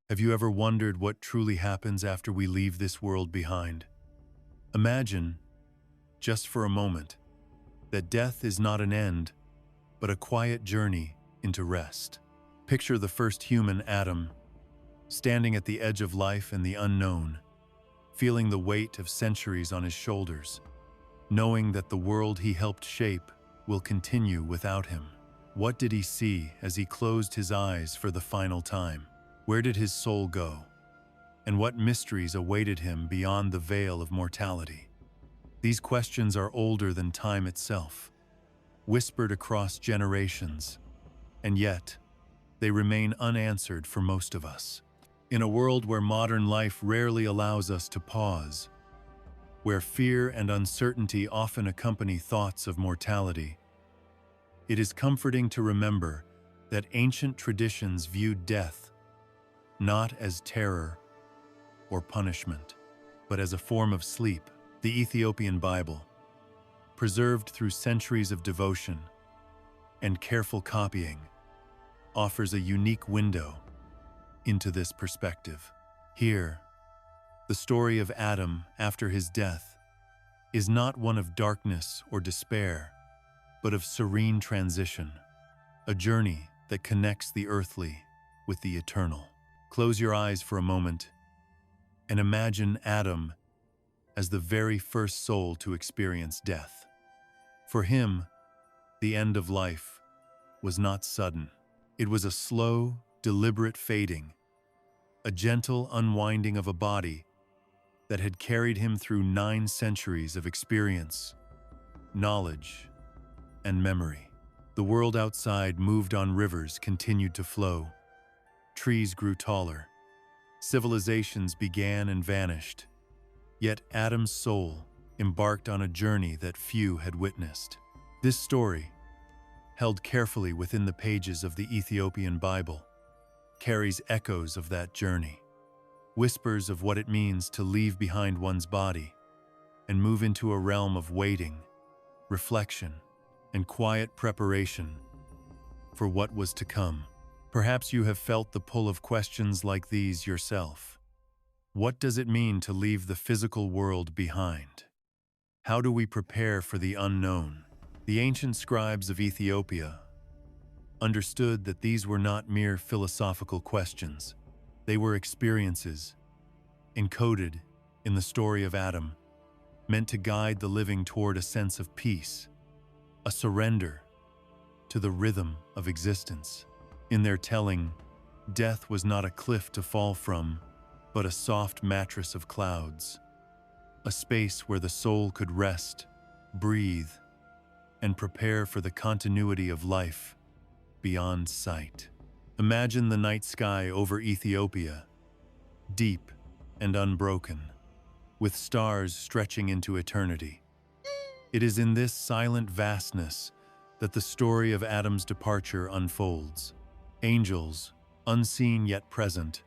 Have you ever wondered what truly happens after we leave this world behind? Imagine, just for a moment, that death is not an end, but a quiet journey into rest. Picture the first human, Adam, standing at the edge of life and the unknown, feeling the weight of centuries on his shoulders, knowing that the world he helped shape will continue without him. What did he see as he closed his eyes for the final time? Where did his soul go? And what mysteries awaited him beyond the veil of mortality? These questions are older than time itself, whispered across generations, and yet they remain unanswered for most of us. In a world where modern life rarely allows us to pause, where fear and uncertainty often accompany thoughts of mortality, it is comforting to remember that ancient traditions viewed death not as terror or punishment, but as a form of sleep. The Ethiopian Bible, preserved through centuries of devotion and careful copying, offers a unique window into this perspective. Here, the story of Adam after his death is not one of darkness or despair, but of serene transition, a journey that connects the earthly with the eternal. Close your eyes for a moment and imagine Adam as the very first soul to experience death. For him, the end of life was not sudden. It was a slow, deliberate fading, a gentle unwinding of a body that had carried him through 9 centuries of experience, knowledge, and memory. The world outside moved on, rivers continued to flow, trees grew taller, civilizations began and vanished, yet Adam's soul embarked on a journey that few had witnessed. This story, held carefully within the pages of the Ethiopian Bible, carries echoes of that journey, whispers of what it means to leave behind one's body and move into a realm of waiting, reflection, and quiet preparation for what was to come. Perhaps you have felt the pull of questions like these yourself. What does it mean to leave the physical world behind? How do we prepare for the unknown? The ancient scribes of Ethiopia understood that these were not mere philosophical questions. They were experiences, encoded in the story of Adam, meant to guide the living toward a sense of peace, a surrender to the rhythm of existence. In their telling, death was not a cliff to fall from, but a soft mattress of clouds, a space where the soul could rest, breathe, and prepare for the continuity of life beyond sight. Imagine the night sky over Ethiopia, deep and unbroken, with stars stretching into eternity. It is in this silent vastness that the story of Adam's departure unfolds. Angels, unseen yet present,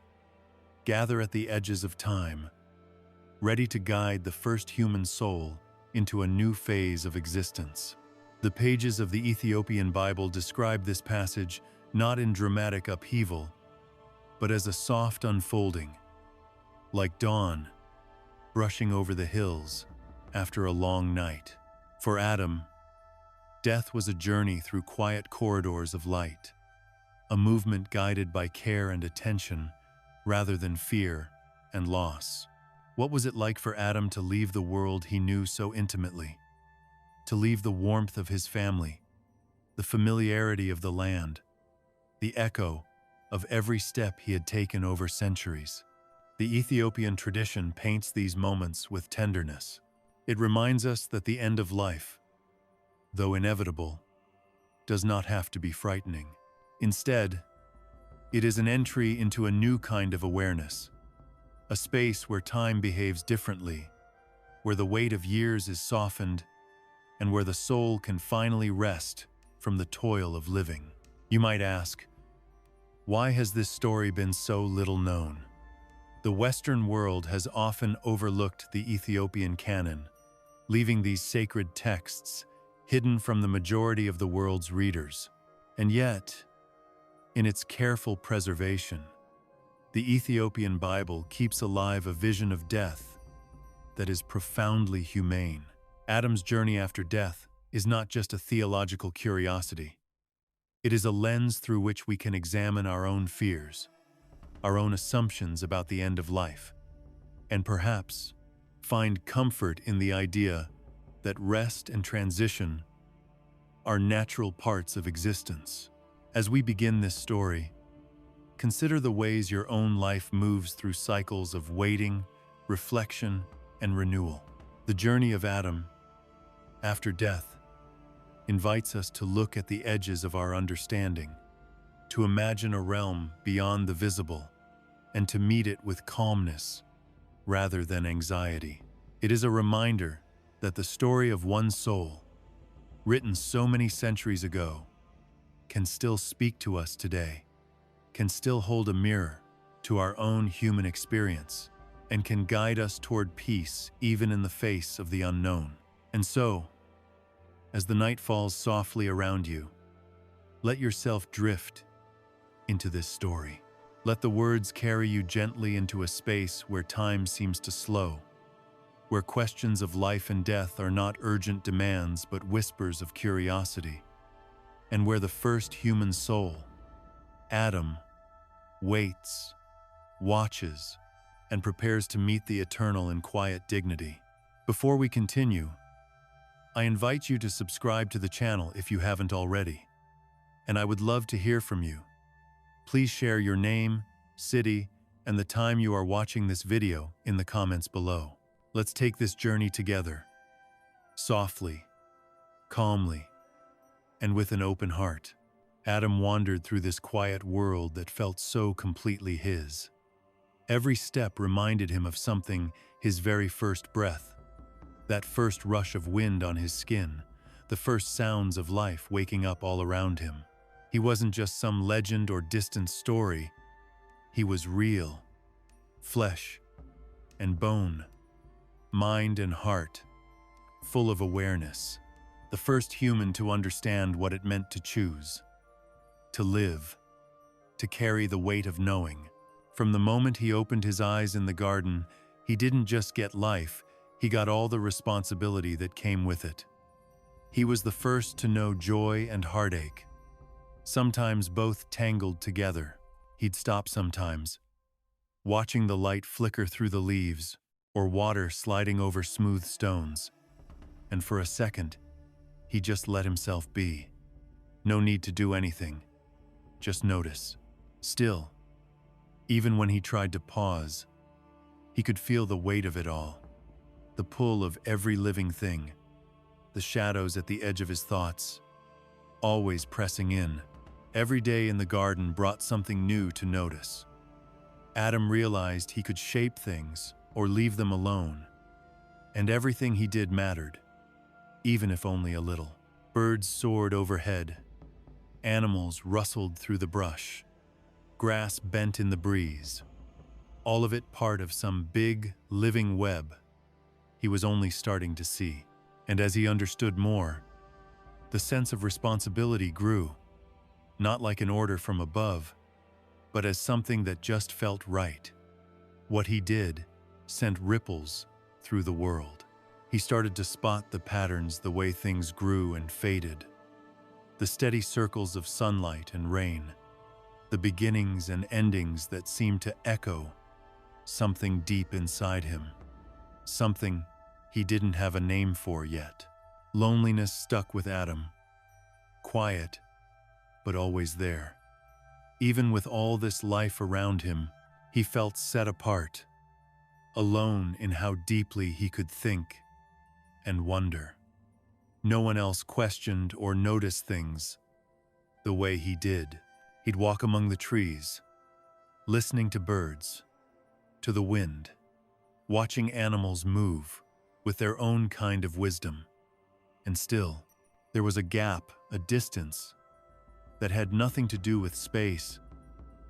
gather at the edges of time, ready to guide the first human soul into a new phase of existence. The pages of the Ethiopian Bible describe this passage not in dramatic upheaval, but as a soft unfolding, like dawn brushing over the hills after a long night. For Adam, death was a journey through quiet corridors of light, a movement guided by care and attention rather than fear and loss. What was it like for Adam to leave the world he knew so intimately, to leave the warmth of his family, the familiarity of the land, the echo of every step he had taken over centuries? The Ethiopian tradition paints these moments with tenderness. It reminds us that the end of life, though inevitable, does not have to be frightening. Instead, it is an entry into a new kind of awareness, a space where time behaves differently, where the weight of years is softened, and where the soul can finally rest from the toil of living. You might ask, why has this story been so little known? The Western world has often overlooked the Ethiopian canon, leaving these sacred texts hidden from the majority of the world's readers. And yet, in its careful preservation, The Ethiopian Bible keeps alive a vision of death that is profoundly humane. Adam's journey after death is not just a theological curiosity. It is a lens through which we can examine our own fears, our own assumptions about the end of life, and perhaps find comfort in the idea that rest and transition are natural parts of existence. As we begin this story, consider the ways your own life moves through cycles of waiting, reflection, and renewal. The journey of Adam after death invites us to look at the edges of our understanding, to imagine a realm beyond the visible, and to meet it with calmness rather than anxiety. It is a reminder that the story of one soul, written so many centuries ago, can still speak to us today, can still hold a mirror to our own human experience, and can guide us toward peace even in the face of the unknown. And so, as the night falls softly around you, let yourself drift into this story. Let the words carry you gently into a space where time seems to slow, where questions of life and death are not urgent demands but whispers of curiosity, and where the first human soul, Adam, waits, watches, and prepares to meet the eternal in quiet dignity. Before we continue, I invite you to subscribe to the channel if you haven't already, and I would love to hear from you. Please share your name, city, and the time you are watching this video in the comments below. Let's take this journey together, softly, calmly, and with an open heart. Adam wandered through this quiet world that felt so completely his. Every step reminded him of something: his very first breath, that first rush of wind on his skin, the first sounds of life waking up all around him. He wasn't just some legend or distant story. He was real, flesh and bone, mind and heart, full of awareness. The first human to understand what it meant to choose, to live, to carry the weight of knowing. From the moment he opened his eyes in the garden, he didn't just get life, he got all the responsibility that came with it. He was the first to know joy and heartache, sometimes both tangled together. He'd stop sometimes, watching the light flicker through the leaves or water sliding over smooth stones, and for a second, he just let himself be. No need to do anything, just notice. Still, even when he tried to pause, he could feel the weight of it all, the pull of every living thing, the shadows at the edge of his thoughts, always pressing in. Every day in the garden brought something new to notice. Adam realized he could shape things or leave them alone, and everything he did mattered, even if only a little. Birds soared overhead, animals rustled through the brush, grass bent in the breeze, all of it part of some big, living web he was only starting to see. And as he understood more, the sense of responsibility grew, not like an order from above, but as something that just felt right. What he did sent ripples through the world. He started to spot the patterns, the way things grew and faded, the steady circles of sunlight and rain, the beginnings and endings that seemed to echo something deep inside him, something he didn't have a name for yet. Loneliness stuck with Adam, quiet, but always there. Even with all this life around him, he felt set apart, alone in how deeply he could think and wonder. No one else questioned or noticed things the way he did. He'd walk among the trees, listening to birds, to the wind, watching animals move with their own kind of wisdom. And still, there was a gap, a distance, that had nothing to do with space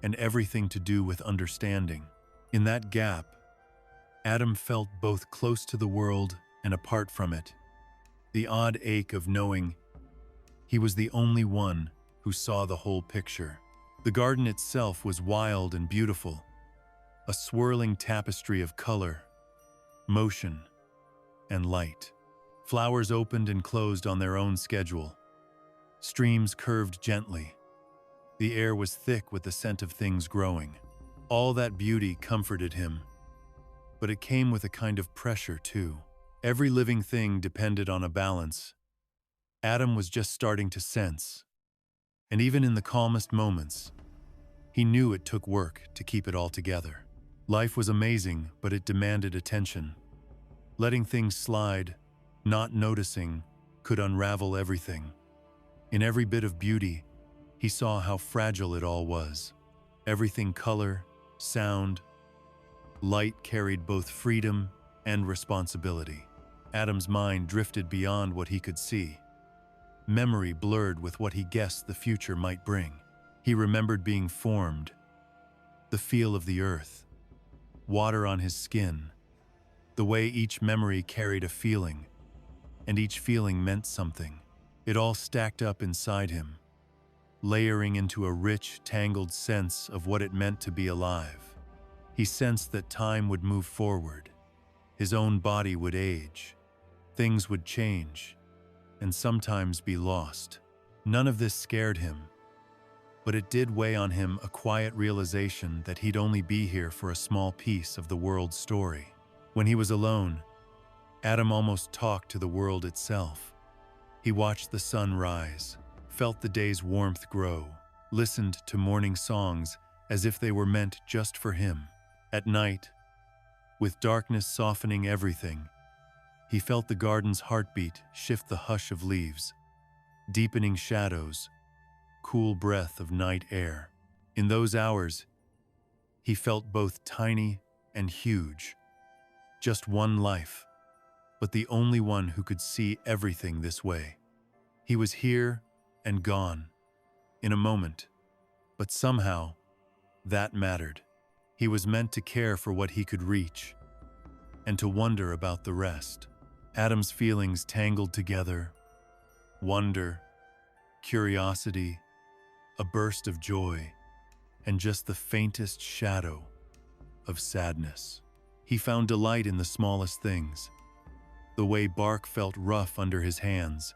and everything to do with understanding. In that gap, Adam felt both close to the world and apart from it, the odd ache of knowing he was the only one who saw the whole picture. The garden itself was wild and beautiful, a swirling tapestry of color, motion, and light. Flowers opened and closed on their own schedule. Streams curved gently. The air was thick with the scent of things growing. All that beauty comforted him, but it came with a kind of pressure too. Every living thing depended on a balance. Adam was just starting to sense, and even in the calmest moments, he knew it took work to keep it all together. Life was amazing, but it demanded attention. Letting things slide, not noticing, could unravel everything. In every bit of beauty, he saw how fragile it all was. Everything color, sound, light carried both freedom and responsibility. Adam's mind drifted beyond what he could see. Memory blurred with what he guessed the future might bring. He remembered being formed, the feel of the earth, water on his skin, the way each memory carried a feeling, and each feeling meant something. It all stacked up inside him, layering into a rich, tangled sense of what it meant to be alive. He sensed that time would move forward, his own body would age, things would change, and sometimes be lost. None of this scared him, but it did weigh on him a quiet realization that he'd only be here for a small piece of the world's story. When he was alone, Adam almost talked to the world itself. He watched the sun rise, felt the day's warmth grow, listened to morning songs as if they were meant just for him. At night, with darkness softening everything, he felt the garden's heartbeat shift the hush of leaves, deepening shadows, cool breath of night air. In those hours, he felt both tiny and huge. Just one life, but the only one who could see everything this way. He was here and gone, in a moment, but somehow, that mattered. He was meant to care for what he could reach, and to wonder about the rest. Adam's feelings tangled together: wonder, curiosity, a burst of joy, and just the faintest shadow of sadness. He found delight in the smallest things: the way bark felt rough under his hands,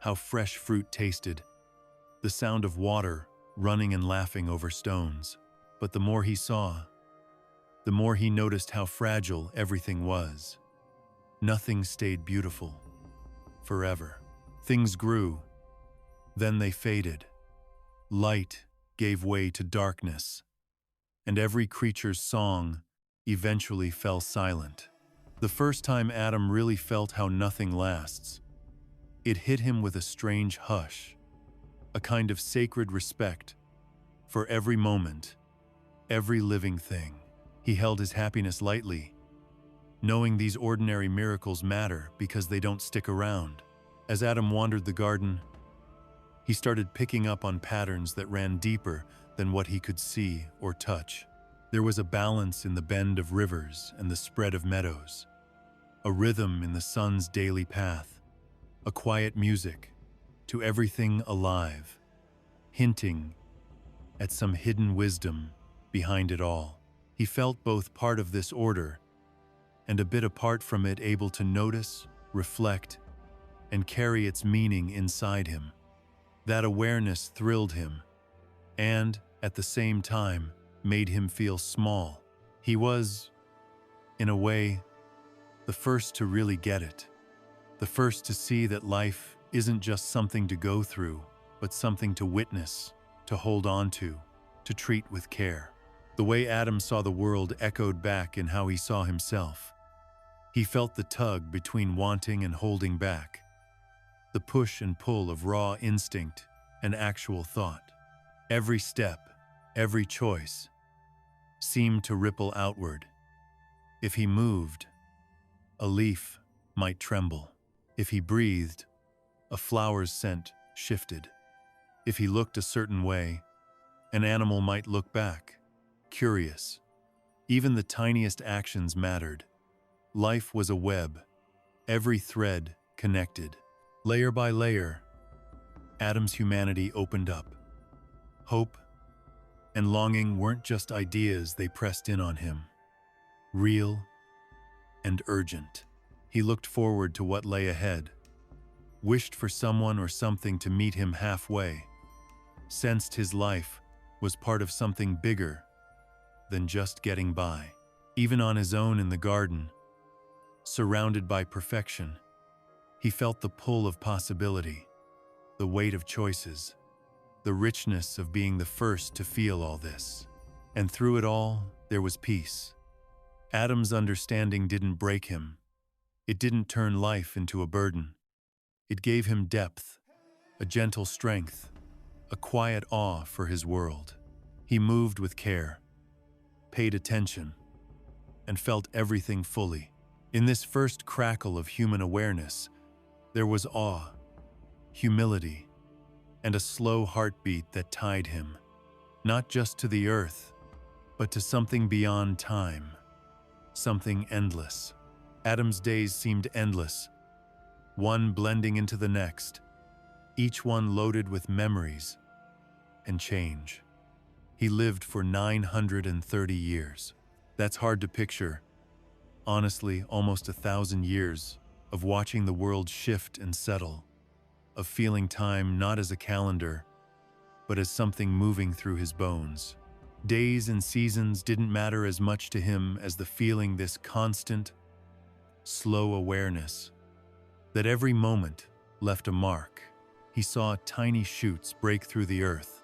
how fresh fruit tasted, the sound of water running and laughing over stones. But the more he saw, the more he noticed how fragile everything was. Nothing stayed beautiful forever. Things grew, then they faded. Light gave way to darkness, and every creature's song eventually fell silent. The first time Adam really felt how nothing lasts, it hit him with a strange hush, a kind of sacred respect for every moment, every living thing. He held his happiness lightly, knowing these ordinary miracles matter because they don't stick around. As Adam wandered the garden, he started picking up on patterns that ran deeper than what he could see or touch. There was a balance in the bend of rivers and the spread of meadows, a rhythm in the sun's daily path, a quiet music to everything alive, hinting at some hidden wisdom behind it all. He felt both part of this order and a bit apart from it, able to notice, reflect, and carry its meaning inside him. That awareness thrilled him, and, at the same time, made him feel small. He was, in a way, the first to really get it. The first to see that life isn't just something to go through, but something to witness, to hold on to treat with care. The way Adam saw the world echoed back in how he saw himself. He felt the tug between wanting and holding back, the push and pull of raw instinct and actual thought. Every step, every choice, seemed to ripple outward. If he moved, a leaf might tremble. If he breathed, a flower's scent shifted. If he looked a certain way, an animal might look back, curious. Even the tiniest actions mattered. Life was a web, every thread connected. Layer by layer, Adam's humanity opened up. Hope And longing weren't just ideas, they pressed in on him. Real and urgent. He looked forward to what lay ahead, wished for someone or something to meet him halfway, sensed his life was part of something bigger than just getting by. Even on his own in the garden, surrounded by perfection, he felt the pull of possibility, the weight of choices, the richness of being the first to feel all this. And through it all, there was peace. Adam's understanding didn't break him. It didn't turn life into a burden. It gave him depth, a gentle strength, a quiet awe for his world. He moved with care, paid attention, and felt everything fully. In this first crackle of human awareness, there was awe, humility, and a slow heartbeat that tied him, not just to the earth, but to something beyond time, something endless. Adam's days seemed endless, one blending into the next, each one loaded with memories and change. He lived for 930 years. That's hard to picture. Honestly, almost 1,000 years of watching the world shift and settle, of feeling time not as a calendar, but as something moving through his bones. Days and seasons didn't matter as much to him as the feeling, this constant, slow awareness that every moment left a mark. He saw tiny shoots break through the earth,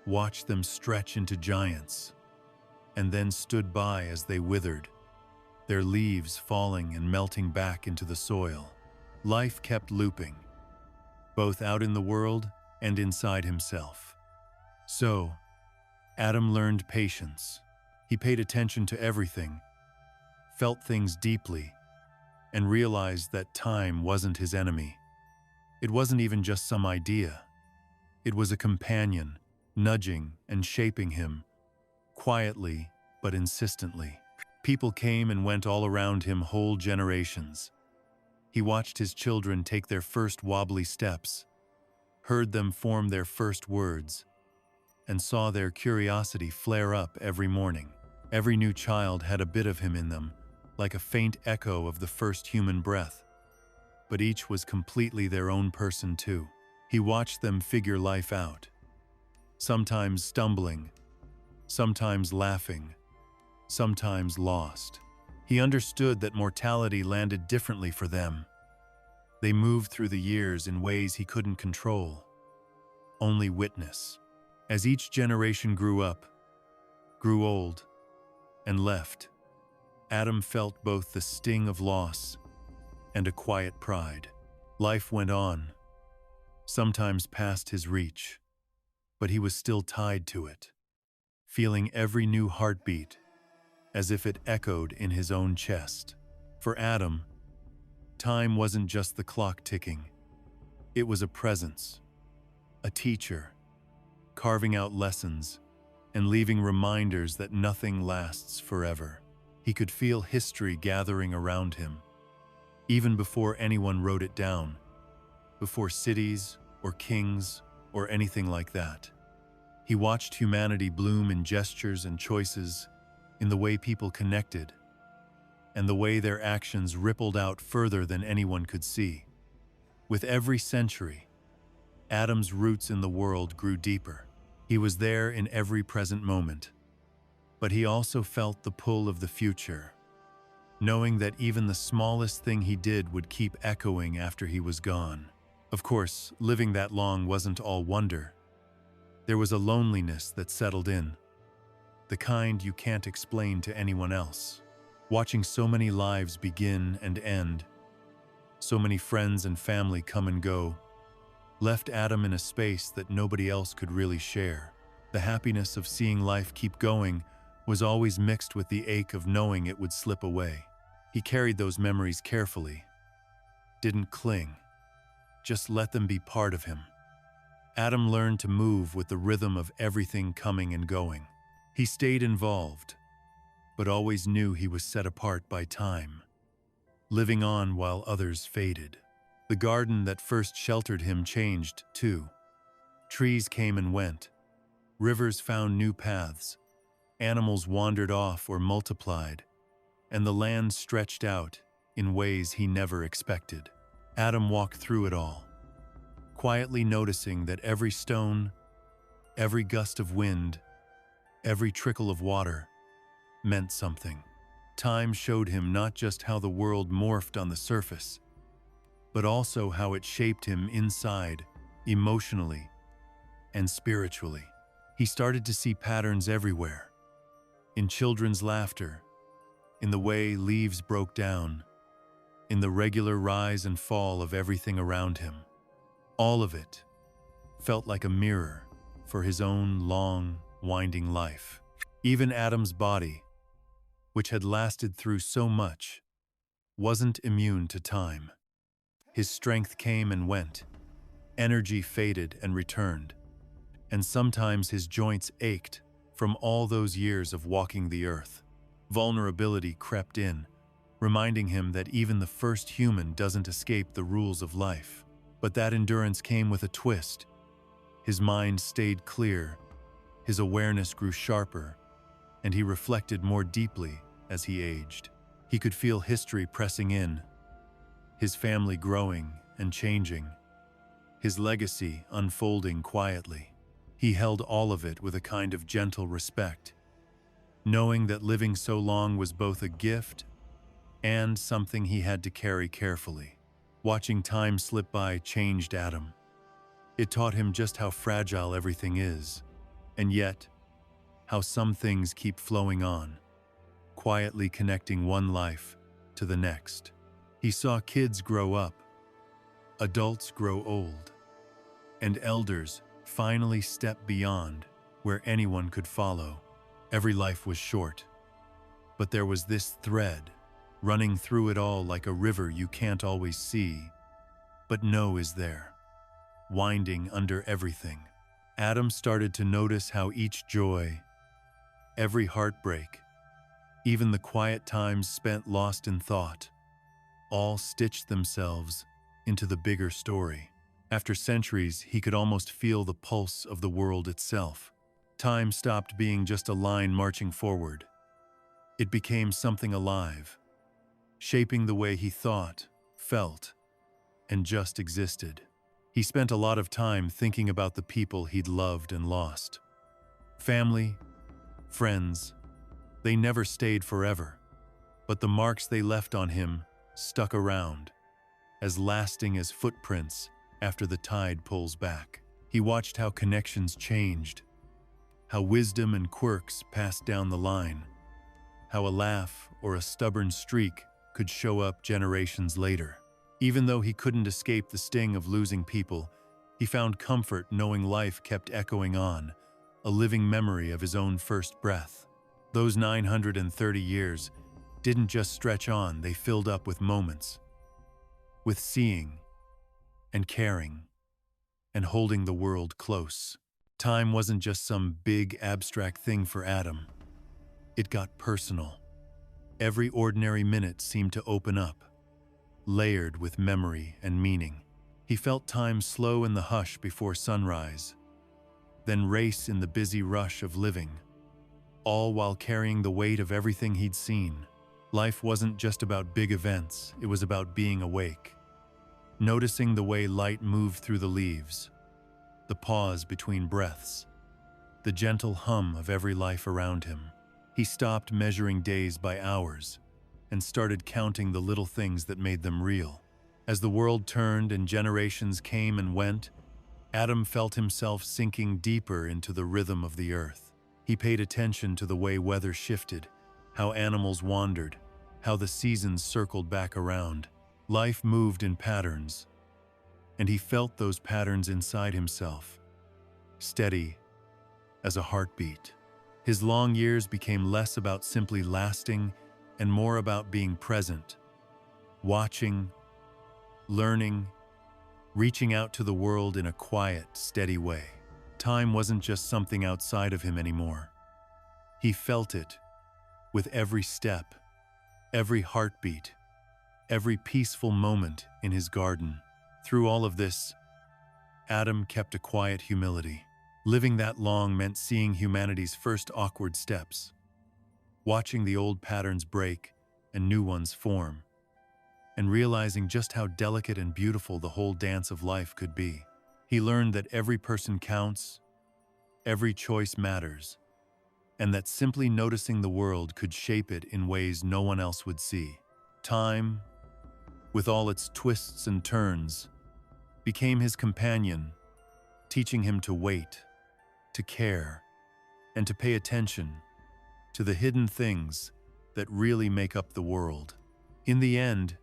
watched them stretch into giants, and then stood by as they withered, their leaves falling and melting back into the soil. Life kept looping, both out in the world and inside himself. So, Adam learned patience. He paid attention to everything, felt things deeply, and realized that time wasn't his enemy. It wasn't even just some idea. It was a companion, nudging and shaping him, quietly but insistently. People came and went all around him, whole generations. He watched his children take their first wobbly steps, heard them form their first words, and saw their curiosity flare up every morning. Every new child had a bit of him in them, like a faint echo of the first human breath. But each was completely their own person too. He watched them figure life out, sometimes stumbling, sometimes laughing, sometimes lost. He understood that mortality landed differently for them. They moved through the years in ways he couldn't control, only witness. As each generation grew up, grew old, and left, Adam felt both the sting of loss and a quiet pride. Life went on, sometimes past his reach, but he was still tied to it, feeling every new heartbeat as if it echoed in his own chest. For Adam, time wasn't just the clock ticking. It was a presence, a teacher, carving out lessons and leaving reminders that nothing lasts forever. He could feel history gathering around him, even before anyone wrote it down, before cities or kings or anything like that. He watched humanity bloom in gestures and choices, in the way people connected, and the way their actions rippled out further than anyone could see. With every century, Adam's roots in the world grew deeper. He was there in every present moment, but he also felt the pull of the future, knowing that even the smallest thing he did would keep echoing after he was gone. Of course, living that long wasn't all wonder. There was a loneliness that settled in, the kind you can't explain to anyone else. Watching so many lives begin and end, so many friends and family come and go, left Adam in a space that nobody else could really share. The happiness of seeing life keep going was always mixed with the ache of knowing it would slip away. He carried those memories carefully, didn't cling, just let them be part of him. Adam learned to move with the rhythm of everything coming and going. He stayed involved, but always knew he was set apart by time, living on while others faded. The garden that first sheltered him changed, too. Trees came and went, Rivers found new paths, animals wandered off or multiplied, and the land stretched out in ways he never expected. Adam walked through it all, quietly noticing that every stone, every gust of wind, every trickle of water meant something. Time showed him not just how the world morphed on the surface, but also how it shaped him inside, emotionally and spiritually. He started to see patterns everywhere, in children's laughter, in the way leaves broke down, in the regular rise and fall of everything around him. All of it felt like a mirror for his own long, winding life. Even Adam's body, which had lasted through so much, wasn't immune to time. His strength came and went, energy faded and returned, and sometimes his joints ached from all those years of walking the earth. Vulnerability crept in, reminding him that even the first human doesn't escape the rules of life. But that endurance came with a twist. His mind stayed clear, his awareness grew sharper, and he reflected more deeply as he aged. He could feel history pressing in, his family growing and changing, his legacy unfolding quietly. He held all of it with a kind of gentle respect, knowing that living so long was both a gift and something he had to carry carefully. Watching time slip by changed Adam. It taught him just how fragile everything is, and yet how some things keep flowing on, quietly connecting one life to the next. He saw kids grow up, adults grow old, and elders finally step beyond where anyone could follow. Every life was short, but there was this thread running through it all like a river you can't always see, but know is there, winding under everything. Adam started to notice how each joy, every heartbreak, even the quiet times spent lost in thought, all stitched themselves into the bigger story. After centuries, he could almost feel the pulse of the world itself. Time stopped being just a line marching forward. It became something alive, shaping the way he thought, felt, and just existed. He spent a lot of time thinking about the people he'd loved and lost. Family, friends, they never stayed forever, but the marks they left on him stuck around, as lasting as footprints after the tide pulls back. He watched how connections changed, how wisdom and quirks passed down the line, how a laugh or a stubborn streak could show up generations later. Even though he couldn't escape the sting of losing people, he found comfort knowing life kept echoing on, a living memory of his own first breath. Those 930 years didn't just stretch on, they filled up with moments, with seeing and caring and holding the world close. Time wasn't just some big abstract thing for Adam. It got personal. Every ordinary minute seemed to open up, layered with memory and meaning. He felt time slow in the hush before sunrise, then race in the busy rush of living, all while carrying the weight of everything he'd seen. Life wasn't just about big events, it was about being awake, noticing the way light moved through the leaves, the pause between breaths, the gentle hum of every life around him. He stopped measuring days by hours and started counting the little things that made them real. As the world turned and generations came and went, Adam felt himself sinking deeper into the rhythm of the earth. He paid attention to the way weather shifted, how animals wandered, how the seasons circled back around. Life moved in patterns, and he felt those patterns inside himself, steady as a heartbeat. His long years became less about simply lasting and more about being present, watching, learning, reaching out to the world in a quiet, steady way. Time wasn't just something outside of him anymore. He felt it with every step, every heartbeat, every peaceful moment in his garden. Through all of this, Adam kept a quiet humility. Living that long meant seeing humanity's first awkward steps, watching the old patterns break and new ones form, and realizing just how delicate and beautiful the whole dance of life could be. He learned that every person counts, every choice matters, and that simply noticing the world could shape it in ways no one else would see. Time, with all its twists and turns, became his companion, teaching him to wait, to care, and to pay attention to the hidden things that really make up the world. In the end,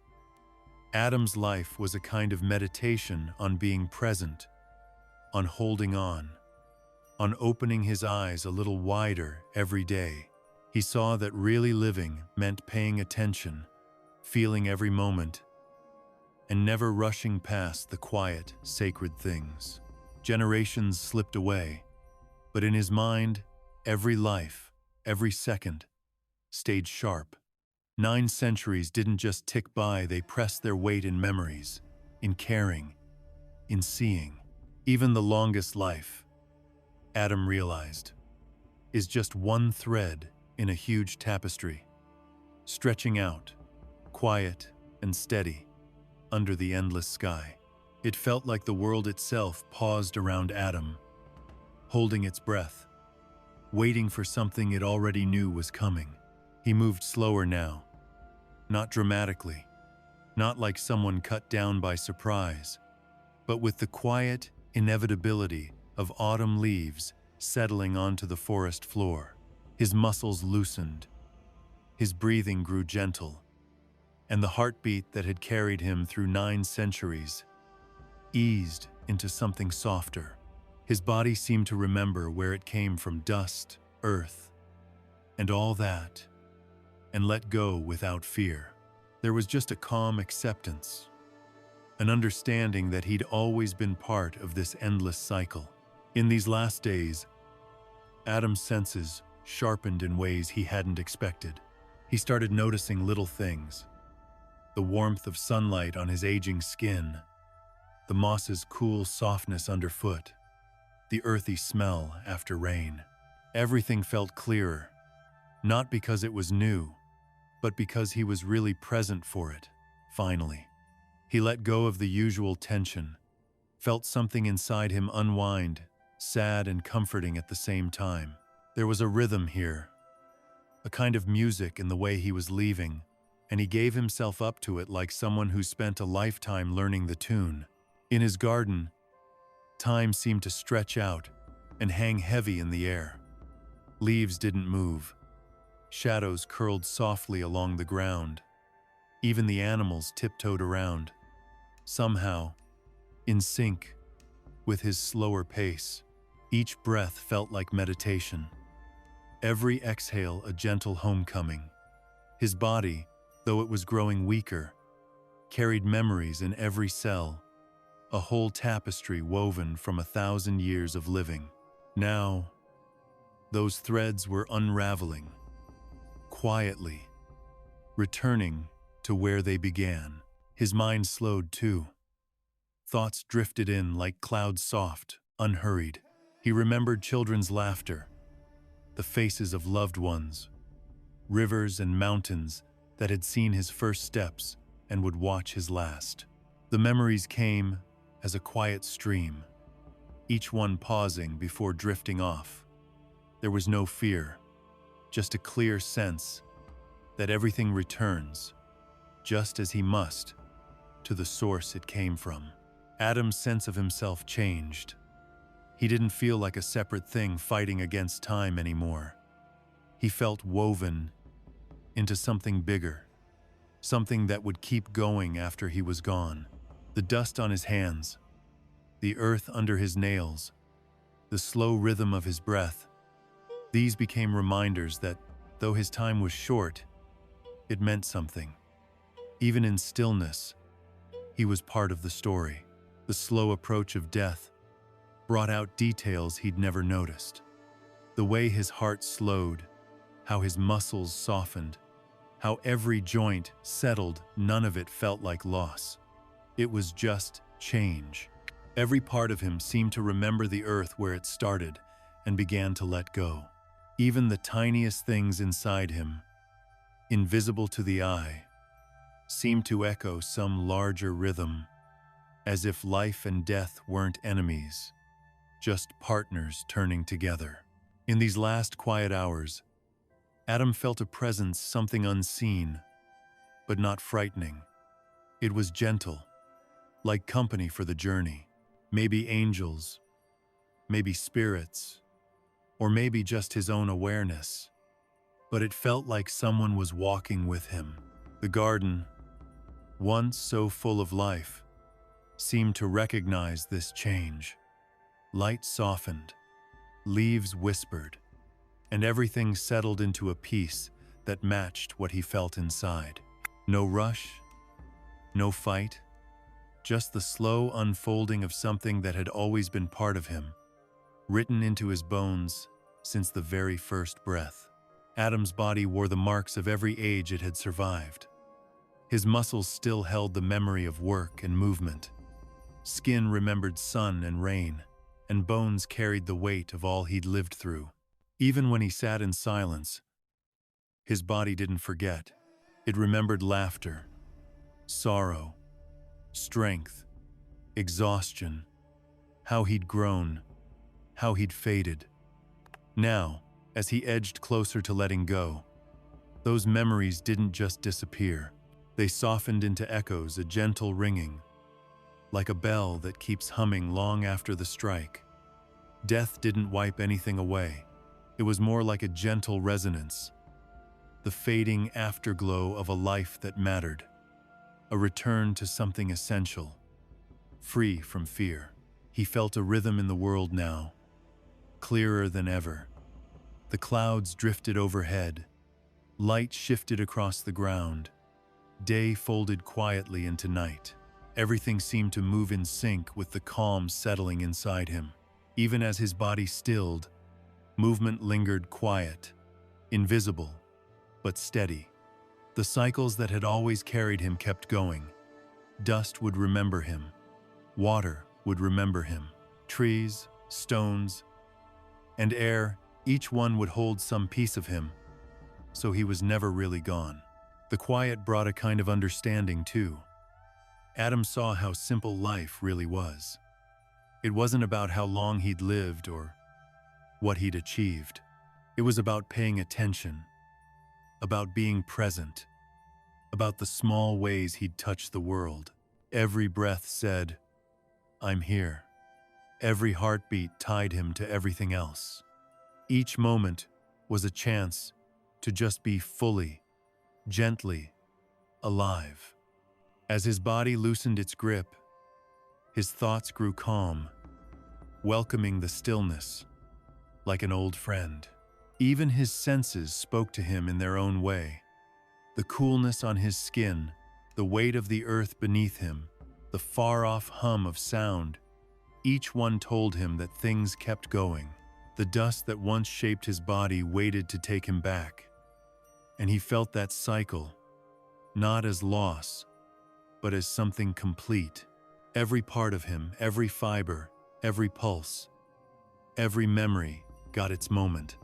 Adam's life was a kind of meditation on being present, on holding on opening his eyes a little wider every day. He saw that really living meant paying attention, feeling every moment, and never rushing past the quiet, sacred things. Generations slipped away, but in his mind, every life, every second, stayed sharp. 9 centuries didn't just tick by, they pressed their weight in memories, in caring, in seeing. Even the longest life, Adam realized, is just one thread in a huge tapestry, stretching out, quiet and steady, under the endless sky. It felt like the world itself paused around Adam, holding its breath, waiting for something it already knew was coming. He moved slower now, not dramatically, not like someone cut down by surprise, but with the quiet inevitability of autumn leaves settling onto the forest floor. His muscles loosened, his breathing grew gentle, and the heartbeat that had carried him through 9 centuries eased into something softer. His body seemed to remember where it came from: dust, earth, and all that, and let go without fear. There was just a calm acceptance, an understanding that he'd always been part of this endless cycle. In these last days, Adam's senses sharpened in ways he hadn't expected. He started noticing little things: the warmth of sunlight on his aging skin, the moss's cool softness underfoot, the earthy smell after rain. Everything felt clearer, not because it was new, but because he was really present for it, finally. He let go of the usual tension, felt something inside him unwind, sad and comforting at the same time. There was a rhythm here, a kind of music in the way he was leaving, and he gave himself up to it like someone who spent a lifetime learning the tune. In his garden, time seemed to stretch out and hang heavy in the air. Leaves didn't move. Shadows curled softly along the ground. Even the animals tiptoed around, somehow in sync with his slower pace. Each breath felt like meditation, every exhale a gentle homecoming. His body, though it was growing weaker, carried memories in every cell, a whole tapestry woven from 1,000 years of living. Now, those threads were unraveling, quietly, returning to where they began. His mind slowed too. Thoughts drifted in like clouds, soft, unhurried. He remembered children's laughter, the faces of loved ones, rivers and mountains that had seen his first steps and would watch his last. The memories came as a quiet stream, each one pausing before drifting off. There was no fear, just a clear sense that everything returns, just as he must, to the source it came from. Adam's sense of himself changed. He didn't feel like a separate thing fighting against time anymore. He felt woven into something bigger, something that would keep going after he was gone. The dust on his hands, the earth under his nails, the slow rhythm of his breath, these became reminders that, though his time was short, it meant something. Even in stillness, he was part of the story. The slow approach of death brought out details he'd never noticed. The way his heart slowed, how his muscles softened, how every joint settled, none of it felt like loss. It was just change. Every part of him seemed to remember the earth where it started and began to let go. Even the tiniest things inside him, invisible to the eye, seemed to echo some larger rhythm, as if life and death weren't enemies, just partners turning together. In these last quiet hours, Adam felt a presence, something unseen, but not frightening. It was gentle, like company for the journey. Maybe angels, maybe spirits, or maybe just his own awareness. But it felt like someone was walking with him. The garden, once so full of life, seemed to recognize this change. Light softened, leaves whispered, and everything settled into a peace that matched what he felt inside. No rush, no fight, just the slow unfolding of something that had always been part of him, written into his bones since the very first breath. Adam's body wore the marks of every age it had survived. His muscles still held the memory of work and movement. Skin remembered sun and rain, and bones carried the weight of all he'd lived through. Even when he sat in silence, his body didn't forget. It remembered laughter, sorrow, strength, exhaustion, how he'd grown, how he'd faded. Now, as he edged closer to letting go, those memories didn't just disappear. They softened into echoes, a gentle ringing, like a bell that keeps humming long after the strike. Death didn't wipe anything away. It was more like a gentle resonance, the fading afterglow of a life that mattered, a return to something essential, free from fear. He felt a rhythm in the world now, clearer than ever. The clouds drifted overhead, light shifted across the ground, day folded quietly into night. Everything seemed to move in sync with the calm settling inside him. Even as his body stilled, movement lingered quiet, invisible, but steady. The cycles that had always carried him kept going. Dust would remember him. Water would remember him. Trees, stones, and air, each one would hold some piece of him, so he was never really gone. The quiet brought a kind of understanding, too. Adam saw how simple life really was. It wasn't about how long he'd lived or what he'd achieved. It was about paying attention, about being present, about the small ways he'd touched the world. Every breath said, "I'm here." Every heartbeat tied him to everything else. Each moment was a chance to just be fully, gently alive. As his body loosened its grip, his thoughts grew calm, welcoming the stillness like an old friend. Even his senses spoke to him in their own way. The coolness on his skin, the weight of the earth beneath him, the far-off hum of sound, each one told him that things kept going. The dust that once shaped his body waited to take him back, and he felt that cycle, not as loss, but as something complete. Every part of him, every fiber, every pulse, every memory got its moment,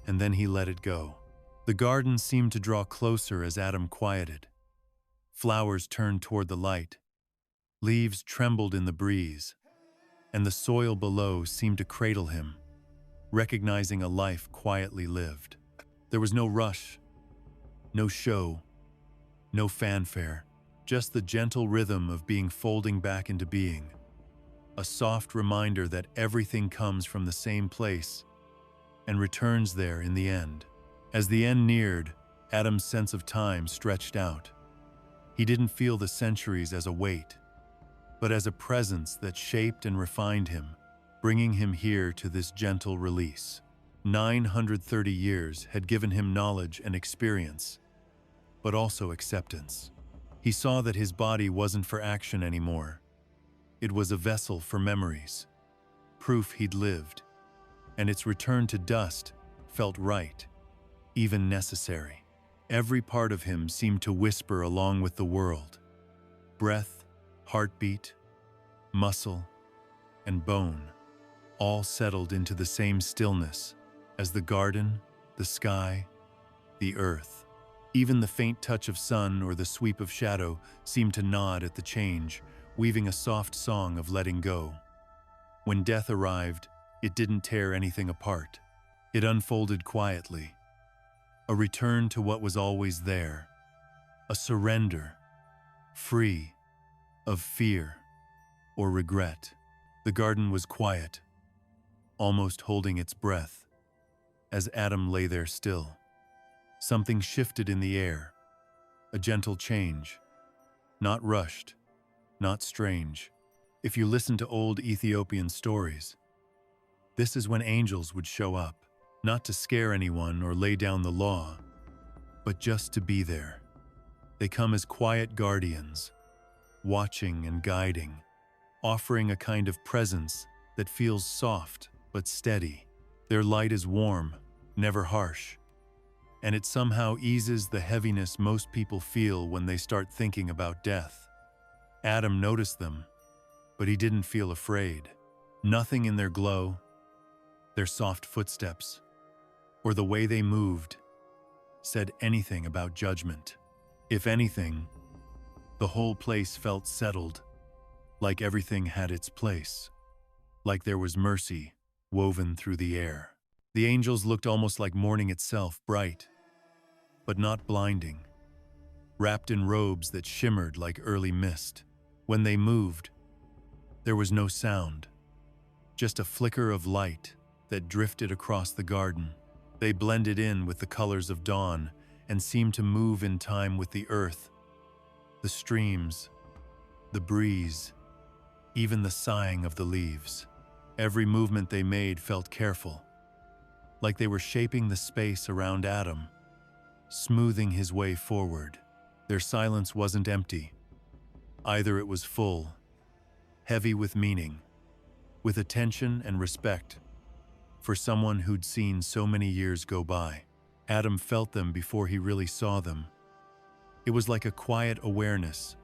and then he let it go. The garden seemed to draw closer as Adam quieted. Flowers turned toward the light, leaves trembled in the breeze, and the soil below seemed to cradle him, recognizing a life quietly lived. There was no rush, no show, no fanfare, just the gentle rhythm of being folding back into being, a soft reminder that everything comes from the same place and returns there in the end. As the end neared, Adam's sense of time stretched out. He didn't feel the centuries as a weight, but as a presence that shaped and refined him, bringing him here to this gentle release. 930 years had given him knowledge and experience, but also acceptance. He saw that his body wasn't for action anymore. It was a vessel for memories, proof he'd lived, and its return to dust felt right, even necessary. Every part of him seemed to whisper along with the world. Breath, heartbeat, muscle, and bone, all settled into the same stillness as the garden, the sky, the earth. Even the faint touch of sun or the sweep of shadow seemed to nod at the change, weaving a soft song of letting go. When death arrived, it didn't tear anything apart. It unfolded quietly. A return to what was always there. A surrender, free of fear or regret. The garden was quiet, almost holding its breath, as Adam lay there still. Something shifted in the air, a gentle change, not rushed, not strange. If you listen to old Ethiopian stories, this is when angels would show up, not to scare anyone or lay down the law, but just to be there. They come as quiet guardians, watching and guiding, offering a kind of presence that feels soft but steady. Their light is warm, never harsh, and it somehow eases the heaviness most people feel when they start thinking about death. Adam noticed them, but he didn't feel afraid. Nothing in their glow, their soft footsteps, or the way they moved said anything about judgment. If anything, the whole place felt settled, like everything had its place, like there was mercy woven through the air. The angels looked almost like morning itself, bright, but not blinding, wrapped in robes that shimmered like early mist. When they moved, there was no sound, just a flicker of light that drifted across the garden. They blended in with the colors of dawn and seemed to move in time with the earth, the streams, the breeze, even the sighing of the leaves. Every movement they made felt careful, like they were shaping the space around Adam, smoothing his way forward. Their silence wasn't empty. Either it was full, heavy with meaning, with attention and respect for someone who'd seen so many years go by. Adam felt them before he really saw them. It was like a quiet awareness,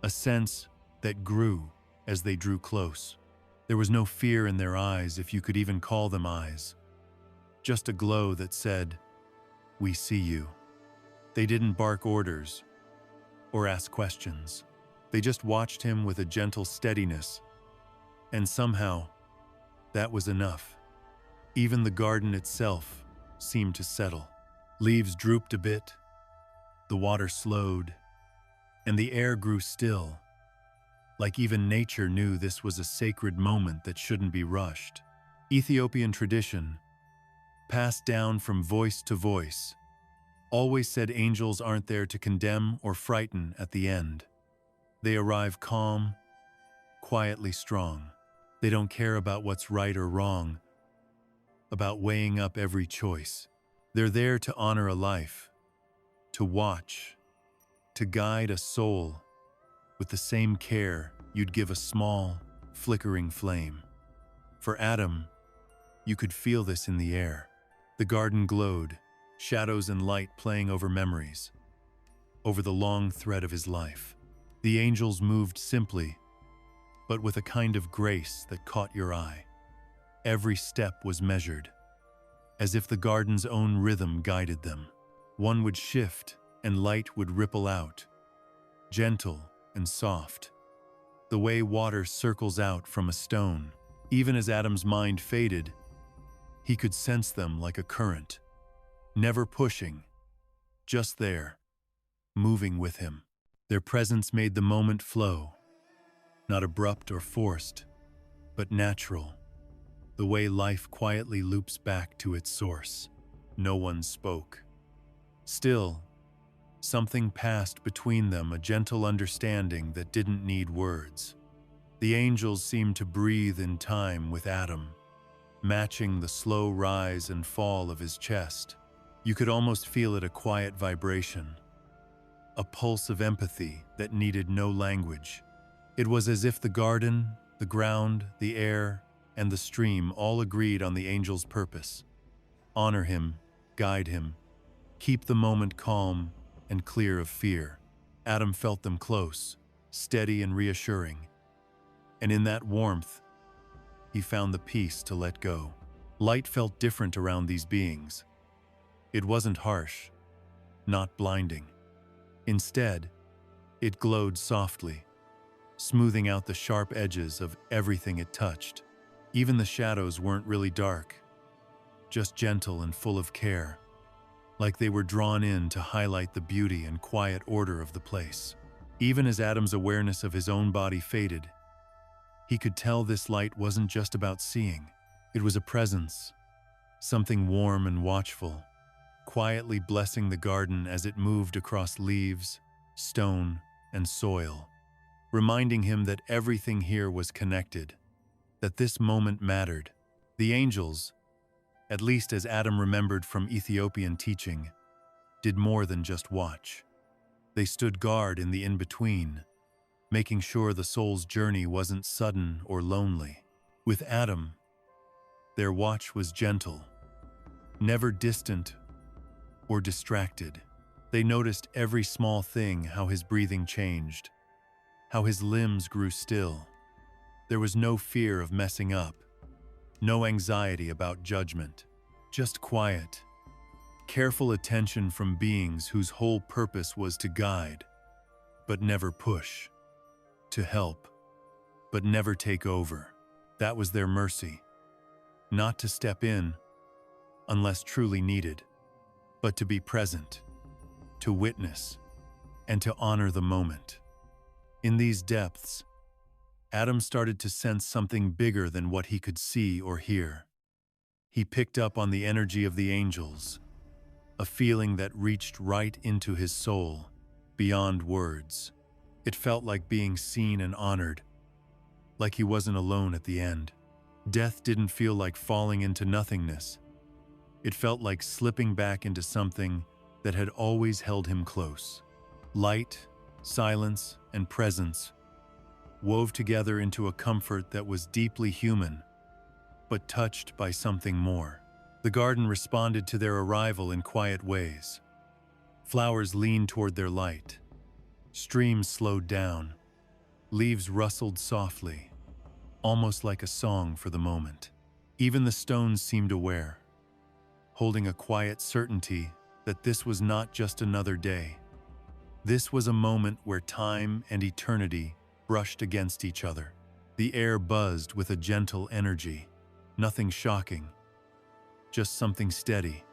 a sense that grew as they drew close. There was no fear in their eyes, if you could even call them eyes. Just a glow that said, "We see you." They didn't bark orders or ask questions. They just watched him with a gentle steadiness, and somehow, that was enough. Even the garden itself seemed to settle. Leaves drooped a bit, the water slowed, and the air grew still, like even nature knew this was a sacred moment that shouldn't be rushed. Ethiopian tradition, passed down from voice to voice, always said angels aren't there to condemn or frighten at the end. They arrive calm, quietly strong. They don't care about what's right or wrong, about weighing up every choice. They're there to honor a life, to watch, to guide a soul with the same care you'd give a small, flickering flame. For Adam, you could feel this in the air. The garden glowed, shadows and light playing over memories, over the long thread of his life. The angels moved simply, but with a kind of grace that caught your eye. Every step was measured, as if the garden's own rhythm guided them. One would shift, and light would ripple out, gentle and soft, the way water circles out from a stone. Even as Adam's mind faded, he could sense them like a current, never pushing, just there, moving with him. Their presence made the moment flow, not abrupt or forced, but natural, the way life quietly loops back to its source. No one spoke. Still, something passed between them, a gentle understanding that didn't need words. The angels seemed to breathe in time with Adam, matching the slow rise and fall of his chest. You could almost feel it, a quiet vibration, a pulse of empathy that needed no language. It was as if the garden, the ground, the air, and the stream all agreed on the angel's purpose. Honor him, guide him, keep the moment calm and clear of fear. Adam felt them close, steady and reassuring. And in that warmth, he found the peace to let go. Light felt different around these beings. It wasn't harsh, not blinding. Instead, it glowed softly, smoothing out the sharp edges of everything it touched. Even the shadows weren't really dark, just gentle and full of care, like they were drawn in to highlight the beauty and quiet order of the place. Even as Adam's awareness of his own body faded, he could tell this light wasn't just about seeing. It was a presence, something warm and watchful, quietly blessing the garden as it moved across leaves, stone, and soil, reminding him that everything here was connected, that this moment mattered. The angels, at least as Adam remembered from Ethiopian teaching, did more than just watch. They stood guard in the in-between, making sure the soul's journey wasn't sudden or lonely. With Adam, their watch was gentle, never distant or distracted. They noticed every small thing, how his breathing changed, how his limbs grew still. There was no fear of messing up, no anxiety about judgment, just quiet, careful attention from beings whose whole purpose was to guide, but never push, to help, but never take over. That was their mercy, not to step in unless truly needed, but to be present, to witness, and to honor the moment. In these depths, Adam started to sense something bigger than what he could see or hear. He picked up on the energy of the angels, a feeling that reached right into his soul, beyond words. It felt like being seen and honored, like he wasn't alone at the end. Death didn't feel like falling into nothingness. It felt like slipping back into something that had always held him close. Light, silence, and presence wove together into a comfort that was deeply human, but touched by something more. The garden responded to their arrival in quiet ways. Flowers leaned toward their light. Streams slowed down. Leaves rustled softly, almost like a song for the moment. Even the stones seemed aware, holding a quiet certainty that this was not just another day. This was a moment where time and eternity brushed against each other. The air buzzed with a gentle energy, nothing shocking, just something steady,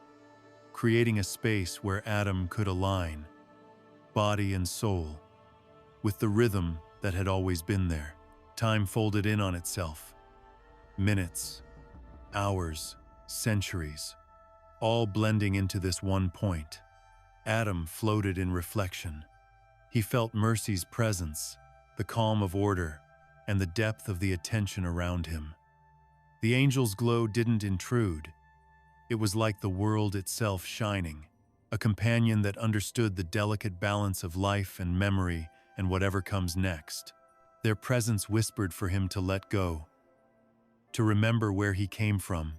creating a space where Adam could align, body and soul, with the rhythm that had always been there. Time folded in on itself. Minutes, hours, centuries, all blending into this one point. Adam floated in reflection. He felt mercy's presence, the calm of order, and the depth of the attention around him. The angel's glow didn't intrude. It was like the world itself shining, a companion that understood the delicate balance of life and memory and whatever comes next. Their presence whispered for him to let go, to remember where he came from,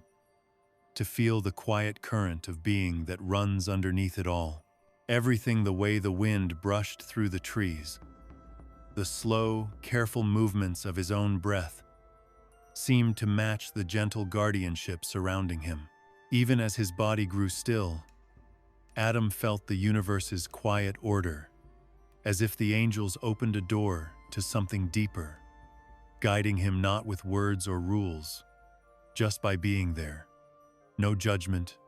to feel the quiet current of being that runs underneath it all. Everything the way the wind brushed through the trees, the slow, careful movements of his own breath, seemed to match the gentle guardianship surrounding him. Even as his body grew still, Adam felt the universe's quiet order, as if the angels opened a door to something deeper, guiding him not with words or rules, just by being there. No judgment,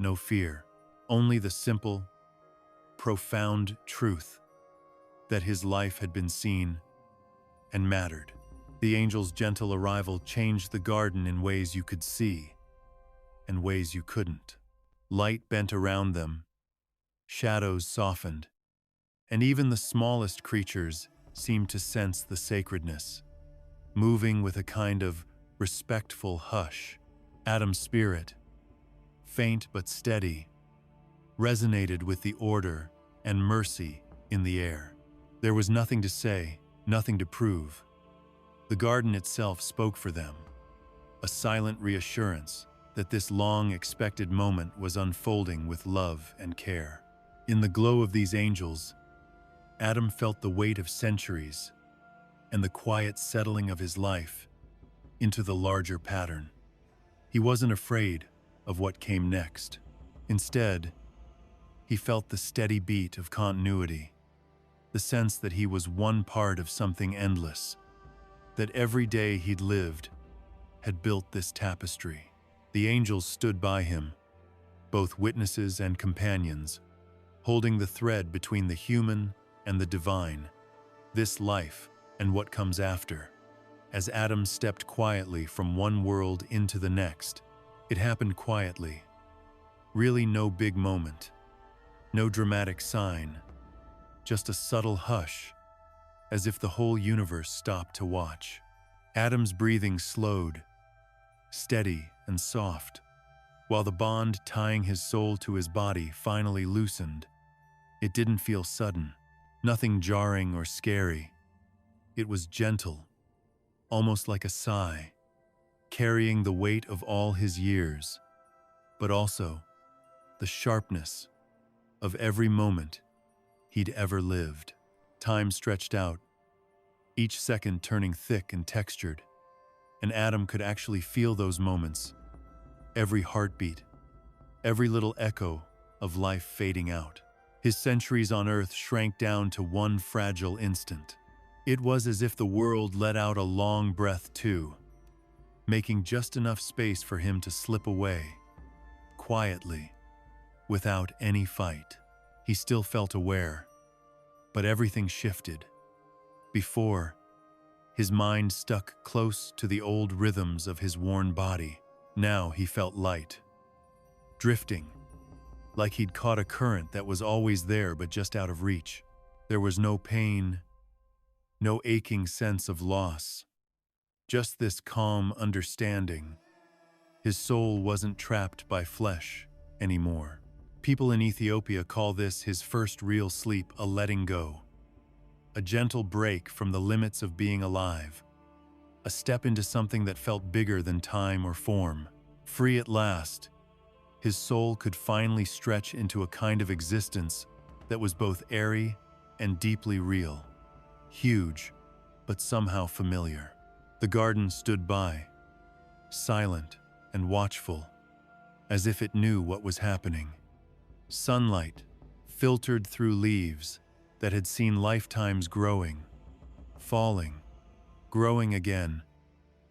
no fear, only the simple, profound truth that his life had been seen and mattered. The angel's gentle arrival changed the garden in ways you could see and ways you couldn't. Light bent around them, shadows softened, and even the smallest creatures seemed to sense the sacredness, moving with a kind of respectful hush. Adam's spirit, faint but steady, resonated with the order and mercy in the air. There was nothing to say, nothing to prove. The garden itself spoke for them, a silent reassurance that this long-expected moment was unfolding with love and care. In the glow of these angels, Adam felt the weight of centuries and the quiet settling of his life, into the larger pattern. He wasn't afraid of what came next. Instead, he felt the steady beat of continuity, the sense that he was one part of something endless, that every day he'd lived had built this tapestry. The angels stood by him, both witnesses and companions, holding the thread between the human and the divine, this life and what comes after. As Adam stepped quietly from one world into the next, it happened quietly. Really no big moment, no dramatic sign, just a subtle hush, as if the whole universe stopped to watch. Adam's breathing slowed, steady and soft, while the bond tying his soul to his body finally loosened. It didn't feel sudden, nothing jarring or scary. It was gentle, almost like a sigh, carrying the weight of all his years, but also the sharpness of every moment he'd ever lived. Time stretched out, each second turning thick and textured, and Adam could actually feel those moments, every heartbeat, every little echo of life fading out. His centuries on Earth shrank down to one fragile instant. It was as if the world let out a long breath too, making just enough space for him to slip away, quietly, without any fight. He still felt aware, but everything shifted. Before, his mind stuck close to the old rhythms of his worn body. Now he felt light, drifting, like he'd caught a current that was always there but just out of reach. There was no pain, no aching sense of loss, just this calm understanding. His soul wasn't trapped by flesh anymore. People in Ethiopia call this his first real sleep, a letting go, a gentle break from the limits of being alive, a step into something that felt bigger than time or form. Free at last, his soul could finally stretch into a kind of existence that was both airy and deeply real, huge, but somehow familiar. The garden stood by, silent and watchful, as if it knew what was happening. Sunlight filtered through leaves that had seen lifetimes growing, falling, growing again,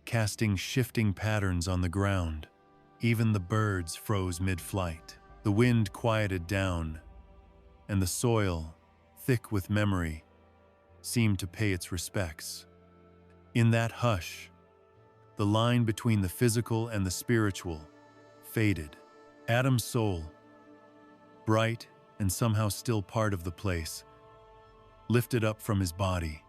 casting shifting patterns on the ground. Even the birds froze mid-flight. The wind quieted down, and the soil, thick with memory, seemed to pay its respects. In that hush, the line between the physical and the spiritual faded. Adam's soul, bright and somehow still part of the place, lifted up from his body,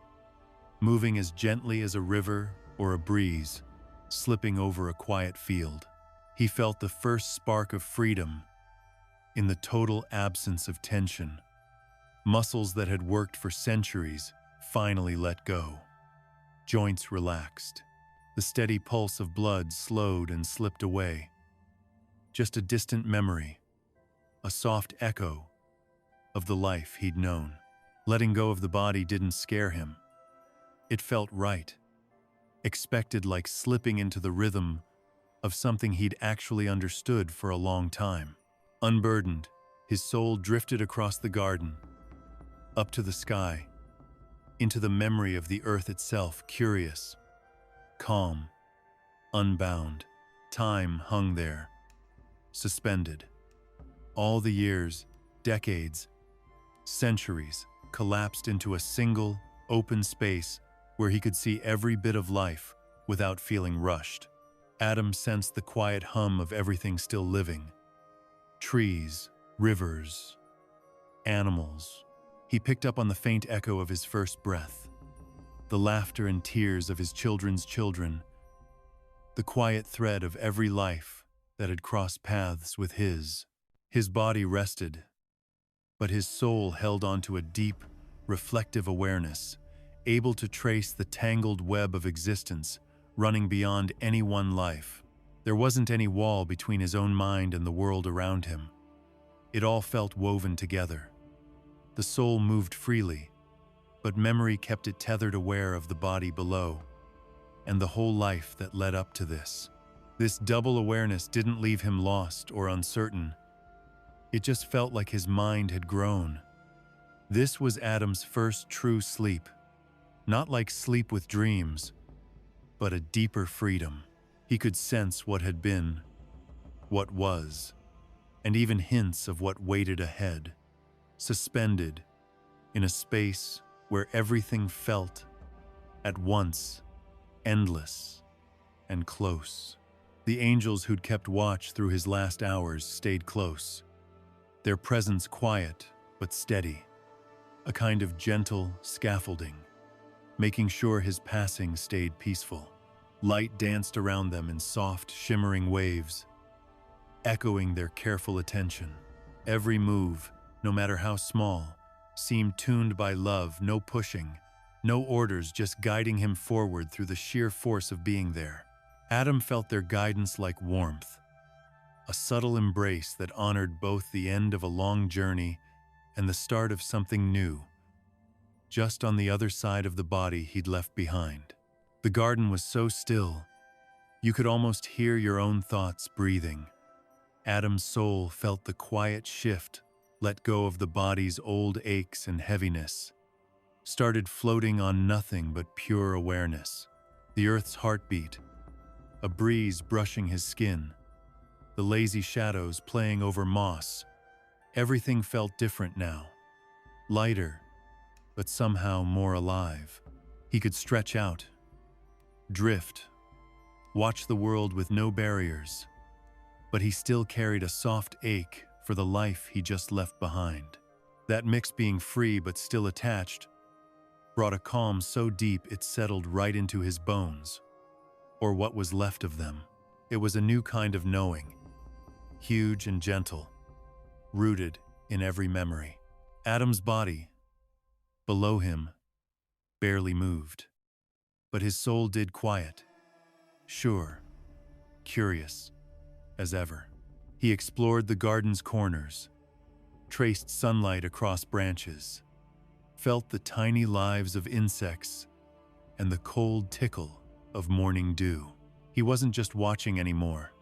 moving as gently as a river or a breeze, slipping over a quiet field. He felt the first spark of freedom in the total absence of tension. Muscles that had worked for centuries finally let go. Joints relaxed. The steady pulse of blood slowed and slipped away. Just a distant memory, a soft echo of the life he'd known. Letting go of the body didn't scare him. It felt right, expected, like slipping into the rhythm of something he'd actually understood for a long time. Unburdened, his soul drifted across the garden, up to the sky, into the memory of the earth itself, curious, calm, unbound. Time hung there, suspended. All the years, decades, centuries collapsed into a single, open space where he could see every bit of life without feeling rushed. Adam sensed the quiet hum of everything still living. Trees, rivers, animals. He picked up on the faint echo of his first breath, the laughter and tears of his children's children, the quiet thread of every life that had crossed paths with his. His body rested, but his soul held on to a deep, reflective awareness, able to trace the tangled web of existence running beyond any one life. There wasn't any wall between his own mind and the world around him. It all felt woven together. The soul moved freely, but memory kept it tethered, aware of the body below. and the whole life that led up to this. This double awareness didn't leave him lost or uncertain. It just felt like his mind had grown. This was Adam's first true sleep, not like sleep with dreams, but a deeper freedom. He could sense what had been, what was, and even hints of what waited ahead, suspended in a space where everything felt, at once, endless and close. The angels who'd kept watch through his last hours stayed close, their presence quiet but steady, a kind of gentle scaffolding, making sure his passing stayed peaceful. Light danced around them in soft, shimmering waves, echoing their careful attention. Every move, no matter how small, seemed tuned by love, no pushing, no orders, just guiding him forward through the sheer force of being there. Adam felt their guidance like warmth, a subtle embrace that honored both the end of a long journey and the start of something new, just on the other side of the body he'd left behind. The garden was so still, you could almost hear your own thoughts breathing. Adam's soul felt the quiet shift, let go of the body's old aches and heaviness, started floating on nothing but pure awareness. The earth's heartbeat, a breeze brushing his skin, the lazy shadows playing over moss. Everything felt different now, lighter, but somehow more alive. He could stretch out, drift, watch the world with no barriers, but he still carried a soft ache for the life he just left behind. That mix, being free but still attached, brought a calm so deep it settled right into his bones, or what was left of them. It was a new kind of knowing, huge and gentle, rooted in every memory. Adam's body, below him, barely moved, but his soul did quiet, sure, curious as ever. He explored the garden's corners, traced sunlight across branches, felt the tiny lives of insects and the cold tickle of morning dew. He wasn't just watching anymore.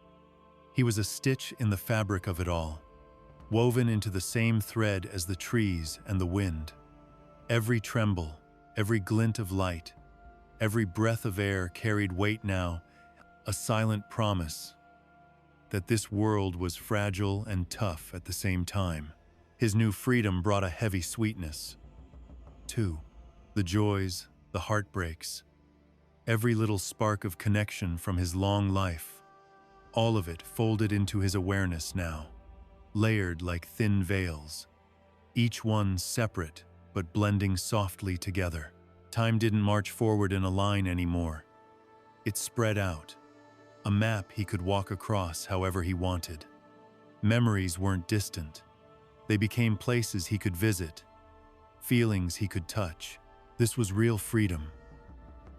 He was a stitch in the fabric of it all, woven into the same thread as the trees and the wind. Every tremble, every glint of light, every breath of air carried weight now, a silent promise that this world was fragile and tough at the same time. His new freedom brought a heavy sweetness, too. The joys, the heartbreaks, every little spark of connection from his long life, all of it folded into his awareness now, layered like thin veils, each one separate but blending softly together. Time didn't march forward in a line anymore. It spread out, a map he could walk across however he wanted. Memories weren't distant. They became places he could visit, feelings he could touch. This was real freedom.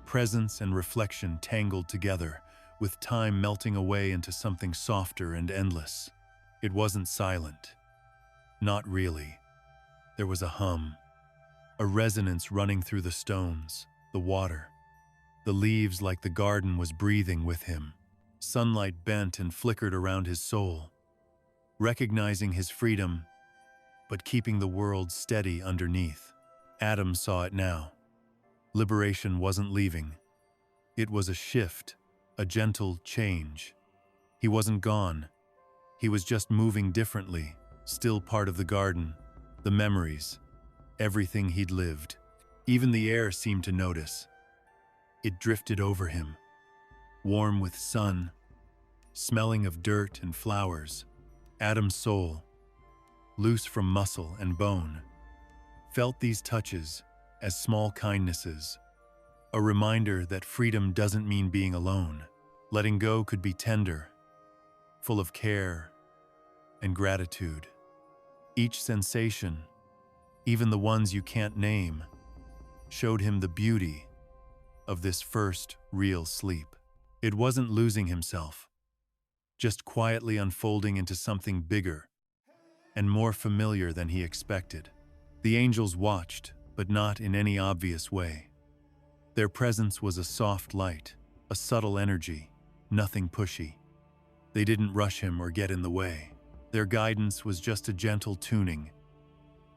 Presence and reflection tangled together, with time melting away into something softer and endless. It wasn't silent. Not really. There was a hum, a resonance running through the stones, the water, the leaves, like the garden was breathing with him. Sunlight bent and flickered around his soul, recognizing his freedom, but keeping the world steady underneath. Adam saw it now. Liberation wasn't leaving. It was a shift, a gentle change. He wasn't gone. He was just moving differently, still part of the garden, the memories, everything he'd lived. Even the air seemed to notice. It drifted over him, warm with sun, smelling of dirt and flowers. Adam's soul, loose from muscle and bone, felt these touches as small kindnesses, a reminder that freedom doesn't mean being alone. Letting go could be tender, full of care and gratitude. Each sensation, even the ones you can't name, showed him the beauty of this first real sleep. It wasn't losing himself, just quietly unfolding into something bigger and more familiar than he expected. The angels watched, but not in any obvious way. Their presence was a soft light, a subtle energy, nothing pushy. They didn't rush him or get in the way. Their guidance was just a gentle tuning,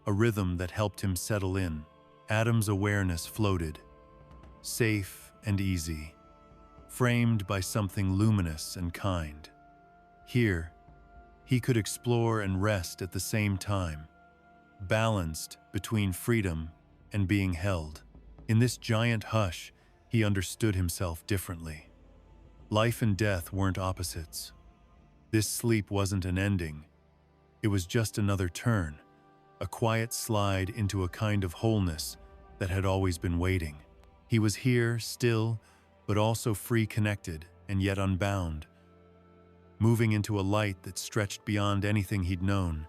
a rhythm that helped him settle in. Adam's awareness floated, safe and easy, framed by something luminous and kind. Here, he could explore and rest at the same time, balanced between freedom and being held. In this giant hush, he understood himself differently. Life and death weren't opposites. This sleep wasn't an ending. It was just another turn, a quiet slide into a kind of wholeness that had always been waiting. He was here, still, but also free, connected, and yet unbound, moving into a light that stretched beyond anything he'd known.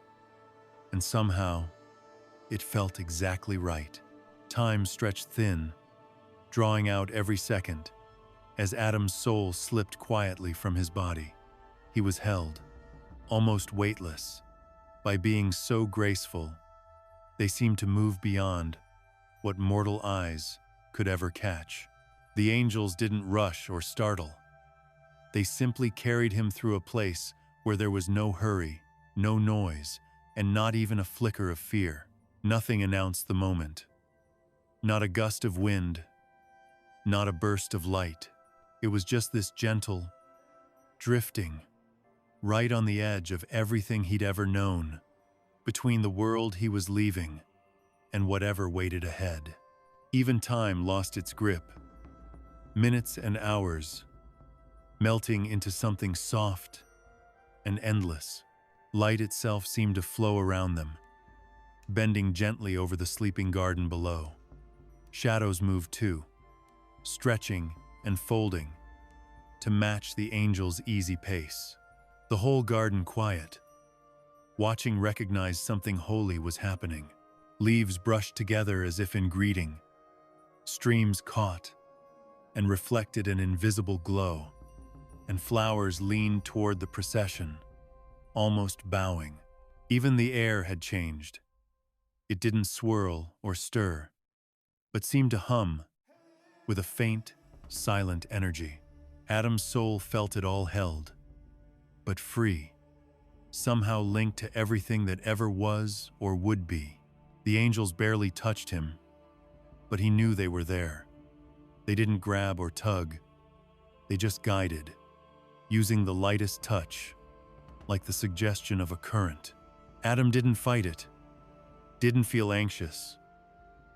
And somehow, it felt exactly right. Time stretched thin, drawing out every second, as Adam's soul slipped quietly from his body. He was held, almost weightless, by beings so graceful, they seemed to move beyond what mortal eyes could ever catch. The angels didn't rush or startle. They simply carried him through a place where there was no hurry, no noise, and not even a flicker of fear. Nothing announced the moment. Not a gust of wind, not a burst of light. It was just this gentle drifting, right on the edge of everything he'd ever known, between the world he was leaving and whatever waited ahead. Even time lost its grip. Minutes and hours, melting into something soft and endless. Light itself seemed to flow around them, bending gently over the sleeping garden below. Shadows moved too, stretching and folding to match the angels' easy pace. The whole garden quiet. Watching recognized something holy was happening. Leaves brushed together as if in greeting. Streams caught and reflected an invisible glow, and flowers leaned toward the procession, almost bowing. Even the air had changed. It didn't swirl or stir, but seemed to hum with a faint, silent energy. Adam's soul felt it all held, but free, somehow linked to everything that ever was or would be. The angels barely touched him, but he knew they were there. They didn't grab or tug. They just guided, using the lightest touch, like the suggestion of a current. Adam didn't fight it, didn't feel anxious,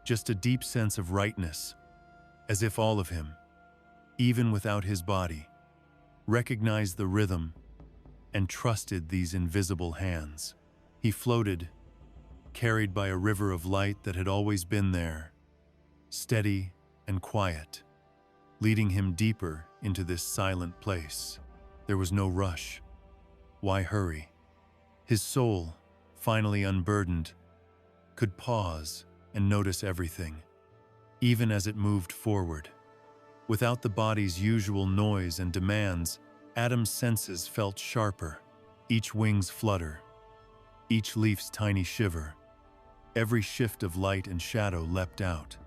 just a deep sense of rightness, as if all of him, even without his body, recognized the rhythm and trusted these invisible hands. He floated, carried by a river of light that had always been there, steady and quiet, leading him deeper into this silent place. There was no rush. Why hurry? His soul, finally unburdened, could pause and notice everything, even as it moved forward. Without the body's usual noise and demands, Adam's senses felt sharper, each wing's flutter, each leaf's tiny shiver. Every shift of light and shadow leapt out,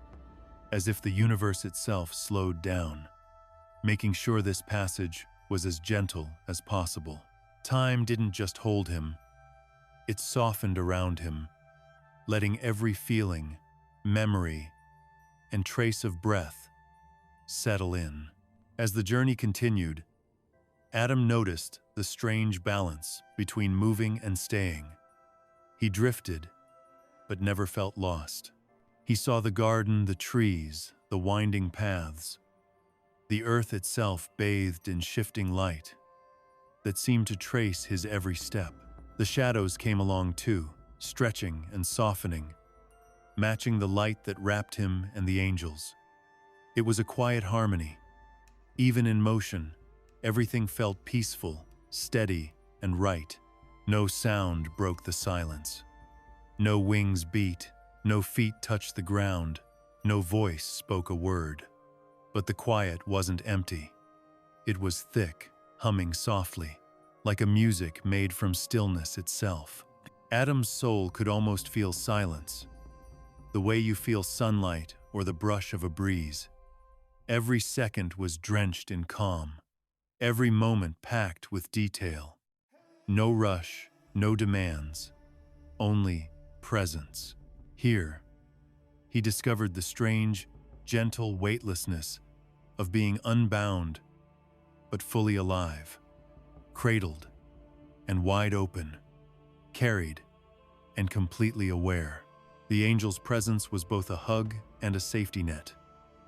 as if the universe itself slowed down, making sure this passage was as gentle as possible. Time didn't just hold him, it softened around him, letting every feeling, memory, and trace of breath settle in. As the journey continued, Adam noticed the strange balance between moving and staying. He drifted, but never felt lost. He saw the garden, the trees, the winding paths, the earth itself bathed in shifting light that seemed to trace his every step. The shadows came along too, stretching and softening, matching the light that wrapped him and the angels. It was a quiet harmony. Even in motion, everything felt peaceful, steady, and right. No sound broke the silence. No wings beat, no feet touched the ground, no voice spoke a word. But the quiet wasn't empty. It was thick, humming softly, like a music made from stillness itself. Adam's soul could almost feel silence, the way you feel sunlight or the brush of a breeze. Every second was drenched in calm, every moment packed with detail. No rush, no demands, only presence. Here, he discovered the strange, gentle weightlessness of being unbound but fully alive, cradled and wide open, carried and completely aware. The angel's presence was both a hug and a safety net,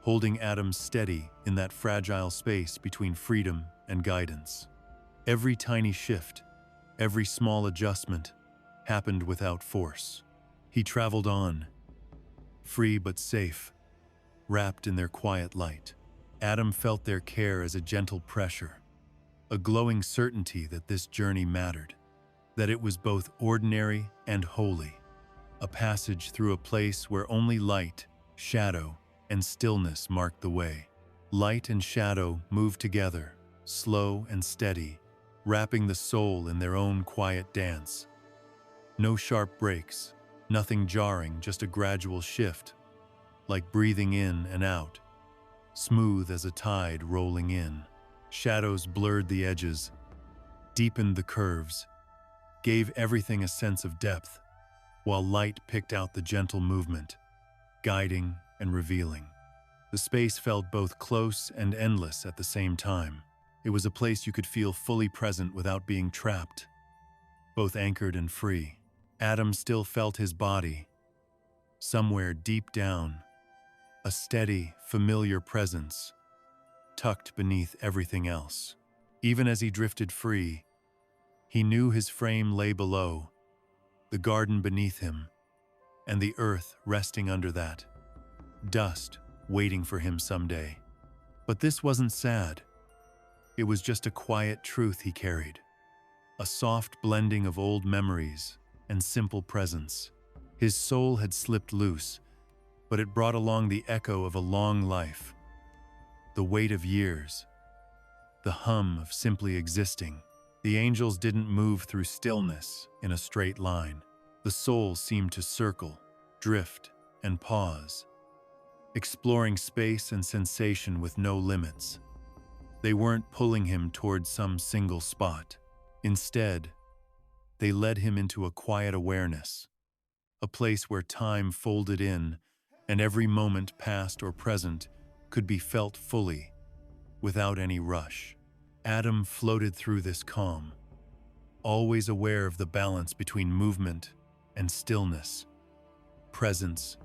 holding Adam steady in that fragile space between freedom and guidance. Every tiny shift, every small adjustment happened without force. He traveled on, free but safe, wrapped in their quiet light. Adam felt their care as a gentle pressure, a glowing certainty that this journey mattered, that it was both ordinary and holy, a passage through a place where only light, shadow, and stillness marked the way. Light and shadow moved together, slow and steady, wrapping the soul in their own quiet dance. No sharp breaks, nothing jarring, just a gradual shift, like breathing in and out, smooth as a tide rolling in. Shadows blurred the edges, deepened the curves, gave everything a sense of depth, while light picked out the gentle movement, guiding and revealing. The space felt both close and endless at the same time. It was a place you could feel fully present without being trapped, both anchored and free. Adam still felt his body, somewhere deep down, a steady, familiar presence, tucked beneath everything else. Even as he drifted free, he knew his frame lay below, the garden beneath him, and the earth resting under that, dust waiting for him someday. But this wasn't sad. It was just a quiet truth he carried, a soft blending of old memories and simple presence. His soul had slipped loose, but it brought along the echo of a long life, the weight of years, the hum of simply existing. The angels didn't move through stillness in a straight line. The soul seemed to circle, drift, and pause, exploring space and sensation with no limits. They weren't pulling him towards some single spot. Instead, they led him into a quiet awareness, a place where time folded in and every moment past or present could be felt fully, without any rush. Adam floated through this calm, always aware of the balance between movement and stillness, presence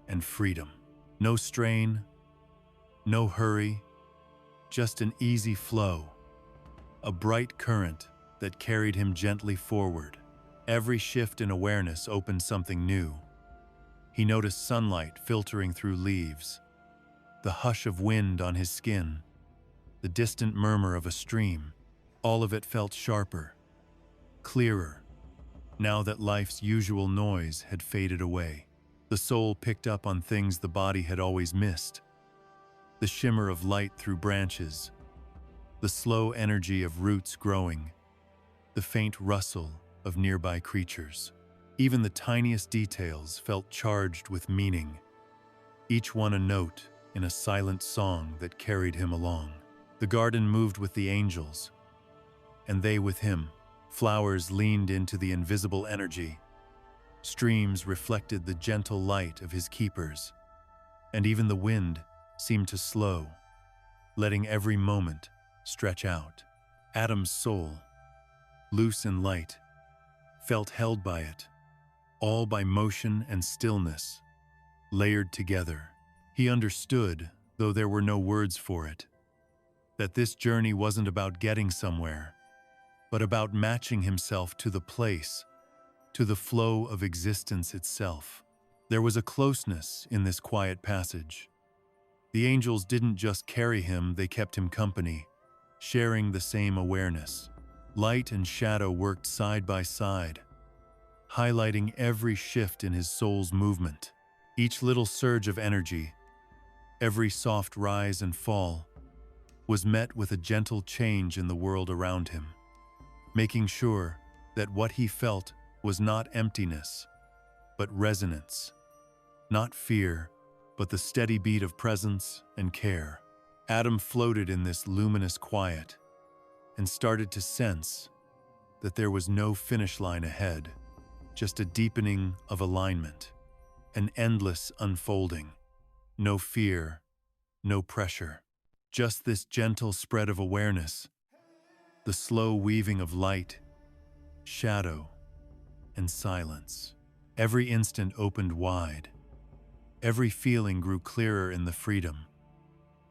and freedom. No strain, no hurry, just an easy flow, a bright current that carried him gently forward. Every shift in awareness opened something new. He noticed sunlight filtering through leaves, the hush of wind on his skin, the distant murmur of a stream. All of it felt sharper, clearer, now that life's usual noise had faded away. The soul picked up on things the body had always missed: the shimmer of light through branches, the slow energy of roots growing, the faint rustle of nearby creatures. Even the tiniest details felt charged with meaning, each one a note in a silent song that carried him along. The garden moved with the angels, and they with him. Flowers leaned into the invisible energy. Streams reflected the gentle light of his keepers, and even the wind seemed to slow, letting every moment stretch out. Adam's soul, loose and light, felt held by it, all by motion and stillness, layered together. He understood, though there were no words for it, that this journey wasn't about getting somewhere, but about matching himself to the place, to the flow of existence itself. There was a closeness in this quiet passage. The angels didn't just carry him, they kept him company, sharing the same awareness. Light and shadow worked side by side, highlighting every shift in his soul's movement. Each little surge of energy, every soft rise and fall, was met with a gentle change in the world around him, making sure that what he felt was not emptiness, but resonance, not fear, but the steady beat of presence and care. Adam floated in this luminous quiet and started to sense that there was no finish line ahead, just a deepening of alignment, an endless unfolding. No fear, no pressure, just this gentle spread of awareness, the slow weaving of light, shadow, and silence. Every instant opened wide. Every feeling grew clearer in the freedom,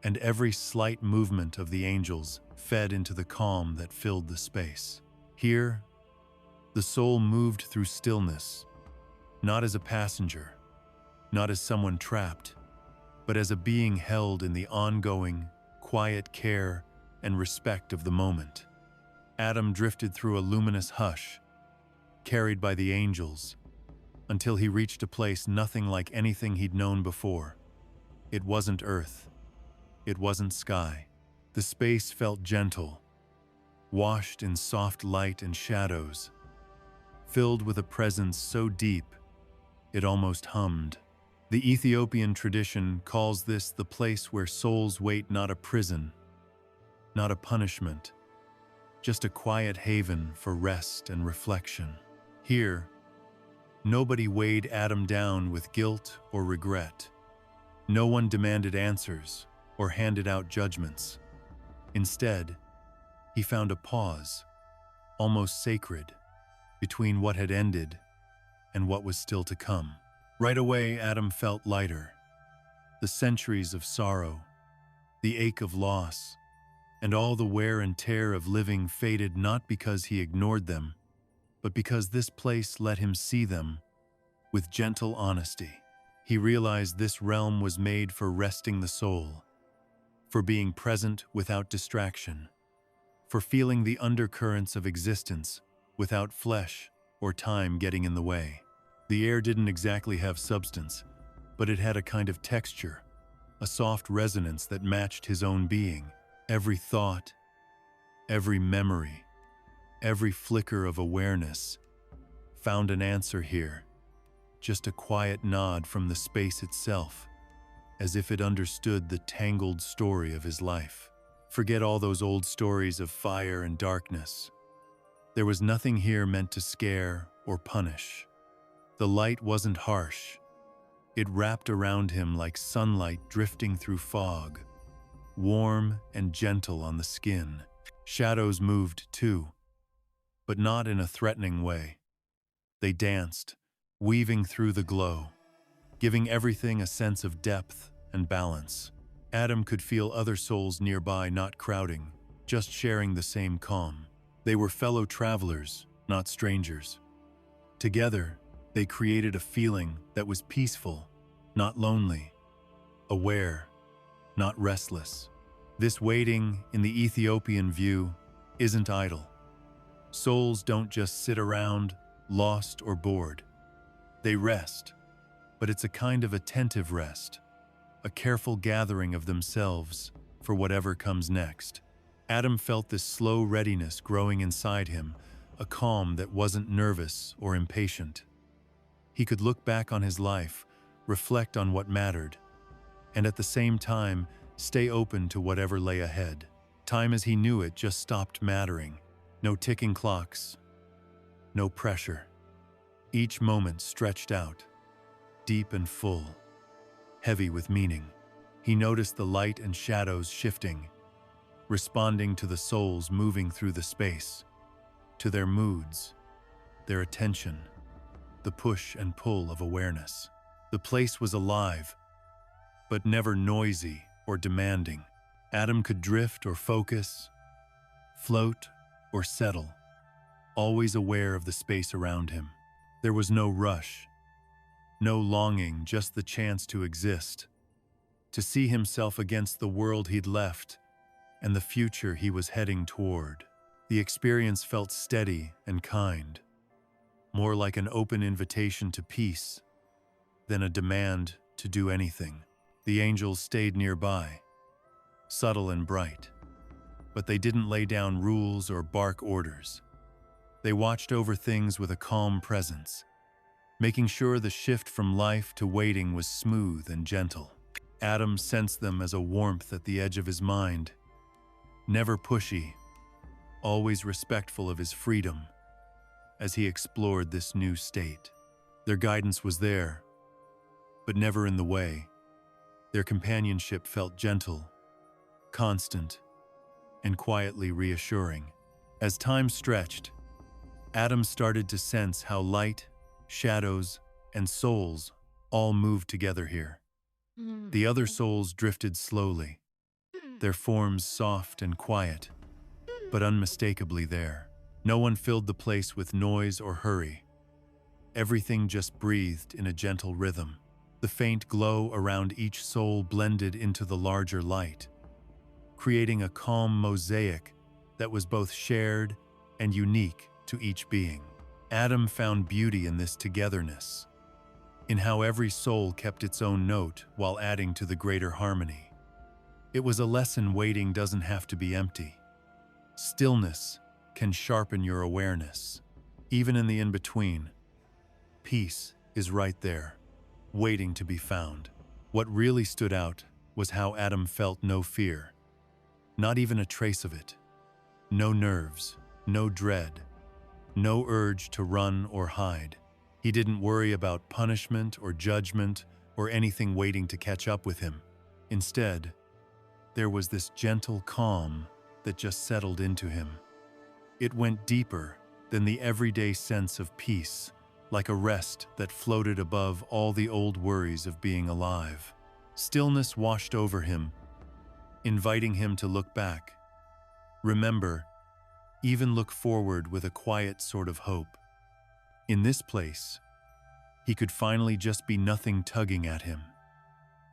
and every slight movement of the angels fed into the calm that filled the space. Here, the soul moved through stillness, not as a passenger, not as someone trapped, but as a being held in the ongoing, quiet care and respect of the moment. Adam drifted through a luminous hush, carried by the angels, until he reached a place nothing like anything he'd known before. It wasn't earth. It wasn't sky. The space felt gentle, washed in soft light and shadows, filled with a presence so deep it almost hummed. The Ethiopian tradition calls this the place where souls wait, not a prison, not a punishment, just a quiet haven for rest and reflection. Here, nobody weighed Adam down with guilt or regret. No one demanded answers or handed out judgments. Instead, he found a pause, almost sacred, between what had ended and what was still to come. Right away, Adam felt lighter. The centuries of sorrow, the ache of loss, and all the wear and tear of living faded not because he ignored them, but because this place let him see them with gentle honesty. He realized this realm was made for resting the soul, for being present without distraction, for feeling the undercurrents of existence without flesh or time getting in the way. The air didn't exactly have substance, but it had a kind of texture, a soft resonance that matched his own being. Every thought, every memory, every flicker of awareness found an answer here, just a quiet nod from the space itself, as if it understood the tangled story of his life. Forget all those old stories of fire and darkness. There was nothing here meant to scare or punish. The light wasn't harsh. It wrapped around him like sunlight drifting through fog, warm and gentle on the skin. Shadows moved too, but not in a threatening way. They danced, weaving through the glow, giving everything a sense of depth and balance. Adam could feel other souls nearby, not crowding, just sharing the same calm. They were fellow travelers, not strangers. Together, they created a feeling that was peaceful, not lonely, aware, not restless. This waiting, in the Ethiopian view, isn't idle. Souls don't just sit around, lost or bored. They rest, but it's a kind of attentive rest, a careful gathering of themselves for whatever comes next. Adam felt this slow readiness growing inside him, a calm that wasn't nervous or impatient. He could look back on his life, reflect on what mattered, and at the same time, stay open to whatever lay ahead. Time as he knew it just stopped mattering. No ticking clocks, no pressure. Each moment stretched out, deep and full, heavy with meaning. He noticed the light and shadows shifting, responding to the souls moving through the space, to their moods, their attention, the push and pull of awareness. The place was alive, but never noisy or demanding. Adam could drift or focus, float or settle, always aware of the space around him. There was no rush, no longing, just the chance to exist, to see himself against the world he'd left and the future he was heading toward. The experience felt steady and kind, more like an open invitation to peace than a demand to do anything. The angels stayed nearby, subtle and bright, but they didn't lay down rules or bark orders. They watched over things with a calm presence, making sure the shift from life to waiting was smooth and gentle. Adam sensed them as a warmth at the edge of his mind, never pushy, always respectful of his freedom as he explored this new state. Their guidance was there, but never in the way. Their companionship felt gentle, constant, and quietly reassuring. As time stretched, Adam started to sense how light, shadows, and souls all moved together here. The other souls drifted slowly, their forms soft and quiet, but unmistakably there. No one filled the place with noise or hurry. Everything just breathed in a gentle rhythm. The faint glow around each soul blended into the larger light, creating a calm mosaic that was both shared and unique to each being. Adam found beauty in this togetherness, in how every soul kept its own note while adding to the greater harmony. It was a lesson waiting doesn't have to be empty. Stillness can sharpen your awareness. Even in the in-between, peace is right there, waiting to be found. What really stood out was how Adam felt no fear, not even a trace of it. No nerves, no dread, no urge to run or hide. He didn't worry about punishment or judgment or anything waiting to catch up with him. Instead, there was this gentle calm that just settled into him. It went deeper than the everyday sense of peace, like a rest that floated above all the old worries of being alive. Stillness washed over him, inviting him to look back, remember, even look forward with a quiet sort of hope. In this place, he could finally just be nothing tugging at him,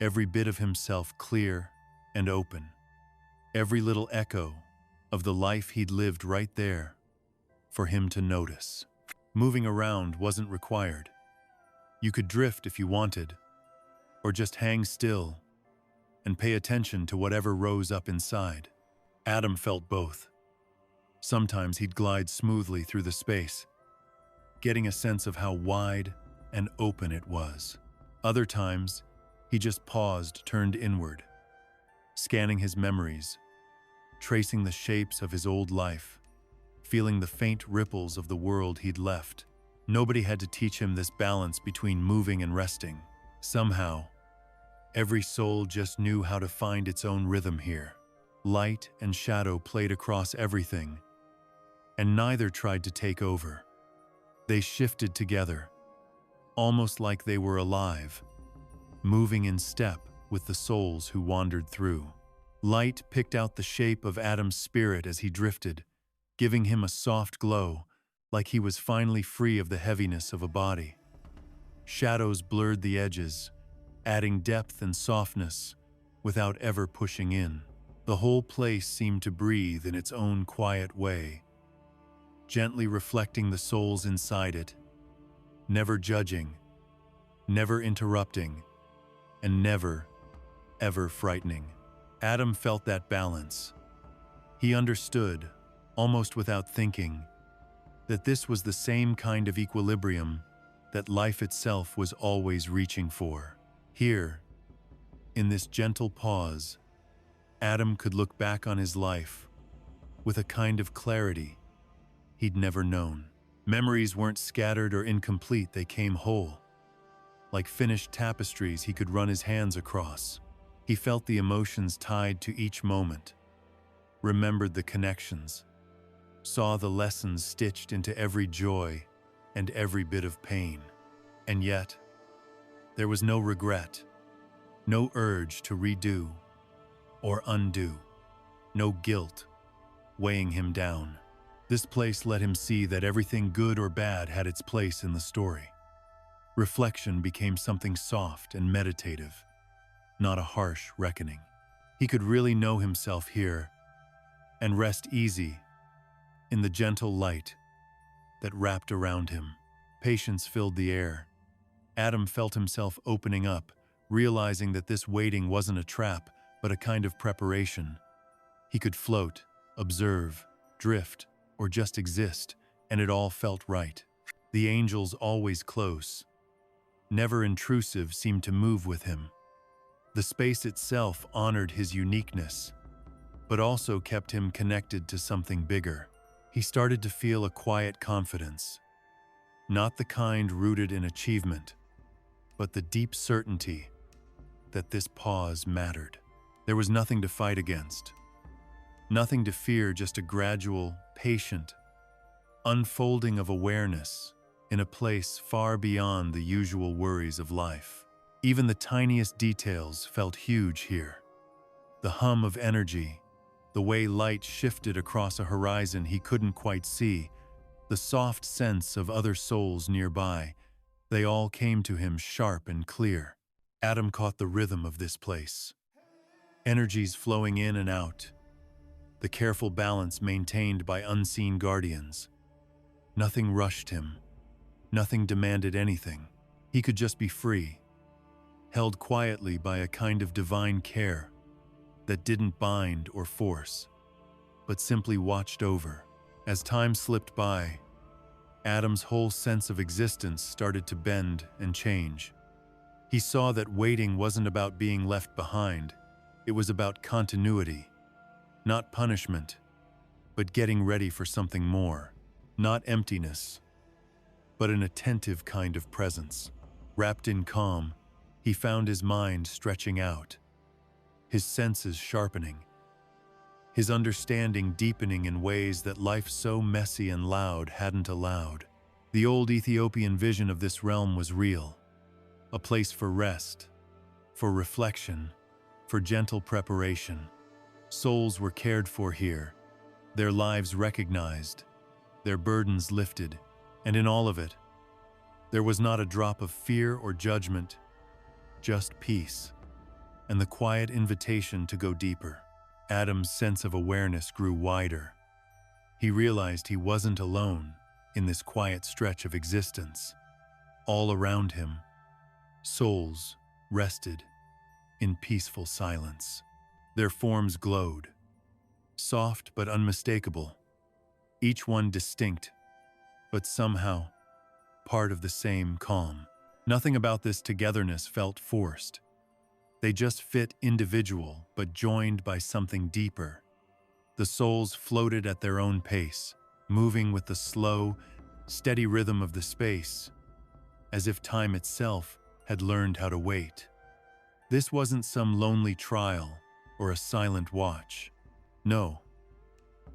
every bit of himself clear and open, every little echo of the life he'd lived right there for him to notice. Moving around wasn't required. You could drift if you wanted, or just hang still and pay attention to whatever rose up inside. Adam felt both. Sometimes he'd glide smoothly through the space, getting a sense of how wide and open it was. Other times, he just paused, turned inward, scanning his memories, tracing the shapes of his old life, feeling the faint ripples of the world he'd left. Nobody had to teach him this balance between moving and resting. Somehow, every soul just knew how to find its own rhythm here. Light and shadow played across everything, and neither tried to take over. They shifted together, almost like they were alive, moving in step with the souls who wandered through. Light picked out the shape of Adam's spirit as he drifted, giving him a soft glow, like he was finally free of the heaviness of a body. Shadows blurred the edges, adding depth and softness without ever pushing in. The whole place seemed to breathe in its own quiet way, gently reflecting the souls inside it, never judging, never interrupting, and never, ever frightening. Adam felt that balance. He understood, almost without thinking, that this was the same kind of equilibrium that life itself was always reaching for. Here, in this gentle pause, Adam could look back on his life with a kind of clarity he'd never known. Memories weren't scattered or incomplete, they came whole. Like finished tapestries he could run his hands across. He felt the emotions tied to each moment, remembered the connections, saw the lessons stitched into every joy and every bit of pain. And yet, there was no regret, no urge to redo or undo, no guilt weighing him down. This place let him see that everything good or bad had its place in the story. Reflection became something soft and meditative, not a harsh reckoning. He could really know himself here and rest easy in the gentle light that wrapped around him. Patience filled the air. Adam felt himself opening up, realizing that this waiting wasn't a trap, but a kind of preparation. He could float, observe, drift, or just exist, and it all felt right. The angels, always close, never intrusive, seemed to move with him, The space itself honored his uniqueness, but also kept him connected to something bigger. He started to feel a quiet confidence, not the kind rooted in achievement, but the deep certainty that this pause mattered. There was nothing to fight against, nothing to fear, just a gradual, patient unfolding of awareness in a place far beyond the usual worries of life. Even the tiniest details felt huge here. The hum of energy, the way light shifted across a horizon he couldn't quite see, the soft sense of other souls nearby, they all came to him sharp and clear. Adam caught the rhythm of this place. Energies flowing in and out, the careful balance maintained by unseen guardians. Nothing rushed him, nothing demanded anything. He could just be free, held quietly by a kind of divine care that didn't bind or force, but simply watched over. As time slipped by, Adam's whole sense of existence started to bend and change. He saw that waiting wasn't about being left behind, it was about continuity, not punishment, but getting ready for something more. Not emptiness, but an attentive kind of presence. Wrapped in calm, he found his mind stretching out, his senses sharpening, his understanding deepening in ways that life so messy and loud hadn't allowed. The old Ethiopian vision of this realm was real, a place for rest, for reflection, for gentle preparation. Souls were cared for here, their lives recognized, their burdens lifted, and in all of it, there was not a drop of fear or judgment, just peace, and the quiet invitation to go deeper. Adam's sense of awareness grew wider. He realized he wasn't alone in this quiet stretch of existence. All around him, souls rested in peaceful silence. Their forms glowed, soft but unmistakable, each one distinct, but somehow part of the same calm. Nothing about this togetherness felt forced. They just fit individual, but joined by something deeper. The souls floated at their own pace, moving with the slow, steady rhythm of the space, as if time itself had learned how to wait. This wasn't some lonely trial or a silent watch. No,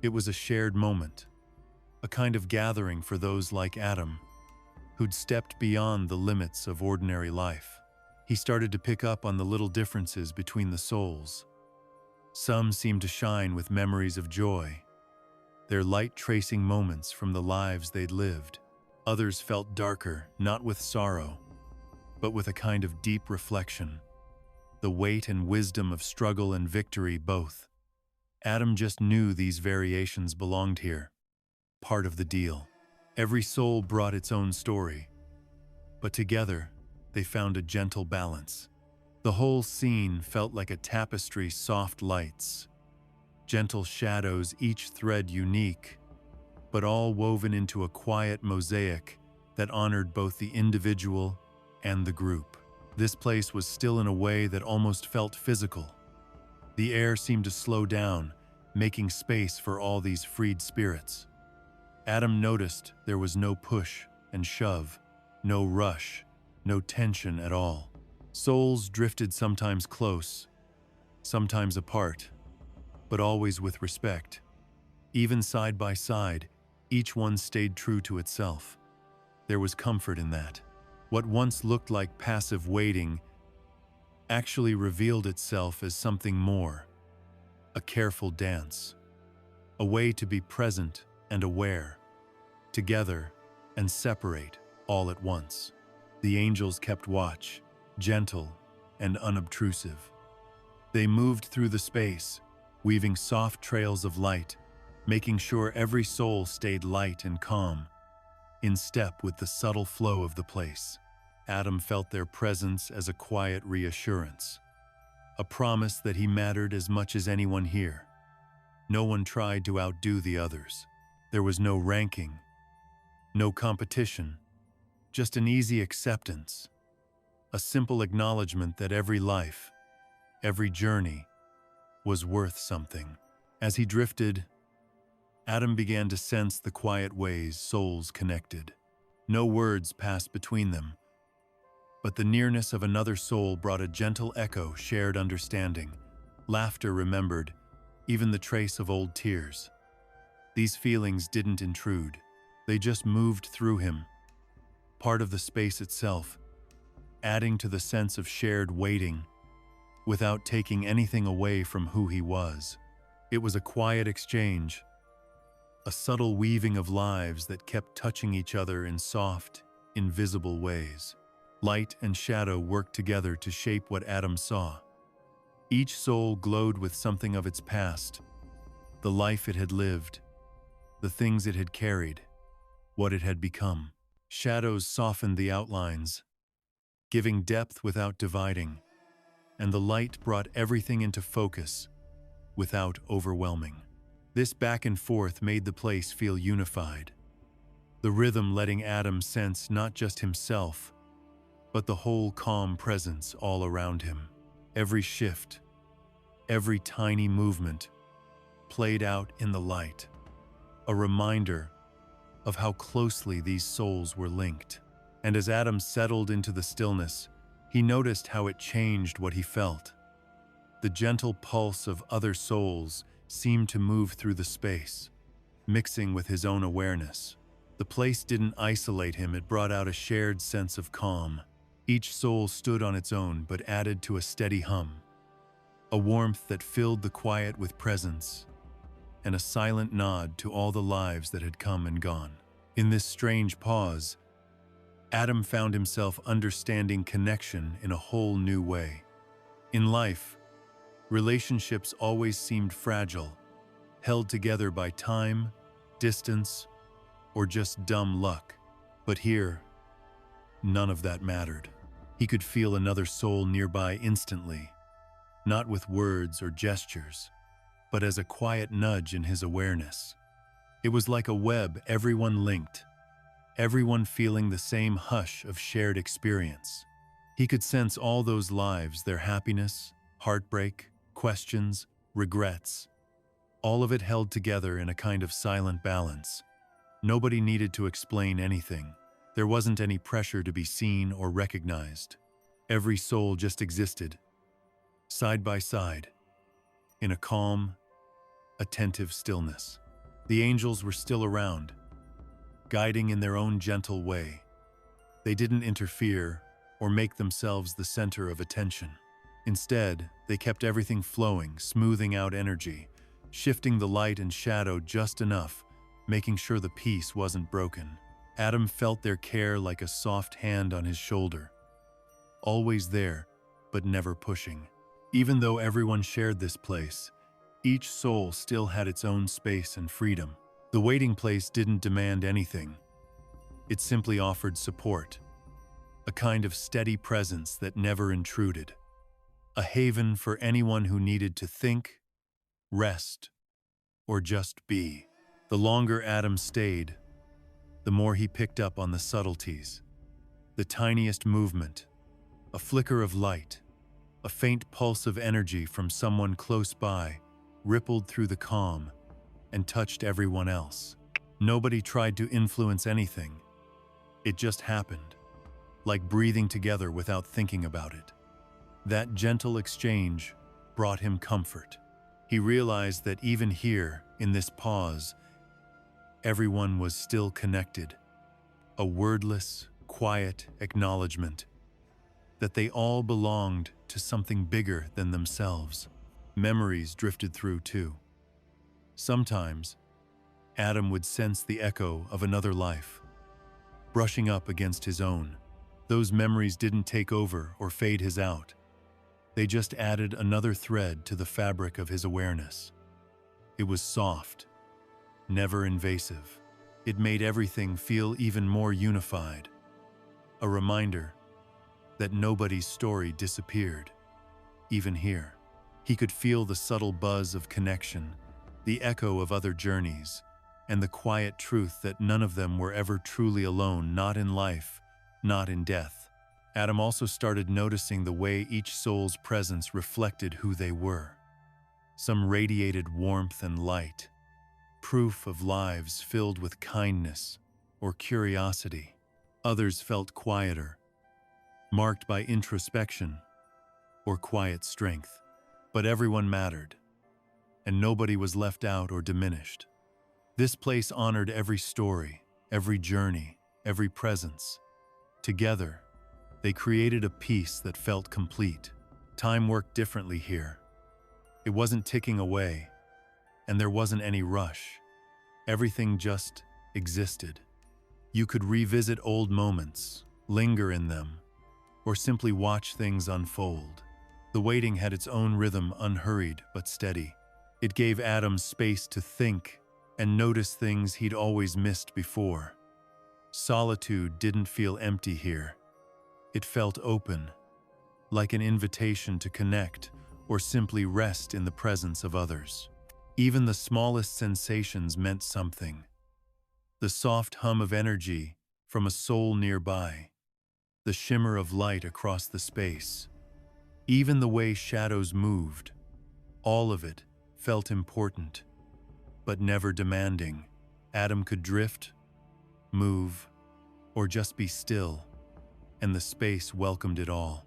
it was a shared moment, a kind of gathering for those like Adam, who'd stepped beyond the limits of ordinary life. He started to pick up on the little differences between the souls. Some seemed to shine with memories of joy, their light tracing moments from the lives they'd lived. Others felt darker, not with sorrow, but with a kind of deep reflection, the weight and wisdom of struggle and victory both. Adam just knew these variations belonged here, part of the deal. Every soul brought its own story, but together they found a gentle balance. The whole scene felt like a tapestry, soft lights, gentle shadows, each thread unique, but all woven into a quiet mosaic that honored both the individual and the group. This place was still in a way that almost felt physical. The air seemed to slow down, making space for all these freed spirits. Adam noticed there was no push and shove, no rush, no tension at all. Souls drifted sometimes close, sometimes apart, but always with respect. Even side by side, each one stayed true to itself. There was comfort in that. What once looked like passive waiting actually revealed itself as something more, a careful dance, a way to be present and aware, together and separate all at once. The angels kept watch, gentle and unobtrusive. They moved through the space, weaving soft trails of light, making sure every soul stayed light and calm, in step with the subtle flow of the place. Adam felt their presence as a quiet reassurance, a promise that he mattered as much as anyone here. No one tried to outdo the others. There was no ranking, no competition, just an easy acceptance, a simple acknowledgement that every life, every journey was worth something. As he drifted, Adam began to sense the quiet ways souls connected. No words passed between them, but the nearness of another soul brought a gentle echo, shared understanding, laughter remembered, even the trace of old tears. These feelings didn't intrude. They just moved through him, part of the space itself, adding to the sense of shared waiting without taking anything away from who he was. It was a quiet exchange, a subtle weaving of lives that kept touching each other in soft, invisible ways. Light and shadow worked together to shape what Adam saw. Each soul glowed with something of its past, the life it had lived, the things it had carried, what it had become. Shadows softened the outlines, giving depth without dividing, and the light brought everything into focus without overwhelming. This back and forth made the place feel unified, the rhythm letting Adam sense not just himself, but the whole calm presence all around him. Every shift, every tiny movement played out in the light, a reminder of how closely these souls were linked. And as Adam settled into the stillness, he noticed how it changed what he felt. The gentle pulse of other souls seemed to move through the space, mixing with his own awareness. The place didn't isolate him, it brought out a shared sense of calm. Each soul stood on its own but added to a steady hum, a warmth that filled the quiet with presence, and a silent nod to all the lives that had come and gone. In this strange pause, Adam found himself understanding connection in a whole new way. In life, relationships always seemed fragile, held together by time, distance, or just dumb luck. But here, none of that mattered. He could feel another soul nearby instantly, not with words or gestures, but as a quiet nudge in his awareness. It was like a web, everyone linked, everyone feeling the same hush of shared experience. He could sense all those lives, their happiness, heartbreak, questions, regrets, all of it held together in a kind of silent balance. Nobody needed to explain anything. There wasn't any pressure to be seen or recognized. Every soul just existed, side by side, in a calm, attentive stillness. The angels were still around, guiding in their own gentle way. They didn't interfere or make themselves the center of attention. Instead, they kept everything flowing, smoothing out energy, shifting the light and shadow just enough, making sure the peace wasn't broken. Adam felt their care like a soft hand on his shoulder, always there, but never pushing. Even though everyone shared this place, each soul still had its own space and freedom. The waiting place didn't demand anything. It simply offered support, a kind of steady presence that never intruded, a haven for anyone who needed to think, rest, or just be. The longer Adam stayed, the more he picked up on the subtleties. The tiniest movement, a flicker of light, a faint pulse of energy from someone close by, rippled through the calm and touched everyone else. Nobody tried to influence anything. It just happened, like breathing together without thinking about it. That gentle exchange brought him comfort. He realized that even here, in this pause, everyone was still connected. A wordless, quiet acknowledgement that they all belonged to something bigger than themselves. Memories drifted through too. Sometimes, Adam would sense the echo of another life, brushing up against his own. Those memories didn't take over or fade his out. They just added another thread to the fabric of his awareness. It was soft, never invasive. It made everything feel even more unified. A reminder that nobody's story disappeared, even here. He could feel the subtle buzz of connection, the echo of other journeys, and the quiet truth that none of them were ever truly alone, not in life, not in death. Adam also started noticing the way each soul's presence reflected who they were. Some radiated warmth and light, proof of lives filled with kindness or curiosity. Others felt quieter, marked by introspection or quiet strength. But everyone mattered, and nobody was left out or diminished. This place honored every story, every journey, every presence. Together, they created a peace that felt complete. Time worked differently here. It wasn't ticking away, and there wasn't any rush. Everything just existed. You could revisit old moments, linger in them, or simply watch things unfold. The waiting had its own rhythm, unhurried but steady. It gave Adam space to think and notice things he'd always missed before. Solitude didn't feel empty here. It felt open, like an invitation to connect or simply rest in the presence of others. Even the smallest sensations meant something. The soft hum of energy from a soul nearby, the shimmer of light across the space, even the way shadows moved, all of it felt important, but never demanding. Adam could drift, move, or just be still, and the space welcomed it all.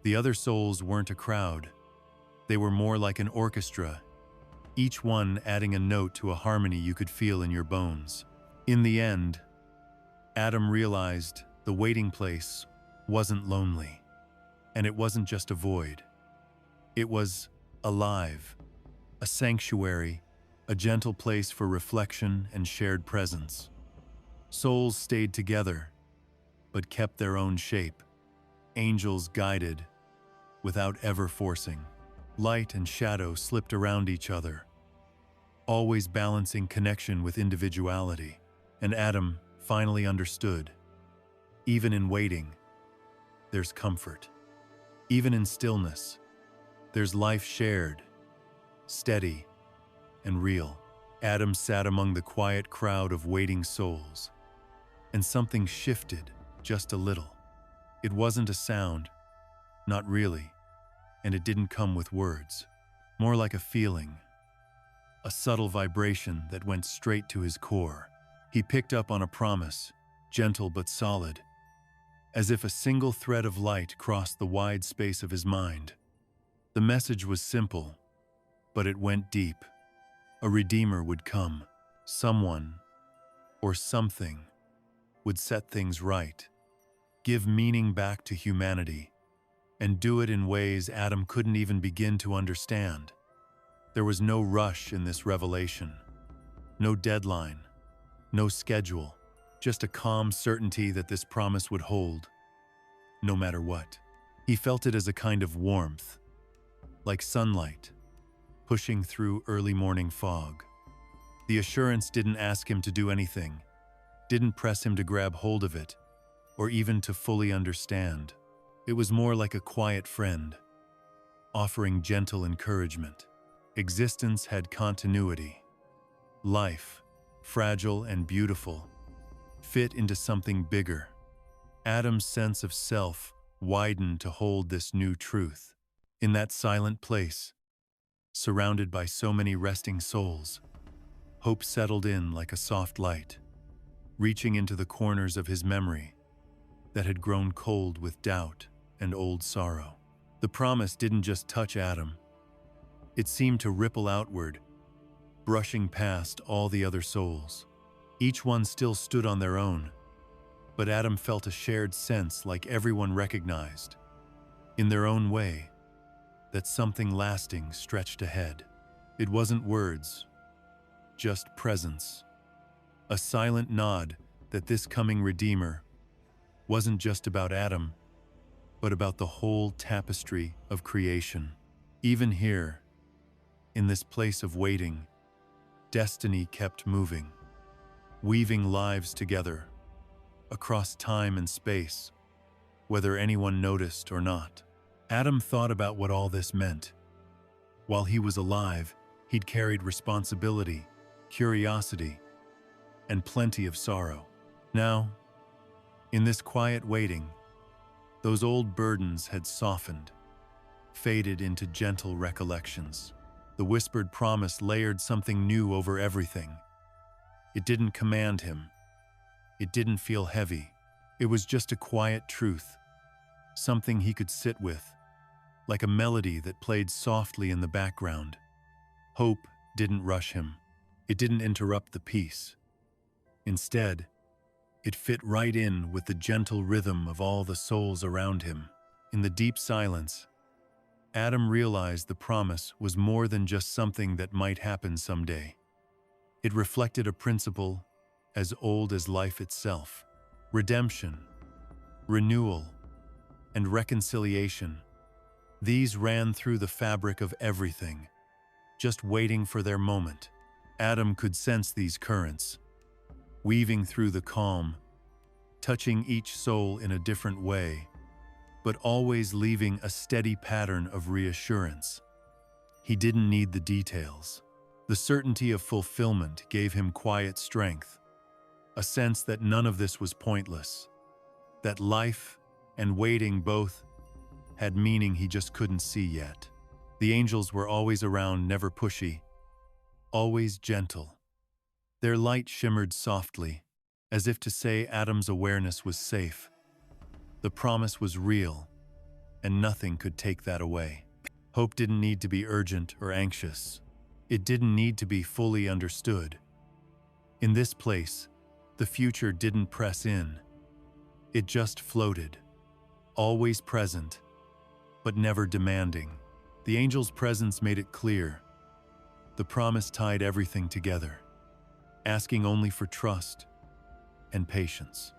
The other souls weren't a crowd. They were more like an orchestra, each one adding a note to a harmony you could feel in your bones. In the end, Adam realized the waiting place wasn't lonely, and it wasn't just a void. It was alive, a sanctuary, a gentle place for reflection and shared presence. Souls stayed together, but kept their own shape. Angels guided, without ever forcing. Light and shadow slipped around each other, always balancing connection with individuality. And Adam finally understood. Even in waiting, there's comfort. Even in stillness, there's life shared, steady, and real. Adam sat among the quiet crowd of waiting souls, and something shifted just a little. It wasn't a sound, not really, and it didn't come with words. More like a feeling, a subtle vibration that went straight to his core. He picked up on a promise, gentle but solid, as if a single thread of light crossed the wide space of his mind. The message was simple, but it went deep. A Redeemer would come. Someone, or something, would set things right, give meaning back to humanity, and do it in ways Adam couldn't even begin to understand. There was no rush in this revelation, no deadline, no schedule, just a calm certainty that this promise would hold, no matter what. He felt it as a kind of warmth, like sunlight, pushing through early morning fog. The assurance didn't ask him to do anything, didn't press him to grab hold of it, or even to fully understand. It was more like a quiet friend, offering gentle encouragement. Existence had continuity. Life, fragile and beautiful, fit into something bigger. Adam's sense of self widened to hold this new truth. In that silent place, surrounded by so many resting souls, hope settled in like a soft light, reaching into the corners of his memory that had grown cold with doubt and old sorrow. The promise didn't just touch Adam. It seemed to ripple outward, brushing past all the other souls. Each one still stood on their own, but Adam felt a shared sense, like everyone recognized, in their own way, that something lasting stretched ahead. It wasn't words, just presence. A silent nod that this coming Redeemer wasn't just about Adam, but about the whole tapestry of creation. Even here, in this place of waiting, destiny kept moving, weaving lives together, across time and space, whether anyone noticed or not. Adam thought about what all this meant. While he was alive, he'd carried responsibility, curiosity, and plenty of sorrow. Now, in this quiet waiting, Those old burdens had softened, faded into gentle recollections. The whispered promise layered something new over everything. It didn't command him. It didn't feel heavy. It was just a quiet truth, something he could sit with, like a melody that played softly in the background. Hope didn't rush him. It didn't interrupt the peace. Instead, it fit right in with the gentle rhythm of all the souls around him. In the deep silence, Adam realized the promise was more than just something that might happen someday. It reflected a principle as old as life itself: redemption, renewal, and reconciliation. These ran through the fabric of everything, just waiting for their moment. Adam could sense these currents, weaving through the calm, touching each soul in a different way, but always leaving a steady pattern of reassurance. He didn't need the details. The certainty of fulfillment gave him quiet strength, a sense that none of this was pointless, that life and waiting both had meaning he just couldn't see yet. The angels were always around, never pushy, always gentle. Their light shimmered softly, as if to say Adam's awareness was safe. The promise was real, and nothing could take that away. Hope didn't need to be urgent or anxious. It didn't need to be fully understood. In this place, the future didn't press in. It just floated, always present, but never demanding. The angel's presence made it clear. The promise tied everything together, asking only for trust and patience.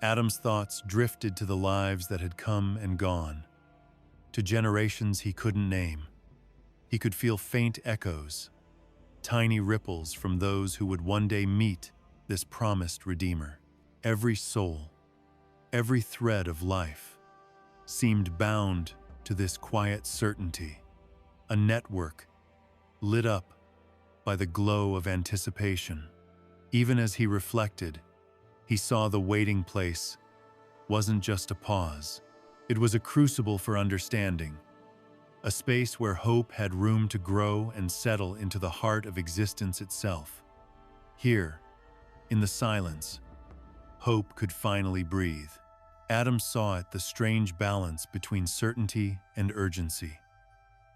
Adam's thoughts drifted to the lives that had come and gone, to generations he couldn't name. He could feel faint echoes, tiny ripples from those who would one day meet this promised Redeemer. Every soul, every thread of life, seemed bound to this quiet certainty, a network lit up by the glow of anticipation. Even as he reflected, he saw the waiting place wasn't just a pause. It was a crucible for understanding, a space where hope had room to grow and settle into the heart of existence itself. Here, in the silence, hope could finally breathe. Adam saw it, the strange balance between certainty and urgency.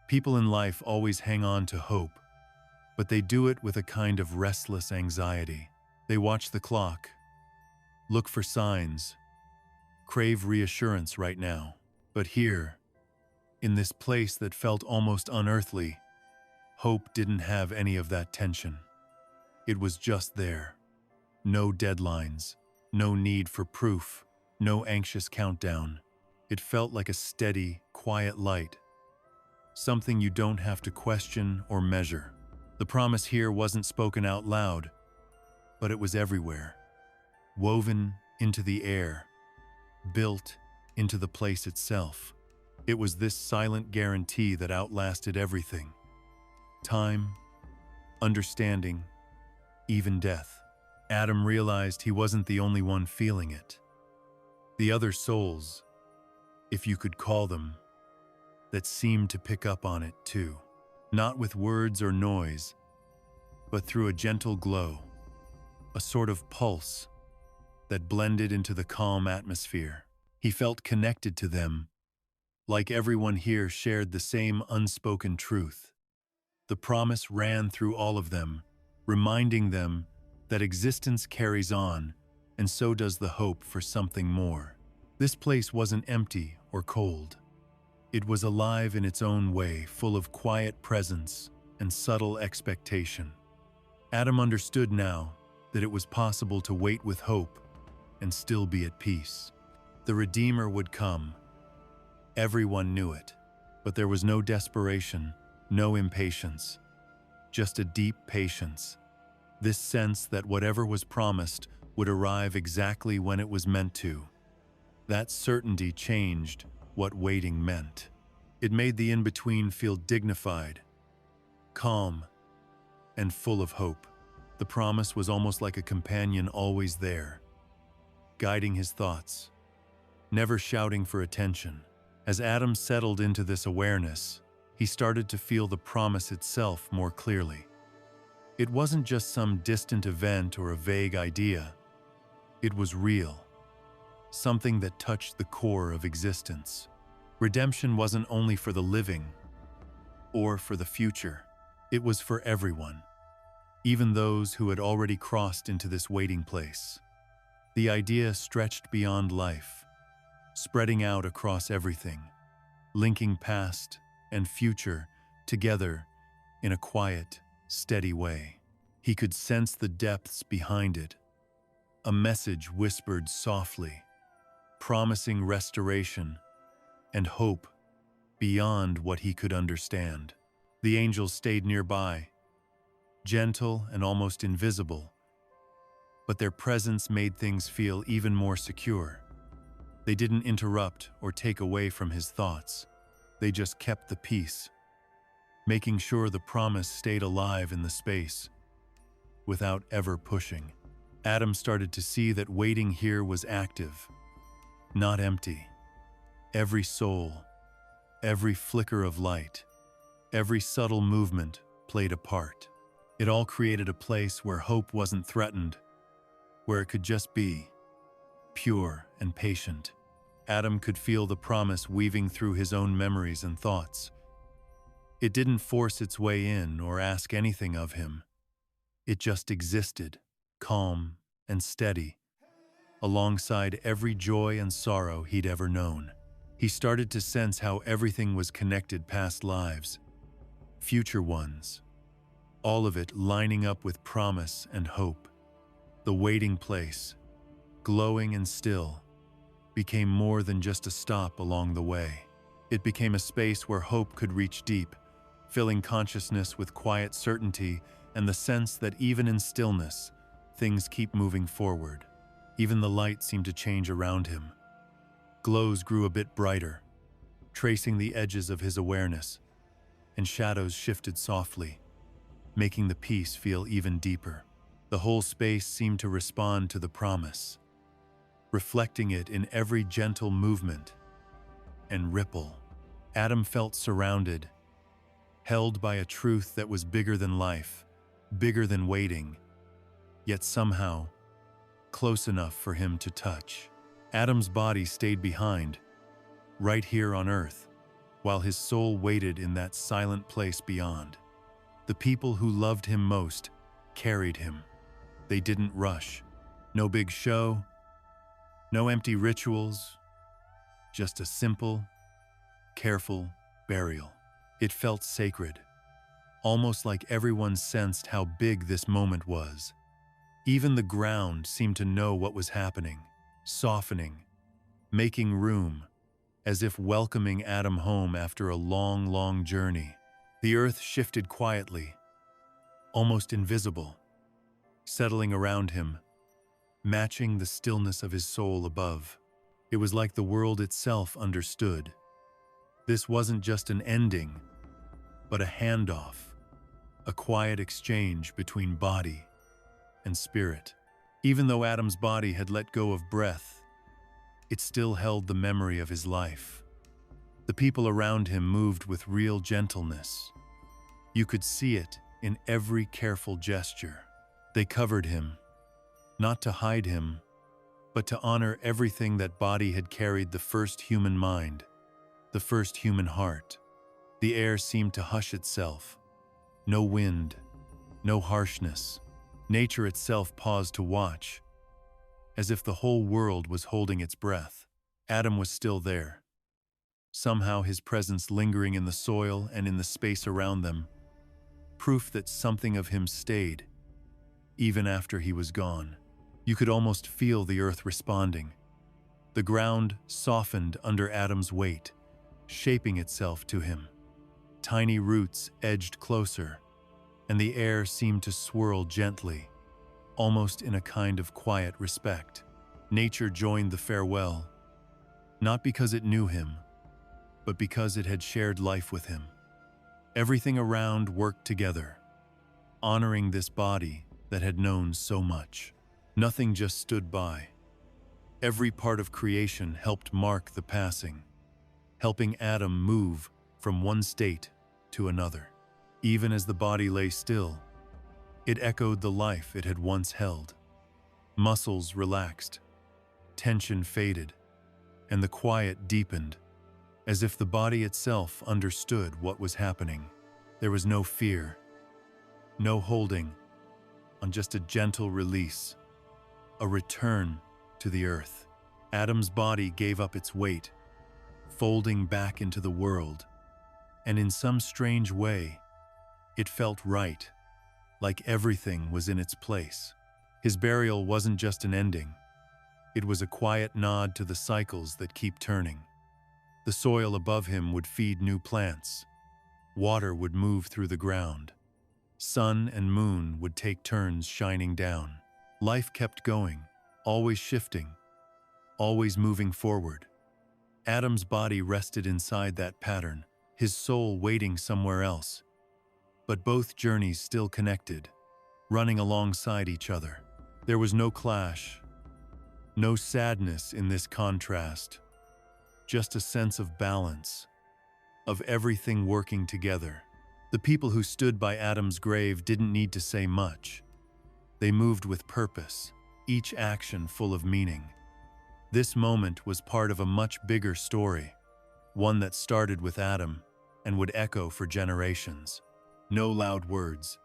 People in life always hang on to hope, but they do it with a kind of restless anxiety. They watch the clock, look for signs, crave reassurance right now. But here, in this place that felt almost unearthly, hope didn't have any of that tension. It was just there. No deadlines, no need for proof, no anxious countdown. It felt like a steady, quiet light, something you don't have to question or measure. The promise here wasn't spoken out loud, but it was everywhere, woven into the air, built into the place itself. It was this silent guarantee that outlasted everything: time, understanding, even death. Adam realized he wasn't the only one feeling it. The other souls, if you could call them, that seemed to pick up on it too. Not with words or noise, but through a gentle glow, a sort of pulse that blended into the calm atmosphere. He felt connected to them, like everyone here shared the same unspoken truth. The promise ran through all of them, reminding them that existence carries on, and so does the hope for something more. This place wasn't empty or cold. It was alive in its own way, full of quiet presence and subtle expectation. Adam understood now that it was possible to wait with hope and still be at peace. The Redeemer would come. Everyone knew it, but there was no desperation, no impatience, just a deep patience. This sense that whatever was promised would arrive exactly when it was meant to. That certainty changed what waiting meant. It made the in-between feel dignified, calm, and full of hope. The promise was almost like a companion always there, guiding his thoughts, never shouting for attention. As Adam settled into this awareness, he started to feel the promise itself more clearly. It wasn't just some distant event or a vague idea. It was real, something that touched the core of existence. Redemption wasn't only for the living or for the future. It was for everyone, even those who had already crossed into this waiting place. The idea stretched beyond life, spreading out across everything, linking past and future together in a quiet, steady way. He could sense the depths behind it, a message whispered softly, promising restoration and hope beyond what he could understand. The angels stayed nearby, gentle and almost invisible, but their presence made things feel even more secure. They didn't interrupt or take away from his thoughts. They just kept the peace, making sure the promise stayed alive in the space, without ever pushing. Adam started to see that waiting here was active, not empty. Every soul, every flicker of light, every subtle movement played a part. It all created a place where hope wasn't threatened, where it could just be, pure and patient. Adam could feel the promise weaving through his own memories and thoughts. It didn't force its way in or ask anything of him. It just existed, calm and steady, alongside every joy and sorrow he'd ever known. He started to sense how everything was connected: past lives, future ones, all of it lining up with promise and hope. The waiting place, glowing and still, became more than just a stop along the way. It became a space where hope could reach deep, filling consciousness with quiet certainty and the sense that even in stillness, things keep moving forward. Even the light seemed to change around him. Glows grew a bit brighter, tracing the edges of his awareness, and shadows shifted softly, making the peace feel even deeper. The whole space seemed to respond to the promise, reflecting it in every gentle movement and ripple. Adam felt surrounded, held by a truth that was bigger than life, bigger than waiting, yet somehow close enough for him to touch. Adam's body stayed behind, right here on earth, while his soul waited in that silent place beyond. The people who loved him most carried him. They didn't rush. No big show, no empty rituals, just a simple, careful burial. It felt sacred, almost like everyone sensed how big this moment was. Even the ground seemed to know what was happening, softening, making room, as if welcoming Adam home after a long, long journey. The earth shifted quietly, almost invisible, settling around him, matching the stillness of his soul above. It was like the world itself understood. This wasn't just an ending, but a handoff, a quiet exchange between body and spirit. Even though Adam's body had let go of breath, it still held the memory of his life. The people around him moved with real gentleness. You could see it in every careful gesture. They covered him, not to hide him, but to honor everything that body had carried: the first human mind, the first human heart. The air seemed to hush itself. No wind, no harshness. Nature itself paused to watch, as if the whole world was holding its breath. Adam was still there, somehow his presence lingering in the soil and in the space around them, proof that something of him stayed, even after he was gone. You could almost feel the earth responding. The ground softened under Adam's weight, shaping itself to him. Tiny roots edged closer, and the air seemed to swirl gently, almost in a kind of quiet respect. Nature joined the farewell, not because it knew him, but because it had shared life with him. Everything around worked together, honoring this body that had known so much. Nothing just stood by. Every part of creation helped mark the passing, helping Adam move from one state to another. Even as the body lay still, it echoed the life it had once held. Muscles relaxed, tension faded, and the quiet deepened, as if the body itself understood what was happening. There was no fear, no holding on, just a gentle release, a return to the earth. Adam's body gave up its weight, folding back into the world, and in some strange way, it felt right, like everything was in its place. His burial wasn't just an ending. It was a quiet nod to the cycles that keep turning. The soil above him would feed new plants. Water would move through the ground. Sun and moon would take turns shining down. Life kept going, always shifting, always moving forward. Adam's body rested inside that pattern, his soul waiting somewhere else. But both journeys still connected, running alongside each other. There was no clash, no sadness in this contrast, just a sense of balance, of everything working together. The people who stood by Adam's grave didn't need to say much. They moved with purpose, each action full of meaning. This moment was part of a much bigger story, one that started with Adam and would echo for generations. No loud words,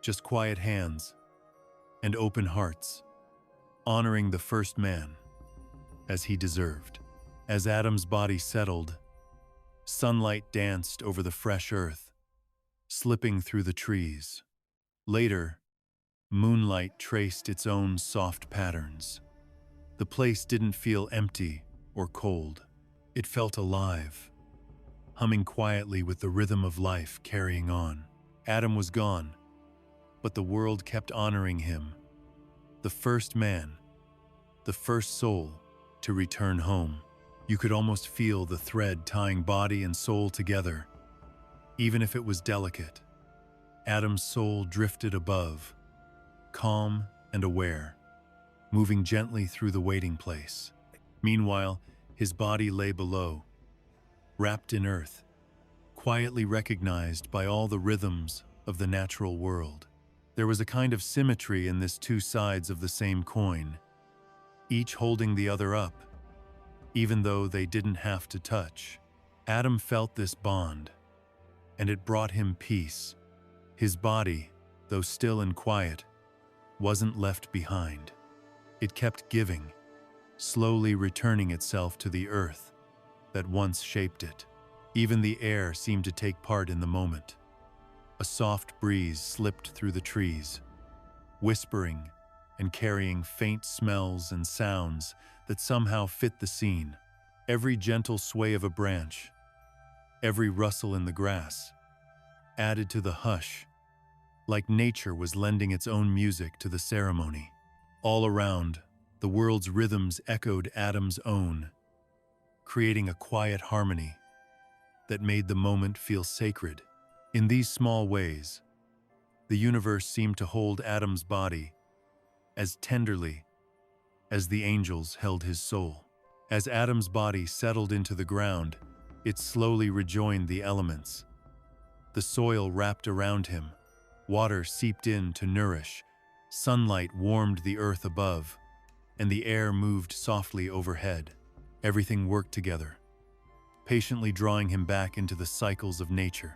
just quiet hands and open hearts, honoring the first man as he deserved. As Adam's body settled, sunlight danced over the fresh earth, slipping through the trees. Later, moonlight traced its own soft patterns. The place didn't feel empty or cold. It felt alive, humming quietly with the rhythm of life carrying on. Adam was gone, but the world kept honoring him. The first man, the first soul to return home. You could almost feel the thread tying body and soul together, even if it was delicate. Adam's soul drifted above, calm and aware, moving gently through the waiting place. Meanwhile, his body lay below, wrapped in earth, quietly recognized by all the rhythms of the natural world. There was a kind of symmetry in this two sides of the same coin, each holding the other up, even though they didn't have to touch. Adam felt this bond, and it brought him peace. His body, though still and quiet, wasn't left behind. It kept giving, slowly returning itself to the earth that once shaped it. Even the air seemed to take part in the moment. A soft breeze slipped through the trees, whispering and carrying faint smells and sounds that somehow fit the scene. Every gentle sway of a branch, every rustle in the grass, added to the hush, like nature was lending its own music to the ceremony. All around, the world's rhythms echoed Adam's own, creating a quiet harmony that made the moment feel sacred. In these small ways, the universe seemed to hold Adam's body as tenderly as the angels held his soul. As Adam's body settled into the ground, it slowly rejoined the elements. The soil wrapped around him, water seeped in to nourish, sunlight warmed the earth above, and the air moved softly overhead. Everything worked together, patiently drawing him back into the cycles of nature.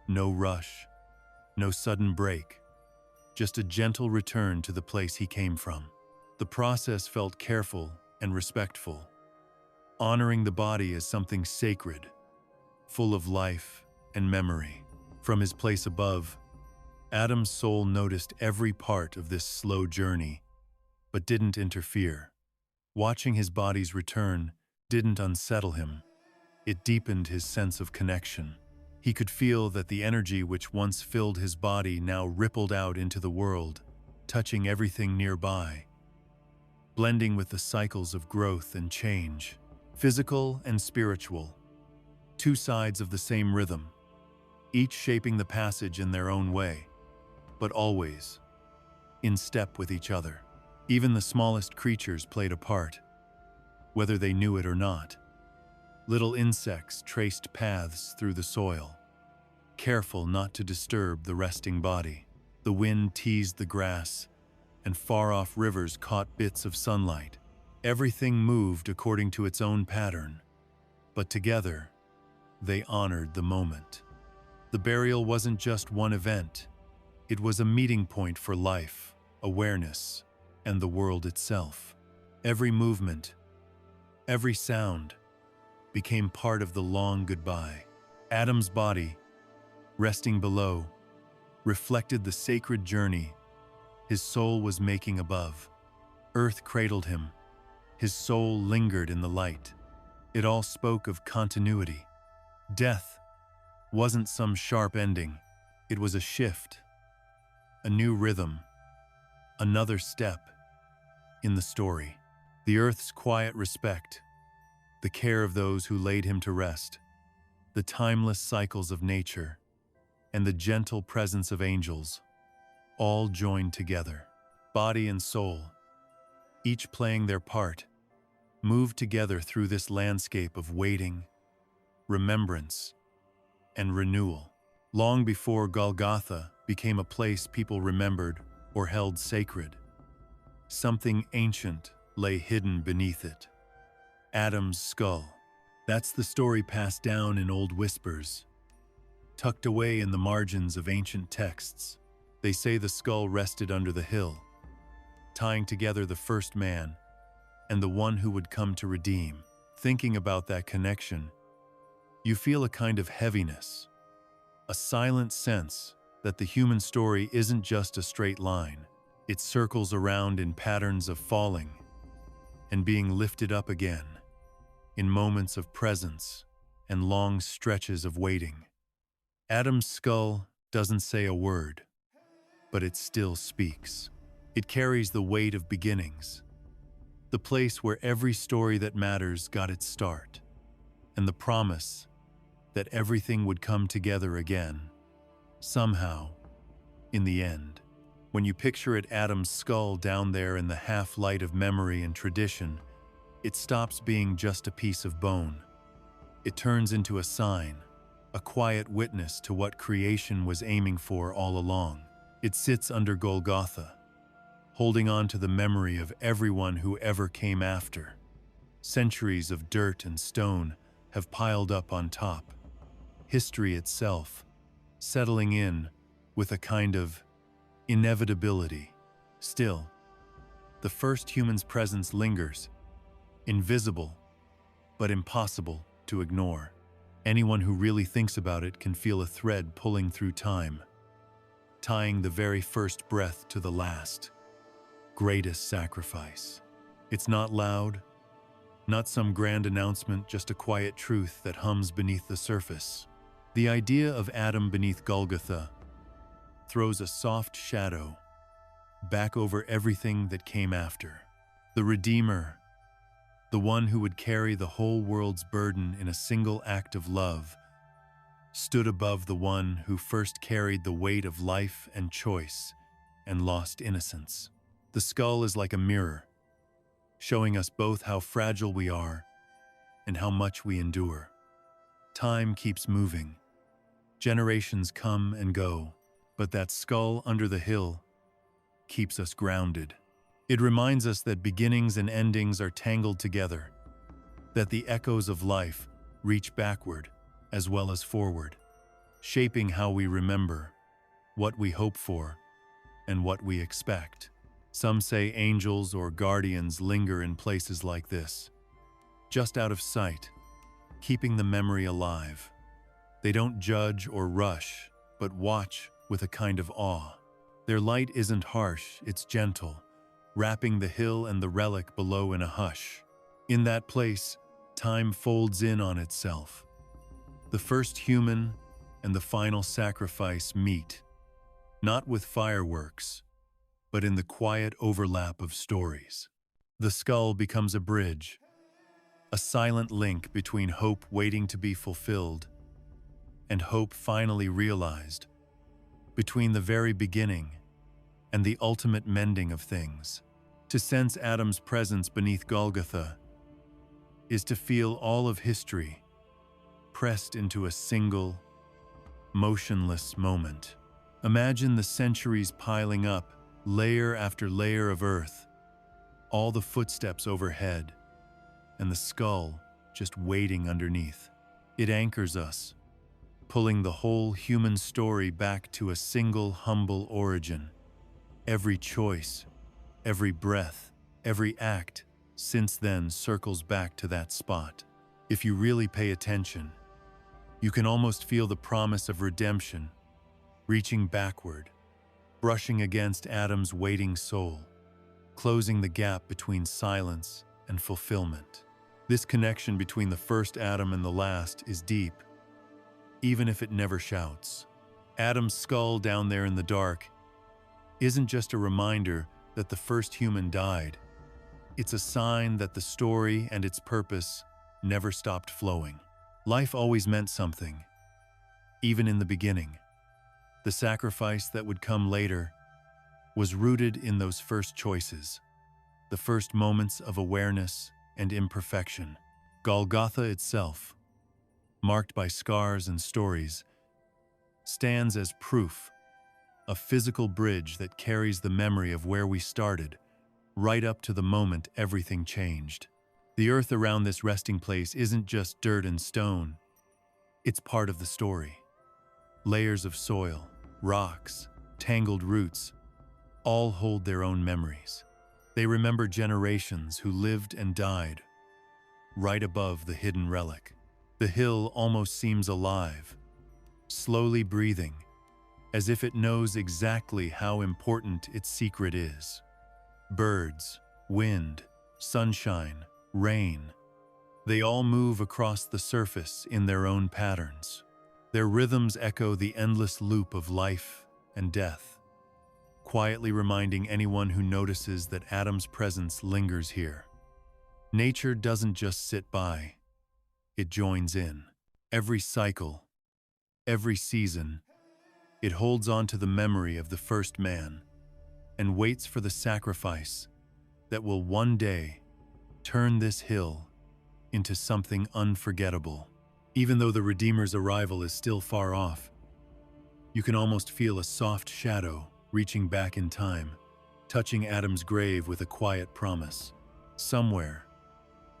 No rush, no sudden break, just a gentle return to the place he came from. The process felt careful and respectful, honoring the body as something sacred, full of life and memory. From his place above, Adam's soul noticed every part of this slow journey, but didn't interfere. Watching his body's return didn't unsettle him. It deepened his sense of connection. He could feel that the energy which once filled his body now rippled out into the world, touching everything nearby, blending with the cycles of growth and change. Physical and spiritual, two sides of the same rhythm, each shaping the passage in their own way, but always in step with each other. Even the smallest creatures played a part, whether they knew it or not. Little insects traced paths through the soil, careful not to disturb the resting body. The wind teased the grass, and far-off rivers caught bits of sunlight. Everything moved according to its own pattern, but together, they honored the moment. The burial wasn't just one event. It was a meeting point for life, awareness, and the world itself. Every movement, every sound, became part of the long goodbye. Adam's body, resting below, reflected the sacred journey his soul was making above. Earth cradled him. His soul lingered in the light. It all spoke of continuity. Death wasn't some sharp ending. It was a shift, a new rhythm, another step in the story. The earth's quiet respect, the care of those who laid him to rest, the timeless cycles of nature, and the gentle presence of angels, all joined together. Body and soul, each playing their part, moved together through this landscape of waiting, remembrance, and renewal. Long before Golgotha became a place people remembered or held sacred, something ancient lay hidden beneath it. Adam's skull. That's the story passed down in old whispers, tucked away in the margins of ancient texts. They say the skull rested under the hill, tying together the first man and the one who would come to redeem. Thinking about that connection, you feel a kind of heaviness, a silent sense that the human story isn't just a straight line. It circles around in patterns of falling and being lifted up again, in moments of presence and long stretches of waiting. Adam's skull doesn't say a word, but it still speaks. It carries the weight of beginnings, the place where every story that matters got its start, and the promise that everything would come together again, somehow, in the end. When you picture it, Adam's skull down there in the half-light of memory and tradition, it stops being just a piece of bone. It turns into a sign, a quiet witness to what creation was aiming for all along. It sits under Golgotha, holding on to the memory of everyone who ever came after. Centuries of dirt and stone have piled up on top. History itself, settling in with a kind of inevitability. Still, the first human's presence lingers, invisible, but impossible to ignore. Anyone who really thinks about it can feel a thread pulling through time, tying the very first breath to the last, greatest sacrifice. It's not loud, not some grand announcement, just a quiet truth that hums beneath the surface. The idea of Adam beneath Golgotha throws a soft shadow back over everything that came after. The Redeemer, the one who would carry the whole world's burden in a single act of love, stood above the one who first carried the weight of life and choice and lost innocence. The skull is like a mirror, showing us both how fragile we are and how much we endure. Time keeps moving. Generations come and go, but that skull under the hill keeps us grounded. It reminds us that beginnings and endings are tangled together, that the echoes of life reach backward as well as forward, shaping how we remember, what we hope for, and what we expect. Some say angels or guardians linger in places like this, just out of sight, keeping the memory alive. They don't judge or rush, but watch with a kind of awe. Their light isn't harsh, it's gentle, wrapping the hill and the relic below in a hush. In that place, time folds in on itself. The first human and the final sacrifice meet, not with fireworks, but in the quiet overlap of stories. The skull becomes a bridge, a silent link between hope waiting to be fulfilled and hope finally realized, between the very beginning and the ultimate mending of things. To sense Adam's presence beneath Golgotha is to feel all of history pressed into a single, motionless moment. Imagine the centuries piling up, layer after layer of earth, all the footsteps overhead, and the skull just waiting underneath. It anchors us, pulling the whole human story back to a single humble origin. Every choice, every breath, every act since then circles back to that spot. If you really pay attention, you can almost feel the promise of redemption reaching backward, brushing against Adam's waiting soul, closing the gap between silence and fulfillment. This connection between the first Adam and the last is deep, even if it never shouts. Adam's skull down there in the dark isn't just a reminder that the first human died. It's a sign that the story and its purpose never stopped flowing. Life always meant something, even in the beginning. The sacrifice that would come later was rooted in those first choices, the first moments of awareness and imperfection. Golgotha itself, marked by scars and stories, stands as proof, a physical bridge that carries the memory of where we started, right up to the moment everything changed. The earth around this resting place isn't just dirt and stone, it's part of the story. Layers of soil, rocks, tangled roots, all hold their own memories. They remember generations who lived and died right above the hidden relic. The hill almost seems alive, slowly breathing, as if it knows exactly how important its secret is. Birds, wind, sunshine, rain, they all move across the surface in their own patterns. Their rhythms echo the endless loop of life and death, quietly reminding anyone who notices that Adam's presence lingers here. Nature doesn't just sit by, it joins in. Every cycle, every season, it holds on to the memory of the first man and waits for the sacrifice that will one day turn this hill into something unforgettable. Even though the Redeemer's arrival is still far off, you can almost feel a soft shadow reaching back in time, touching Adam's grave with a quiet promise. Somewhere,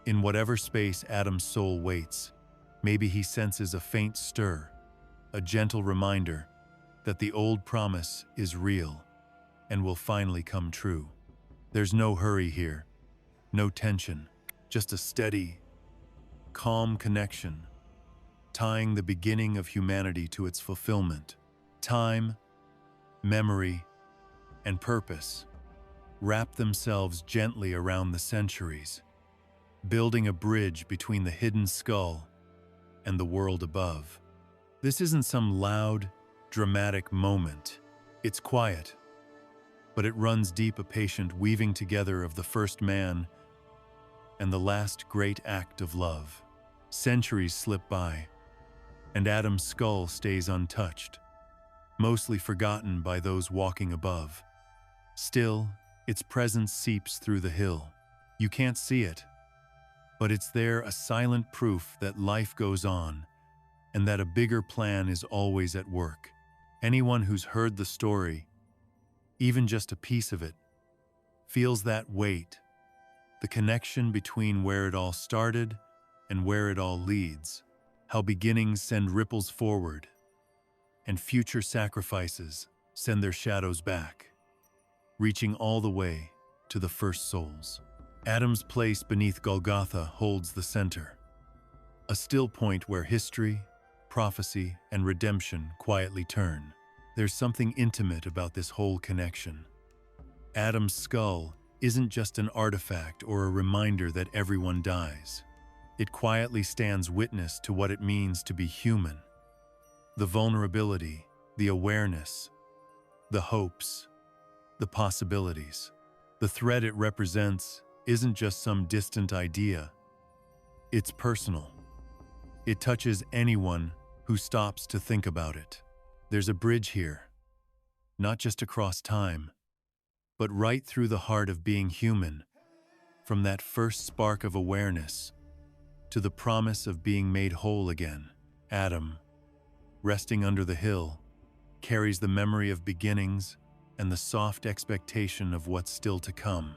in whatever space Adam's soul waits, maybe he senses a faint stir, a gentle reminder that the old promise is real and will finally come true. There's no hurry here, no tension, just a steady, calm connection, tying the beginning of humanity to its fulfillment. Time, memory, and purpose wrap themselves gently around the centuries, building a bridge between the hidden skull and the world above. This isn't some loud, dramatic moment. It's quiet, but it runs deep, a patient weaving together of the first man and the last great act of love. Centuries slip by, and Adam's skull stays untouched, mostly forgotten by those walking above. Still, its presence seeps through the hill. You can't see it, but it's there, a silent proof that life goes on and that a bigger plan is always at work. Anyone who's heard the story, even just a piece of it, feels that weight, the connection between where it all started and where it all leads, how beginnings send ripples forward and future sacrifices send their shadows back, reaching all the way to the first souls. Adam's place beneath Golgotha holds the center, a still point where history, prophecy, and redemption quietly turn. There's something intimate about this whole connection. Adam's skull isn't just an artifact or a reminder that everyone dies. It quietly stands witness to what it means to be human. The vulnerability, the awareness, the hopes, the possibilities. The thread it represents isn't just some distant idea. It's personal. It touches anyone who stops to think about it. There's a bridge here, not just across time, but right through the heart of being human, from that first spark of awareness to the promise of being made whole again. Adam, resting under the hill, carries the memory of beginnings and the soft expectation of what's still to come.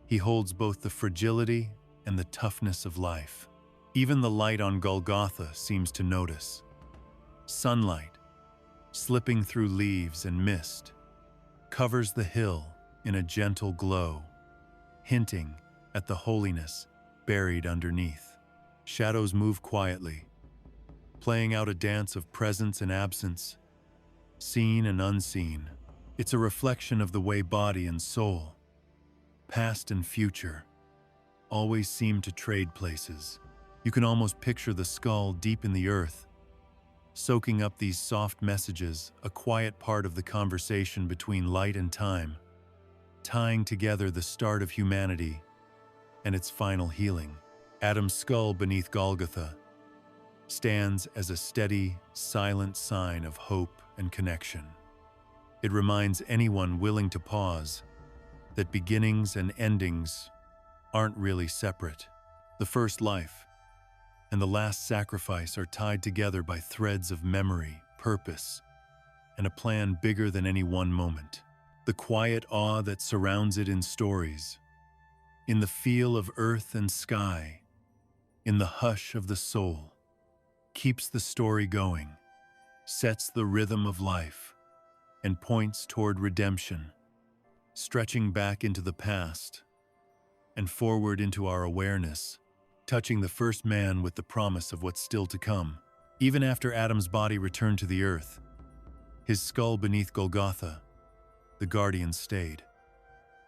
He holds both the fragility and the toughness of life. Even the light on Golgotha seems to notice. Sunlight, slipping through leaves and mist, covers the hill in a gentle glow, hinting at the holiness buried underneath. Shadows move quietly, playing out a dance of presence and absence, seen and unseen. It's a reflection of the way body and soul, past and future, always seem to trade places. You can almost picture the skull deep in the earth, soaking up these soft messages, a quiet part of the conversation between light and time, tying together the start of humanity and its final healing. Adam's skull beneath Golgotha stands as a steady, silent sign of hope and connection. It reminds anyone willing to pause that beginnings and endings aren't really separate. The first life and the last sacrifice are tied together by threads of memory, purpose, and a plan bigger than any one moment. The quiet awe that surrounds it in stories, in the feel of earth and sky, in the hush of the soul, keeps the story going, sets the rhythm of life, and points toward redemption, stretching back into the past and forward into our awareness, touching the first man with the promise of what's still to come. Even after Adam's body returned to the earth, his skull beneath Golgotha, the guardians stayed.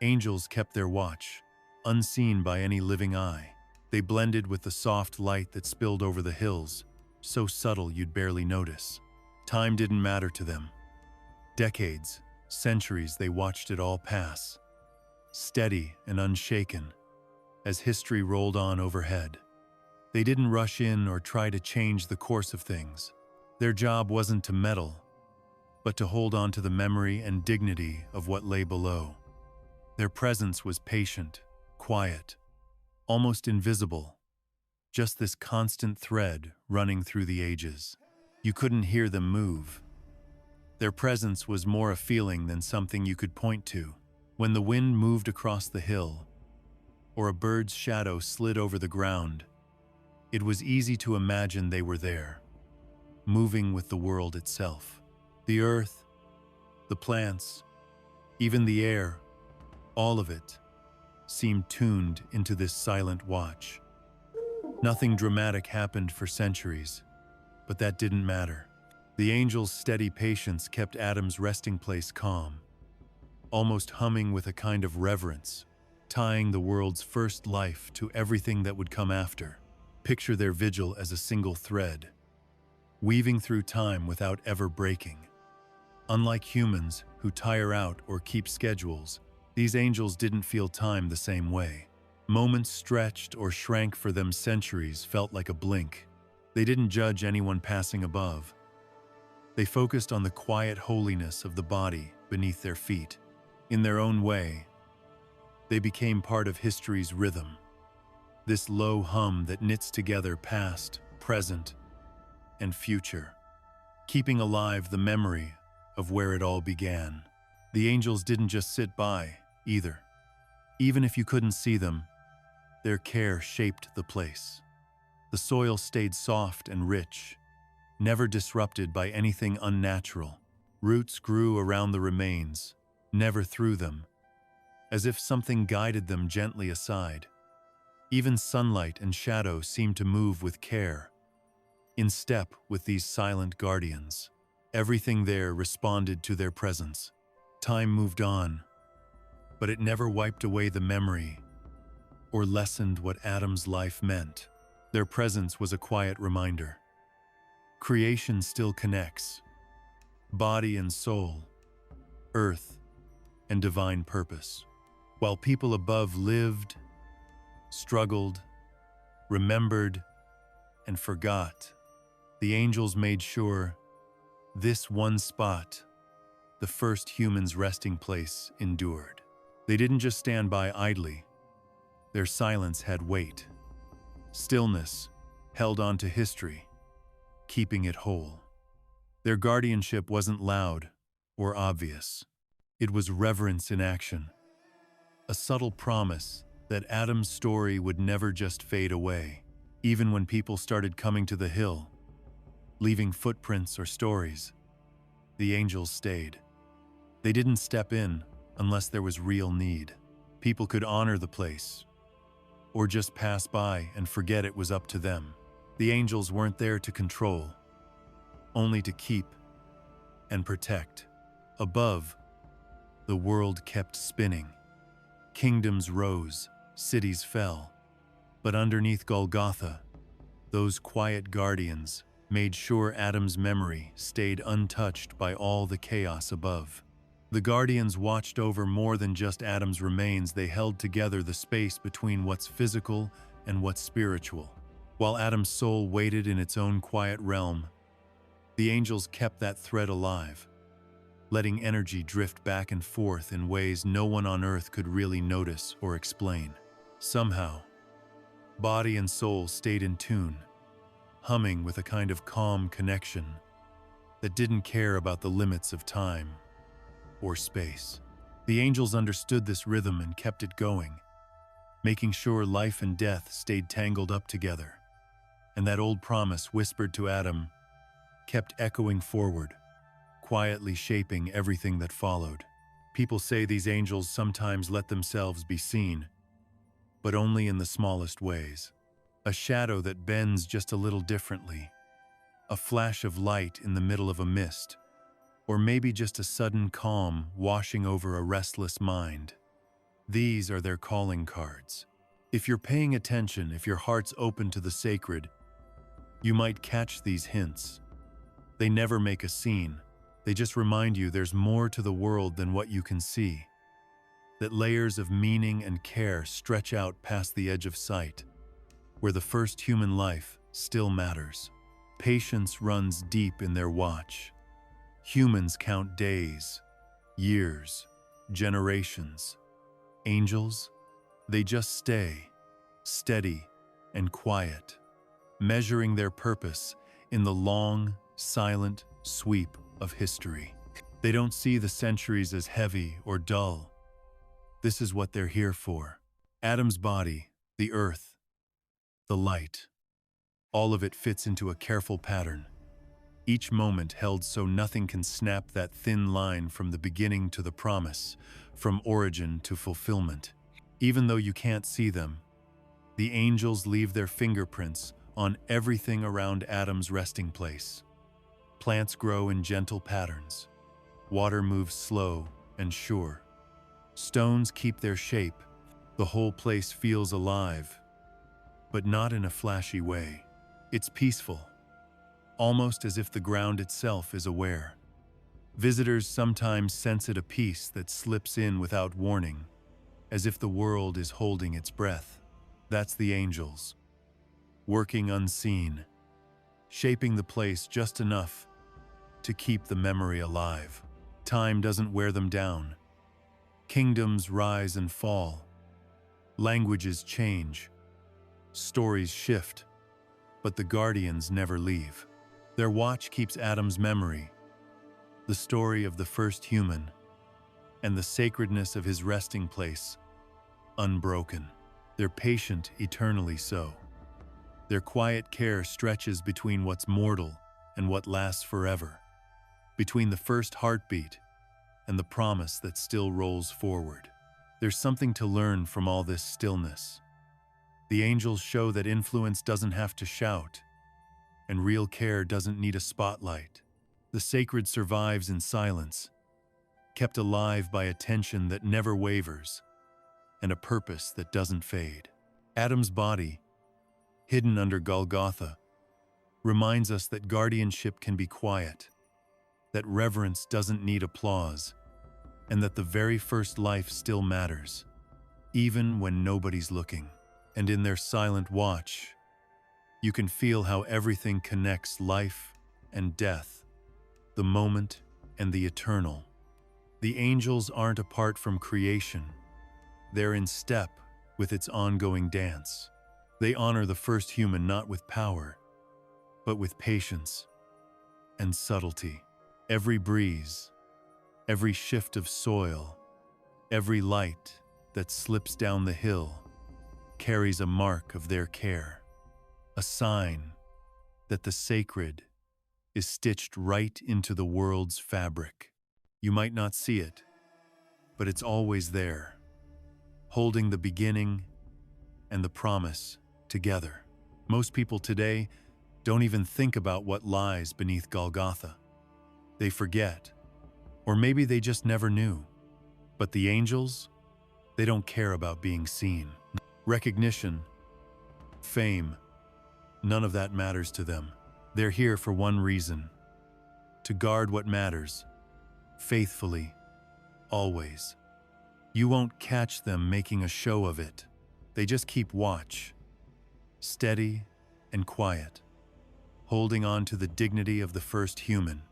Angels kept their watch, unseen by any living eye. They blended with the soft light that spilled over the hills, so subtle you'd barely notice. Time didn't matter to them. Decades, centuries, they watched it all pass, steady and unshaken, as history rolled on overhead. They didn't rush in or try to change the course of things. Their job wasn't to meddle, but to hold on to the memory and dignity of what lay below. Their presence was patient, quiet, almost invisible, just this constant thread running through the ages. You couldn't hear them move. Their presence was more a feeling than something you could point to. When the wind moved across the hill, or a bird's shadow slid over the ground, it was easy to imagine they were there, moving with the world itself. The earth, the plants, even the air, all of it seemed tuned into this silent watch. Nothing dramatic happened for centuries, but that didn't matter. The angel's steady patience kept Adam's resting place calm, almost humming with a kind of reverence, tying the world's first life to everything that would come after. Picture their vigil as a single thread, weaving through time without ever breaking. Unlike humans who tire out or keep schedules, these angels didn't feel time the same way. Moments stretched or shrank for them, centuries felt like a blink. They didn't judge anyone passing above. They focused on the quiet holiness of the body beneath their feet. In their own way, they became part of history's rhythm, this low hum that knits together past, present, and future, keeping alive the memory of where it all began. The angels didn't just sit by, either. Even if you couldn't see them, their care shaped the place. The soil stayed soft and rich, never disrupted by anything unnatural. Roots grew around the remains, never through them, as if something guided them gently aside. Even sunlight and shadow seemed to move with care, in step with these silent guardians. Everything there responded to their presence. Time moved on, but it never wiped away the memory or lessened what Adam's life meant. Their presence was a quiet reminder. Creation still connects, body and soul, earth and divine purpose. While people above lived, struggled, remembered, and forgot, the angels made sure this one spot, the first human's resting place, endured. They didn't just stand by idly. Their silence had weight. Stillness held on to history, keeping it whole. Their guardianship wasn't loud or obvious. It was reverence in action, a subtle promise that Adam's story would never just fade away. Even when people started coming to the hill, leaving footprints or stories, the angels stayed. They didn't step in unless there was real need. People could honor the place, or just pass by and forget it was up to them. The angels weren't there to control, only to keep and protect. Above, the world kept spinning. Kingdoms rose, cities fell. But underneath Golgotha, those quiet guardians made sure Adam's memory stayed untouched by all the chaos above. The guardians watched over more than just Adam's remains. They held together the space between what's physical and what's spiritual. While Adam's soul waited in its own quiet realm, the angels kept that thread alive, letting energy drift back and forth in ways no one on earth could really notice or explain. Somehow, body and soul stayed in tune, humming with a kind of calm connection that didn't care about the limits of time or space. The angels understood this rhythm and kept it going, making sure life and death stayed tangled up together. And that old promise whispered to Adam kept echoing forward, quietly shaping everything that followed. People say these angels sometimes let themselves be seen, but only in the smallest ways. A shadow that bends just a little differently, a flash of light in the middle of a mist, or maybe just a sudden calm washing over a restless mind. These are their calling cards. If you're paying attention, if your heart's open to the sacred, you might catch these hints. They never make a scene. They just remind you there's more to the world than what you can see, that layers of meaning and care stretch out past the edge of sight, where the first human life still matters. Patience runs deep in their watch. Humans count days, years, generations. Angels, they just stay, steady and quiet, measuring their purpose in the long, silent sweep of history. They don't see the centuries as heavy or dull. This is what they're here for. Adam's body, the earth, the light, all of it fits into a careful pattern. Each moment held so nothing can snap that thin line from the beginning to the promise, from origin to fulfillment. Even though you can't see them, the angels leave their fingerprints on everything around Adam's resting place. Plants grow in gentle patterns. Water moves slow and sure. Stones keep their shape. The whole place feels alive, but not in a flashy way. It's peaceful, almost as if the ground itself is aware. Visitors sometimes sense it, a peace that slips in without warning, as if the world is holding its breath. That's the angels, working unseen, shaping the place just enough to keep the memory alive. Time doesn't wear them down. Kingdoms rise and fall. Languages change. Stories shift. But the guardians never leave. Their watch keeps Adam's memory, the story of the first human, and the sacredness of his resting place, unbroken. They're patient, eternally so. Their quiet care stretches between what's mortal and what lasts forever, between the first heartbeat and the promise that still rolls forward. There's something to learn from all this stillness. The angels show that influence doesn't have to shout, and real care doesn't need a spotlight. The sacred survives in silence, kept alive by attention that never wavers, and a purpose that doesn't fade. Adam's body, hidden under Golgotha, reminds us that guardianship can be quiet, that reverence doesn't need applause, and that the very first life still matters, even when nobody's looking. And in their silent watch, you can feel how everything connects: life and death, the moment and the eternal. The angels aren't apart from creation. They're in step with its ongoing dance. They honor the first human not with power, but with patience and subtlety. Every breeze, every shift of soil, every light that slips down the hill carries a mark of their care, a sign that the sacred is stitched right into the world's fabric. You might not see it, but it's always there, holding the beginning and the promise together. Most people today don't even think about what lies beneath Golgotha. They forget, or maybe they just never knew. But the angels, they don't care about being seen. Recognition, fame, none of that matters to them. They're here for one reason: to guard what matters, faithfully, always. You won't catch them making a show of it. They just keep watch, steady and quiet, holding on to the dignity of the first human,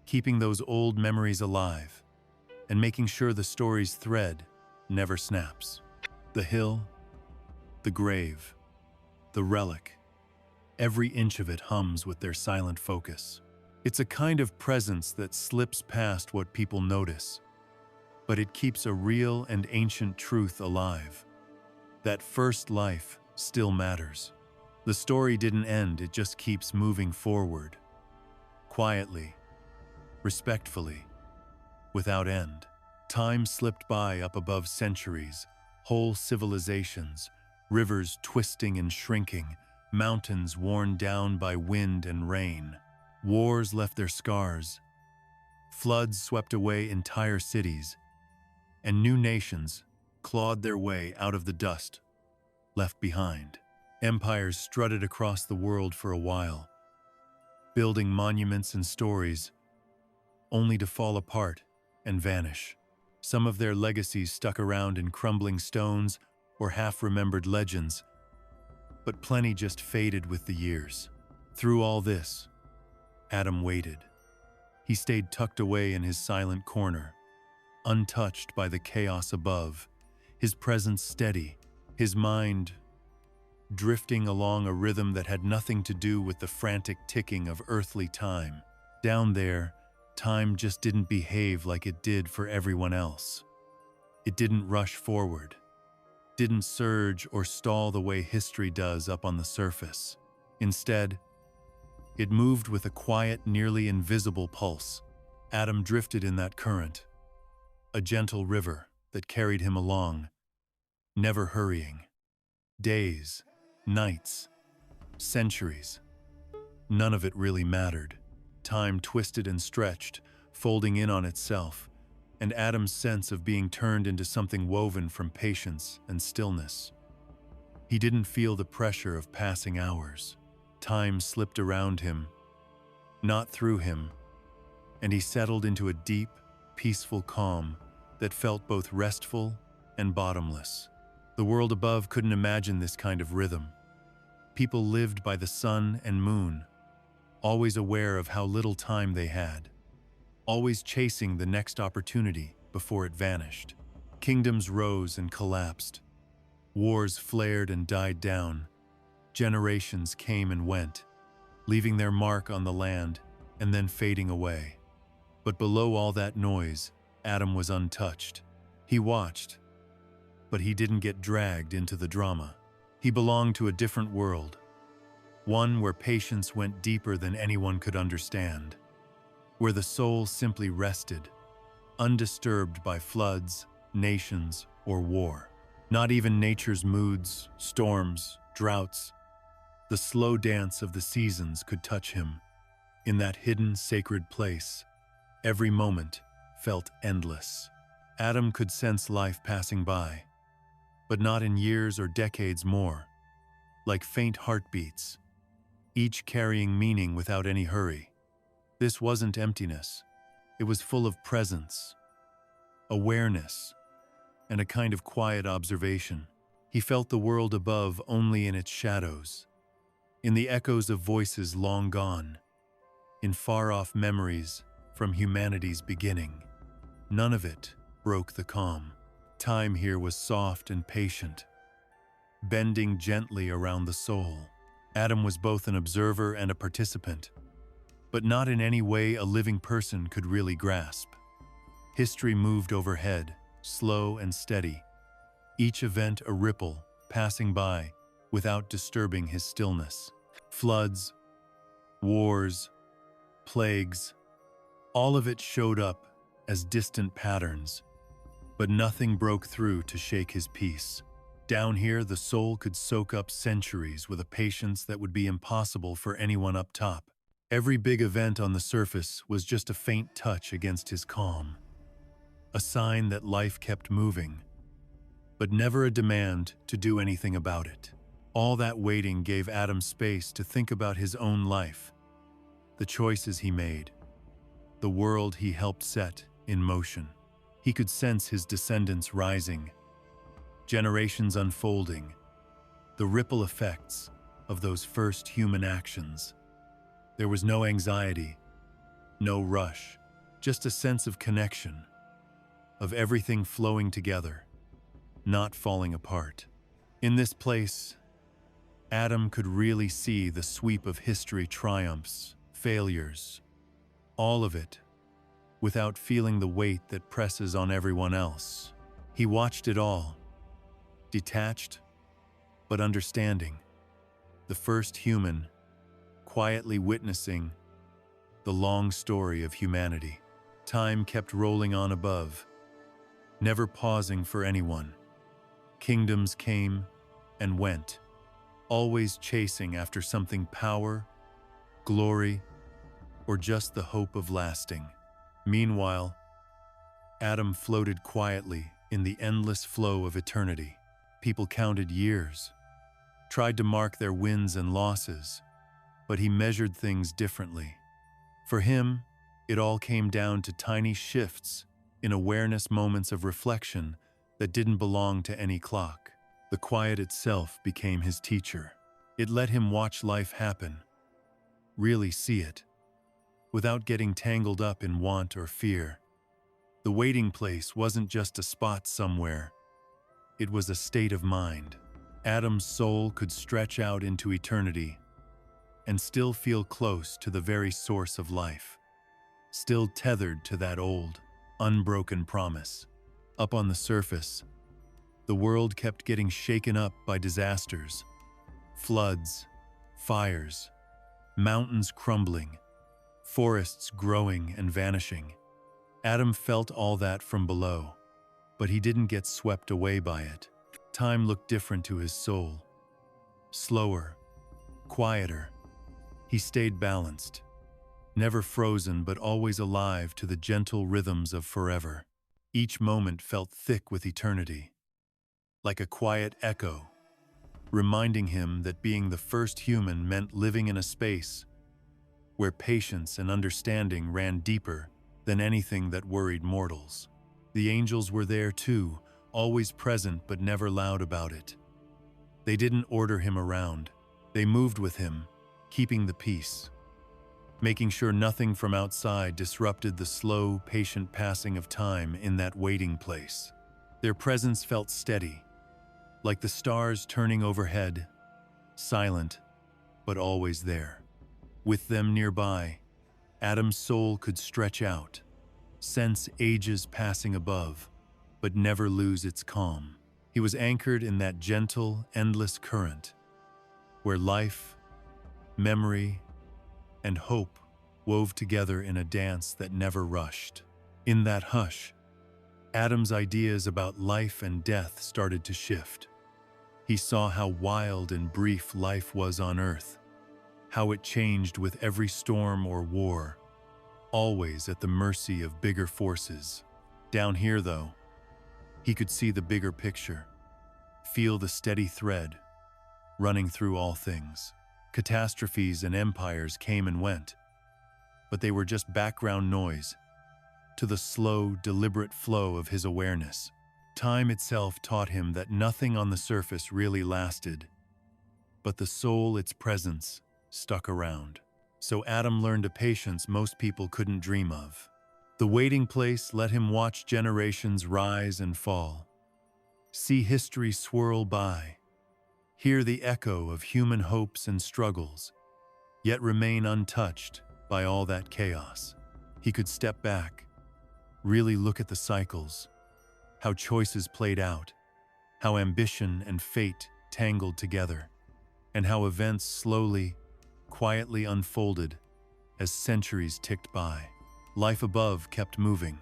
keeping those old memories alive, and making sure the story's thread never snaps. The hill, the grave, the relic, every inch of it hums with their silent focus. It's a kind of presence that slips past what people notice, but it keeps a real and ancient truth alive. That first life still matters. The story didn't end, it just keeps moving forward, quietly, respectfully, without end. Time slipped by up above centuries, whole civilizations, rivers twisting and shrinking, mountains worn down by wind and rain. Wars left their scars, floods swept away entire cities, and new nations clawed their way out of the dust left behind. Empires strutted across the world for a while, building monuments and stories, only to fall apart and vanish. Some of their legacies stuck around in crumbling stones or half-remembered legends, but plenty just faded with the years. Through all this, Adam waited. He stayed tucked away in his silent corner, untouched by the chaos above, his presence steady, his mind drifting along a rhythm that had nothing to do with the frantic ticking of earthly time. Down there, time just didn't behave like it did for everyone else. It didn't rush forward, didn't surge or stall the way history does up on the surface. Instead, it moved with a quiet, nearly invisible pulse. Adam drifted in that current, a gentle river that carried him along, never hurrying. Days, nights, centuries, none of it really mattered. Time twisted and stretched, folding in on itself, and Adam's sense of being turned into something woven from patience and stillness. He didn't feel the pressure of passing hours. Time slipped around him, not through him, and he settled into a deep, peaceful calm that felt both restful and bottomless. The world above couldn't imagine this kind of rhythm. People lived by the sun and moon, always aware of how little time they had, always chasing the next opportunity before it vanished. Kingdoms rose and collapsed. Wars flared and died down. Generations came and went, leaving their mark on the land and then fading away. But below all that noise, Adam was untouched. He watched, but he didn't get dragged into the drama. He belonged to a different world, one where patience went deeper than anyone could understand, where the soul simply rested, undisturbed by floods, nations, or war. Not even nature's moods, storms, droughts, the slow dance of the seasons could touch him. In that hidden, sacred place, every moment felt endless. Adam could sense life passing by, but not in years or decades more, like faint heartbeats, each carrying meaning without any hurry. This wasn't emptiness. It was full of presence, awareness, and a kind of quiet observation. He felt the world above only in its shadows, in the echoes of voices long gone, in far-off memories from humanity's beginning. None of it broke the calm. Time here was soft and patient, bending gently around the soul. Adam was both an observer and a participant, but not in any way a living person could really grasp. History moved overhead, slow and steady, each event a ripple passing by without disturbing his stillness. Floods, wars, plagues, all of it showed up as distant patterns, but nothing broke through to shake his peace. Down here, the soul could soak up centuries with a patience that would be impossible for anyone up top. Every big event on the surface was just a faint touch against his calm, a sign that life kept moving, but never a demand to do anything about it. All that waiting gave Adam space to think about his own life, the choices he made, the world he helped set in motion. He could sense his descendants rising, generations unfolding, the ripple effects of those first human actions. There was no anxiety, no rush, just a sense of connection, of everything flowing together, not falling apart. In this place, Adam could really see the sweep of history, triumphs, failures, all of it, without feeling the weight that presses on everyone else. He watched it all, detached but understanding, the first human quietly witnessing the long story of humanity. Time kept rolling on above, never pausing for anyone. Kingdoms came and went, always chasing after something: power, glory, or just the hope of lasting. Meanwhile, Adam floated quietly in the endless flow of eternity. People counted years, tried to mark their wins and losses, but he measured things differently. For him, it all came down to tiny shifts in awareness, moments of reflection that didn't belong to any clock. The quiet itself became his teacher. It let him watch life happen, really see it, without getting tangled up in want or fear. The waiting place wasn't just a spot somewhere. It was a state of mind. Adam's soul could stretch out into eternity and still feel close to the very source of life, still tethered to that old, unbroken promise. Up on the surface, the world kept getting shaken up by disasters, floods, fires, mountains crumbling, forests growing and vanishing. Adam felt all that from below, but he didn't get swept away by it. Time looked different to his soul. Slower, quieter. He stayed balanced, never frozen but always alive to the gentle rhythms of forever. Each moment felt thick with eternity, like a quiet echo, reminding him that being the first human meant living in a space where patience and understanding ran deeper than anything that worried mortals. The angels were there too, always present but never loud about it. They didn't order him around. They moved with him, keeping the peace, making sure nothing from outside disrupted the slow, patient passing of time in that waiting place. Their presence felt steady, like the stars turning overhead, silent, but always there. With them nearby, Adam's soul could stretch out, sense ages passing above, but never lose its calm. He was anchored in that gentle, endless current, where life, memory, and hope wove together in a dance that never rushed. In that hush, Adam's ideas about life and death started to shift. He saw how wild and brief life was on Earth, how it changed with every storm or war, always at the mercy of bigger forces. Down here, though, he could see the bigger picture, feel the steady thread running through all things. Catastrophes and empires came and went, but they were just background noise to the slow, deliberate flow of his awareness. Time itself taught him that nothing on the surface really lasted, but the soul, its presence, stuck around. So Adam learned a patience most people couldn't dream of. The waiting place let him watch generations rise and fall, See history swirl by, hear the echo of human hopes and struggles, yet remain untouched by all that chaos. He could step back, really look at the cycles, how choices played out, how ambition and fate tangled together, and how events slowly, quietly unfolded as centuries ticked by. Life above kept moving.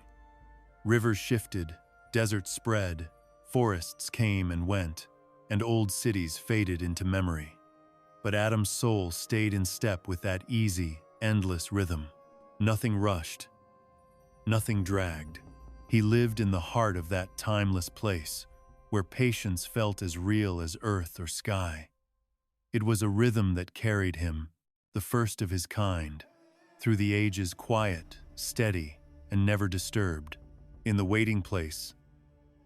Rivers shifted, deserts spread, forests came and went, and old cities faded into memory. But Adam's soul stayed in step with that easy, endless rhythm. Nothing rushed, nothing dragged. He lived in the heart of that timeless place, where patience felt as real as earth or sky. It was a rhythm that carried him, the first of his kind, through the ages, quiet, steady, and never disturbed. In the waiting place,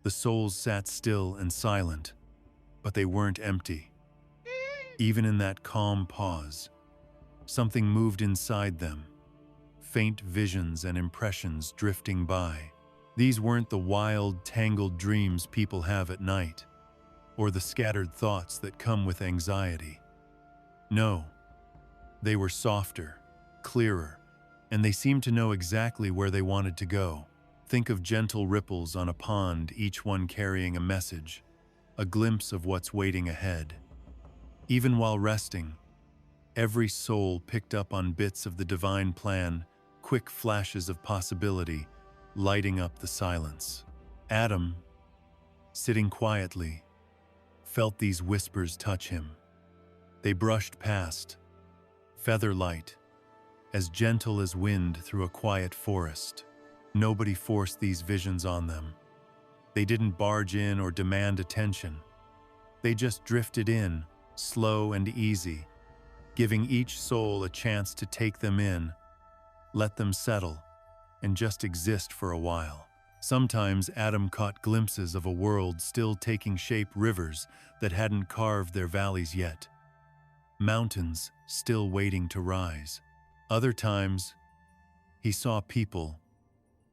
the souls sat still and silent, but they weren't empty. Even in that calm pause, something moved inside them, faint visions and impressions drifting by. These weren't the wild, tangled dreams people have at night, or the scattered thoughts that come with anxiety. No, they were softer, clearer, and they seemed to know exactly where they wanted to go. Think of gentle ripples on a pond, each one carrying a message, a glimpse of what's waiting ahead. Even while resting, every soul picked up on bits of the divine plan, quick flashes of possibility, lighting up the silence. Adam, sitting quietly, felt these whispers touch him. They brushed past, feather light, as gentle as wind through a quiet forest. Nobody forced these visions on them. They didn't barge in or demand attention. They just drifted in, slow and easy, giving each soul a chance to take them in, let them settle, and just exist for a while. Sometimes Adam caught glimpses of a world still taking shape, rivers that hadn't carved their valleys yet, mountains still waiting to rise. Other times, he saw people,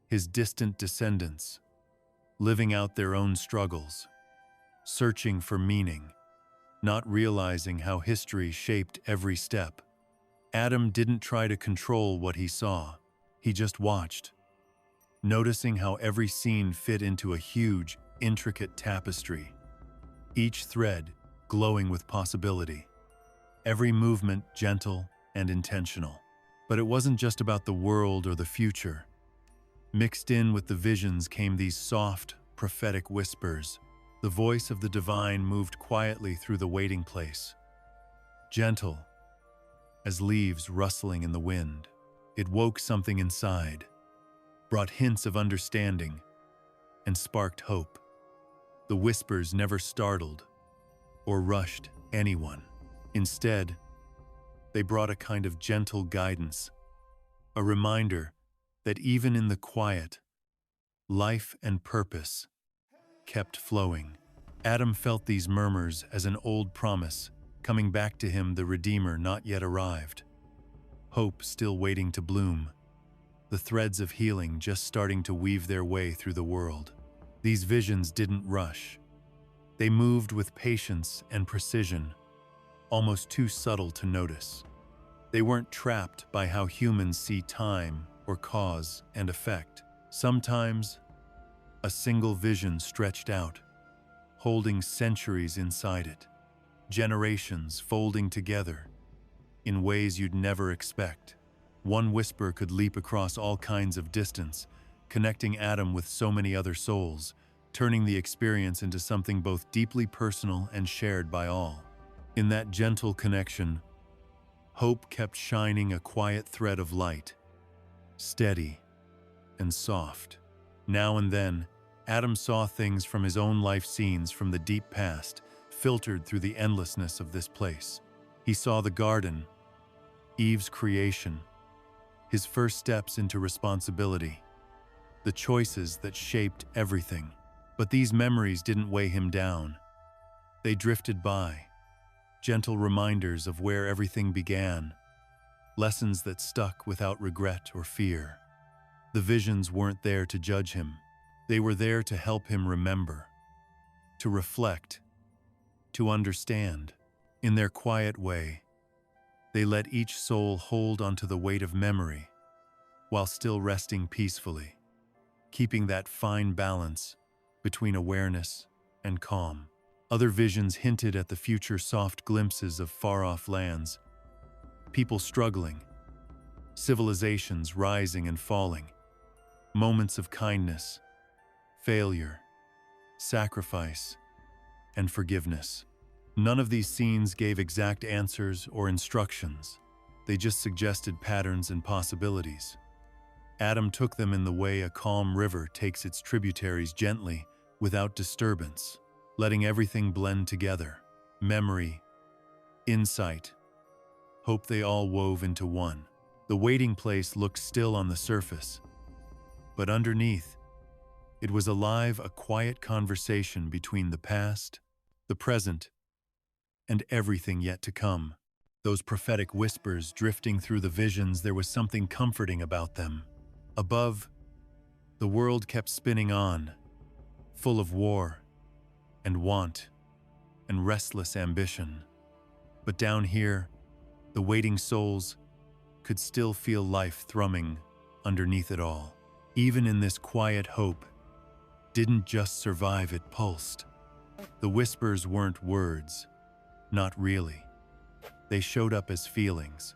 his distant descendants, living out their own struggles, searching for meaning, not realizing how history shaped every step. Adam didn't try to control what he saw. He just watched, noticing how every scene fit into a huge, intricate tapestry, each thread glowing with possibility, every movement gentle and intentional. But it wasn't just about the world or the future. Mixed in with the visions came these soft, prophetic whispers. The voice of the divine moved quietly through the waiting place, gentle as leaves rustling in the wind. It woke something inside, brought hints of understanding, and sparked hope. The whispers never startled or rushed anyone. Instead, they brought a kind of gentle guidance, a reminder that even in the quiet, life and purpose kept flowing. Adam felt these murmurs as an old promise, coming back to him, the Redeemer not yet arrived. Hope still waiting to bloom, the threads of healing just starting to weave their way through the world. These visions didn't rush. They moved with patience and precision, almost too subtle to notice. They weren't trapped by how humans see time or cause and effect. Sometimes, a single vision stretched out, holding centuries inside it, generations folding together in ways you'd never expect. One whisper could leap across all kinds of distance, connecting Adam with so many other souls, turning the experience into something both deeply personal and shared by all. In that gentle connection, hope kept shining, a quiet thread of light, steady and soft. Now and then, Adam saw things from his own life, scenes from the deep past, filtered through the endlessness of this place. He saw the garden, Eve's creation, his first steps into responsibility, the choices that shaped everything. But these memories didn't weigh him down. They drifted by, gentle reminders of where everything began, lessons that stuck without regret or fear. The visions weren't there to judge him. They were there to help him remember. to reflect, to understand. In their quiet way, they let each soul hold onto the weight of memory while still resting peacefully, keeping that fine balance between awareness and calm. Other visions hinted at the future, soft glimpses of far-off lands, people struggling, civilizations rising and falling, moments of kindness, failure, sacrifice, and forgiveness. None of these scenes gave exact answers or instructions. They just suggested patterns and possibilities. Adam took them in the way a calm river takes its tributaries gently, without disturbance, letting everything blend together. Memory, insight, hope, they all wove into one. The waiting place looked still on the surface, but underneath, it was alive, a quiet conversation between the past, the present, and everything yet to come. Those prophetic whispers drifting through the visions, there was something comforting about them. Above, the world kept spinning on, full of war and want and restless ambition. But down here, the waiting souls could still feel life thrumming underneath it all. Even in this quiet, hope didn't just survive, it pulsed. The whispers weren't words, not really. They showed up as feelings,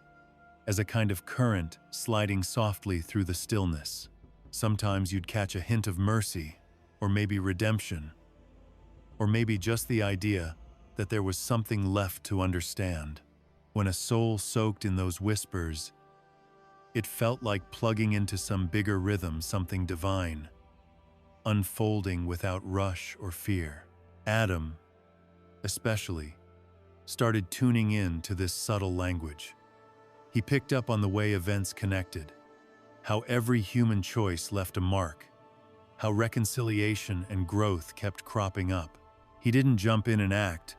as a kind of current sliding softly through the stillness. Sometimes you'd catch a hint of mercy, or maybe redemption, or maybe just the idea that there was something left to understand. When a soul soaked in those whispers, it felt like plugging into some bigger rhythm, something divine, unfolding without rush or fear. Adam, especially, started tuning in to this subtle language. He picked up on the way events connected, how every human choice left a mark, how reconciliation and growth kept cropping up. He didn't jump in and act.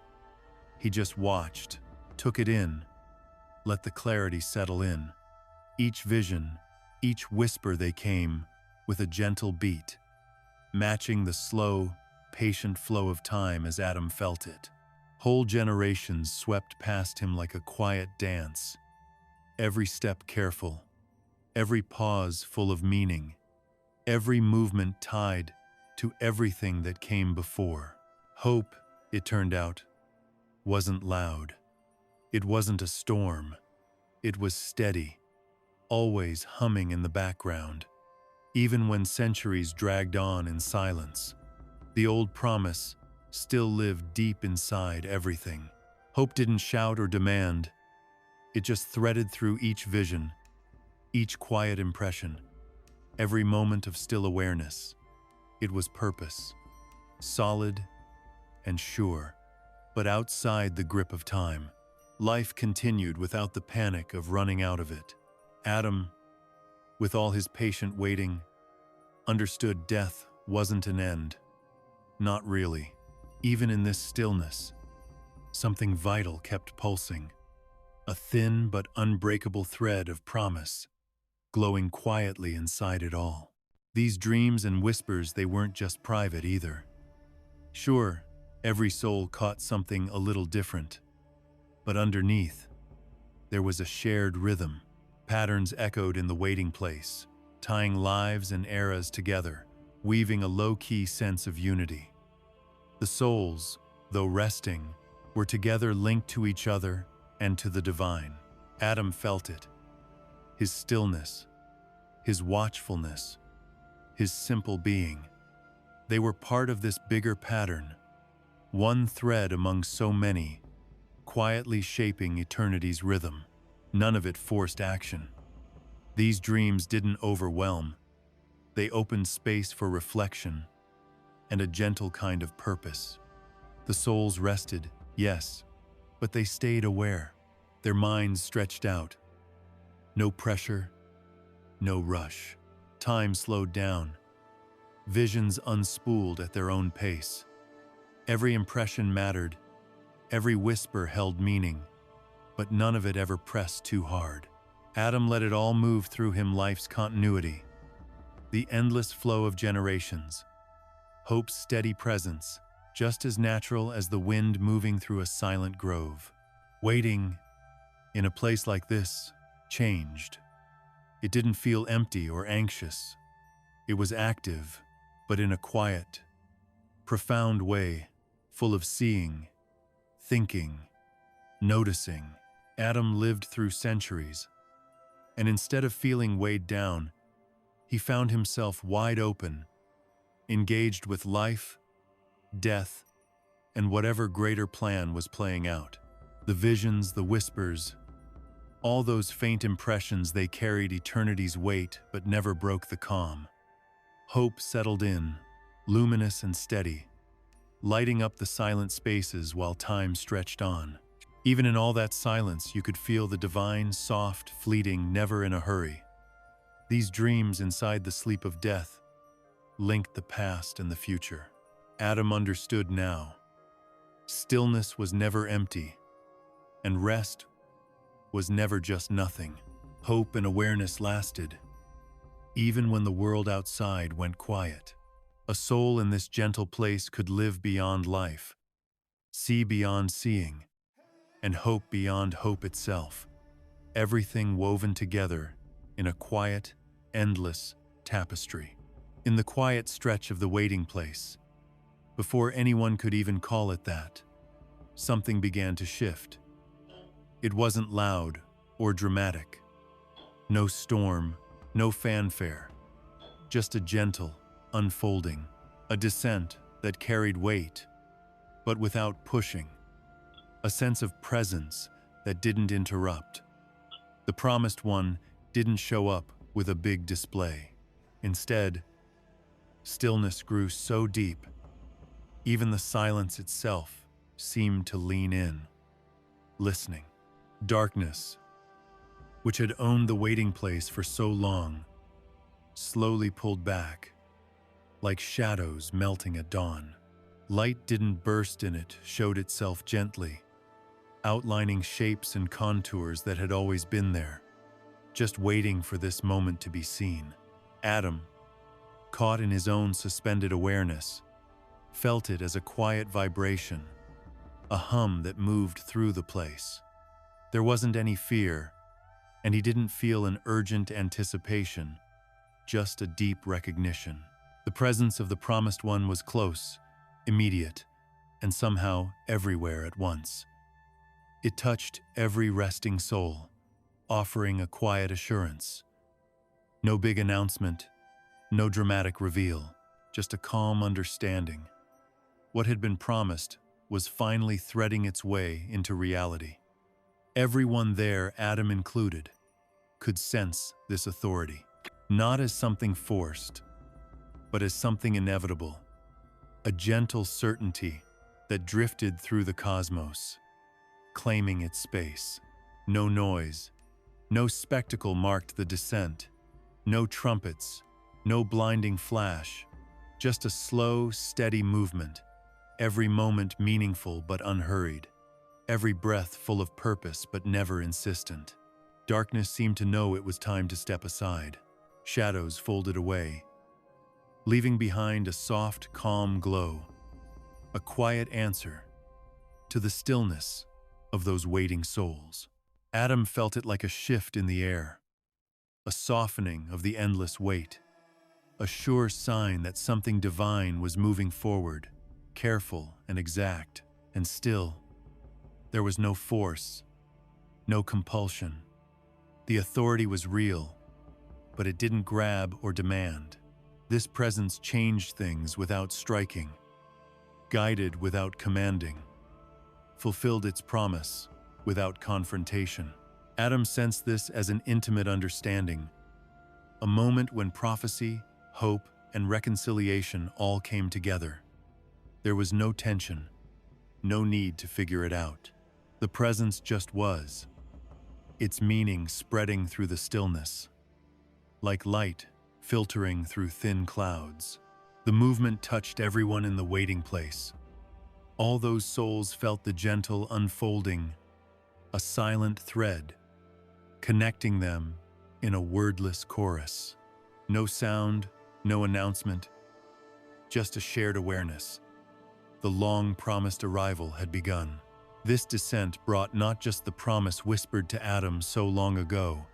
He just watched, took it in, let the clarity settle in. Each vision, each whisper, they came with a gentle beat, matching the slow, patient flow of time as Adam felt it. Whole generations swept past him like a quiet dance, every step careful, every pause full of meaning, every movement tied to everything that came before. Hope, it turned out, wasn't loud. It wasn't a storm. It was steady, always humming in the background. Even when centuries dragged on in silence, the old promise still lived deep inside everything. Hope didn't shout or demand. It just threaded through each vision, each quiet impression, every moment of still awareness. It was purpose, solid and sure. But outside the grip of time, life continued without the panic of running out of it. Adam, with all his patient waiting, understood death wasn't an end. Not really. Even in this stillness, something vital kept pulsing, a thin but unbreakable thread of promise, glowing quietly inside it all. These dreams and whispers, they weren't just private either. Sure, every soul caught something a little different, but underneath, there was a shared rhythm. Patterns echoed in the waiting place, tying lives and eras together, weaving a low-key sense of unity. The souls, though resting, were together, linked to each other and to the divine. Adam felt it. His stillness, his watchfulness, his simple being. They were part of this bigger pattern, one thread among so many, quietly shaping eternity's rhythm. None of it forced action. These dreams didn't overwhelm. They opened space for reflection and a gentle kind of purpose. The souls rested, yes, but they stayed aware, their minds stretched out. No pressure, no rush. Time slowed down, visions unspooled at their own pace. Every impression mattered, every whisper held meaning, but none of it ever pressed too hard. Adam let it all move through him, life's continuity, the endless flow of generations, hope's steady presence, just as natural as the wind moving through a silent grove. Waiting in a place like this changed. It didn't feel empty or anxious. It was active, but in a quiet, profound way, full of seeing, thinking, noticing. Adam lived through centuries, and instead of feeling weighed down, he found himself wide open, engaged with life, death, and whatever greater plan was playing out. The visions, the whispers, all those faint impressions, they carried eternity's weight but never broke the calm. Hope settled in, luminous and steady, lighting up the silent spaces while time stretched on. Even in all that silence, you could feel the divine, soft, fleeting, never in a hurry. These dreams inside the sleep of death linked the past and the future. Adam understood now. Stillness was never empty, and rest was never just nothing. Hope and awareness lasted, even when the world outside went quiet. A soul in this gentle place could live beyond life, see beyond seeing, and hope beyond hope itself. Everything woven together in a quiet, endless tapestry. In the quiet stretch of the waiting place, before anyone could even call it that, something began to shift. It wasn't loud or dramatic. No storm, no fanfare, just a gentle unfolding, a descent that carried weight, but without pushing, a sense of presence that didn't interrupt. The promised one didn't show up with a big display. Instead, stillness grew so deep, even the silence itself seemed to lean in, listening. Darkness, which had owned the waiting place for so long, slowly pulled back, like shadows melting at dawn. Light didn't burst in it, showed itself gently, outlining shapes and contours that had always been there, just waiting for this moment to be seen. Adam, caught in his own suspended awareness, felt it as a quiet vibration, a hum that moved through the place. There wasn't any fear, and he didn't feel an urgent anticipation, just a deep recognition. The presence of the promised one was close, immediate, and somehow everywhere at once. It touched every resting soul, offering a quiet assurance. No big announcement, no dramatic reveal, just a calm understanding. What had been promised was finally threading its way into reality. Everyone there, Adam included, could sense this authority, not as something forced, but as something inevitable, a gentle certainty that drifted through the cosmos, claiming its space. No noise, no spectacle marked the descent, no trumpets, no blinding flash, just a slow, steady movement, every moment meaningful but unhurried, every breath full of purpose but never insistent. Darkness seemed to know it was time to step aside. Shadows folded away, leaving behind a soft, calm glow, a quiet answer to the stillness of those waiting souls. Adam felt it like a shift in the air, a softening of the endless weight, a sure sign that something divine was moving forward, careful and exact. And still, there was no force, no compulsion. The authority was real, but it didn't grab or demand. This presence changed things without striking, guided without commanding, fulfilled its promise without confrontation. Adam sensed this as an intimate understanding, a moment when prophecy, hope, and reconciliation all came together. There was no tension, no need to figure it out. The presence just was, its meaning spreading through the stillness, like light filtering through thin clouds. The movement touched everyone in the waiting place. All those souls felt the gentle unfolding, a silent thread, connecting them in a wordless chorus. No sound, no announcement, just a shared awareness. The long-promised arrival had begun. This descent brought not just the promise whispered to Adam so long ago,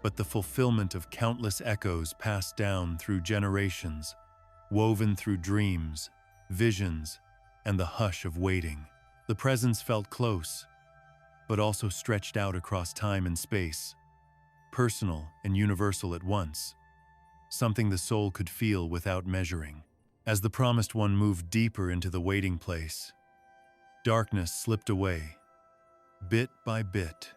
but the fulfillment of countless echoes passed down through generations, woven through dreams, visions, and the hush of waiting. The presence felt close, but also stretched out across time and space, personal and universal at once, something the soul could feel without measuring. As the promised one moved deeper into the waiting place, darkness slipped away, bit by bit,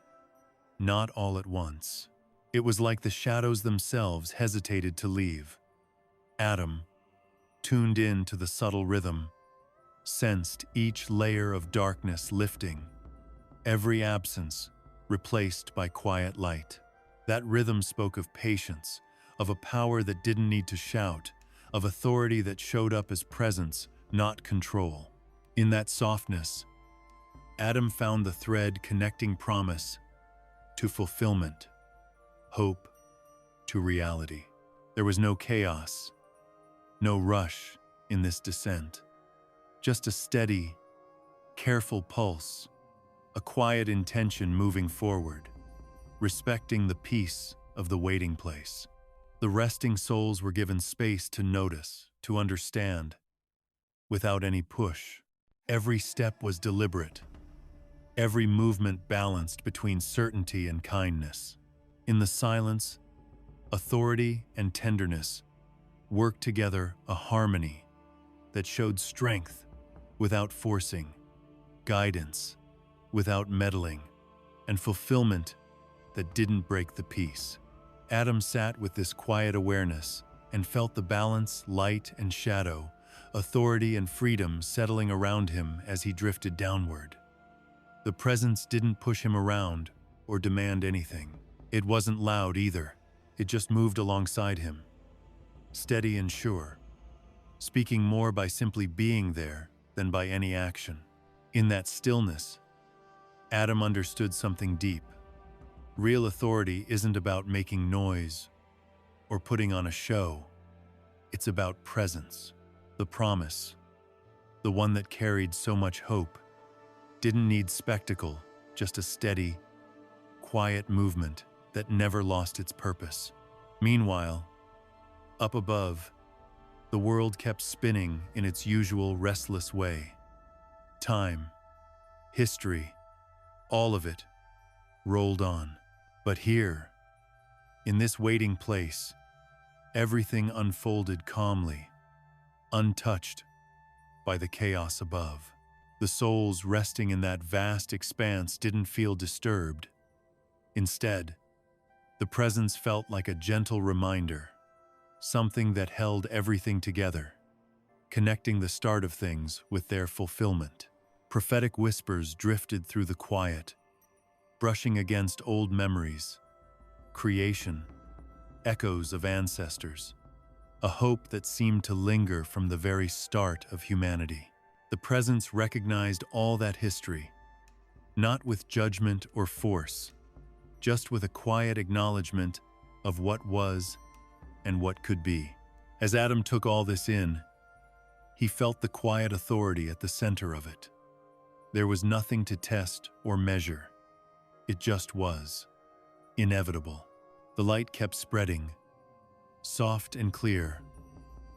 not all at once. It was like the shadows themselves hesitated to leave. Adam, tuned in to the subtle rhythm, sensed each layer of darkness lifting, every absence replaced by quiet light. That rhythm spoke of patience, of a power that didn't need to shout, of authority that showed up as presence, not control. In that softness, Adam found the thread connecting promise to fulfillment, hope to reality. There was no chaos, no rush in this descent, just a steady, careful pulse, a quiet intention moving forward, respecting the peace of the waiting place. The resting souls were given space to notice, to understand, without any push. Every step was deliberate, every movement balanced between certainty and kindness. In the silence, authority and tenderness worked together, a harmony that showed strength without forcing, guidance without meddling, and fulfillment that didn't break the peace. Adam sat with this quiet awareness and felt the balance, light and shadow, authority and freedom settling around him as he drifted downward. The presence didn't push him around or demand anything. It wasn't loud either. It just moved alongside him, steady and sure, speaking more by simply being there than by any action. In that stillness, Adam understood something deep. Real authority isn't about making noise or putting on a show. It's about presence. The promise, the one that carried so much hope, didn't need spectacle, just a steady, quiet movement that never lost its purpose. Meanwhile, up above, the world kept spinning in its usual restless way. Time, history, all of it rolled on. But here, in this waiting place, everything unfolded calmly, untouched by the chaos above. The souls resting in that vast expanse didn't feel disturbed. Instead, the presence felt like a gentle reminder, something that held everything together, connecting the start of things with their fulfillment. Prophetic whispers drifted through the quiet, brushing against old memories, creation, echoes of ancestors, a hope that seemed to linger from the very start of humanity. The presence recognized all that history, not with judgment or force, just with a quiet acknowledgement of what was and what could be. As Adam took all this in, he felt the quiet authority at the center of it. There was nothing to test or measure. It just was, inevitable. The light kept spreading, soft and clear,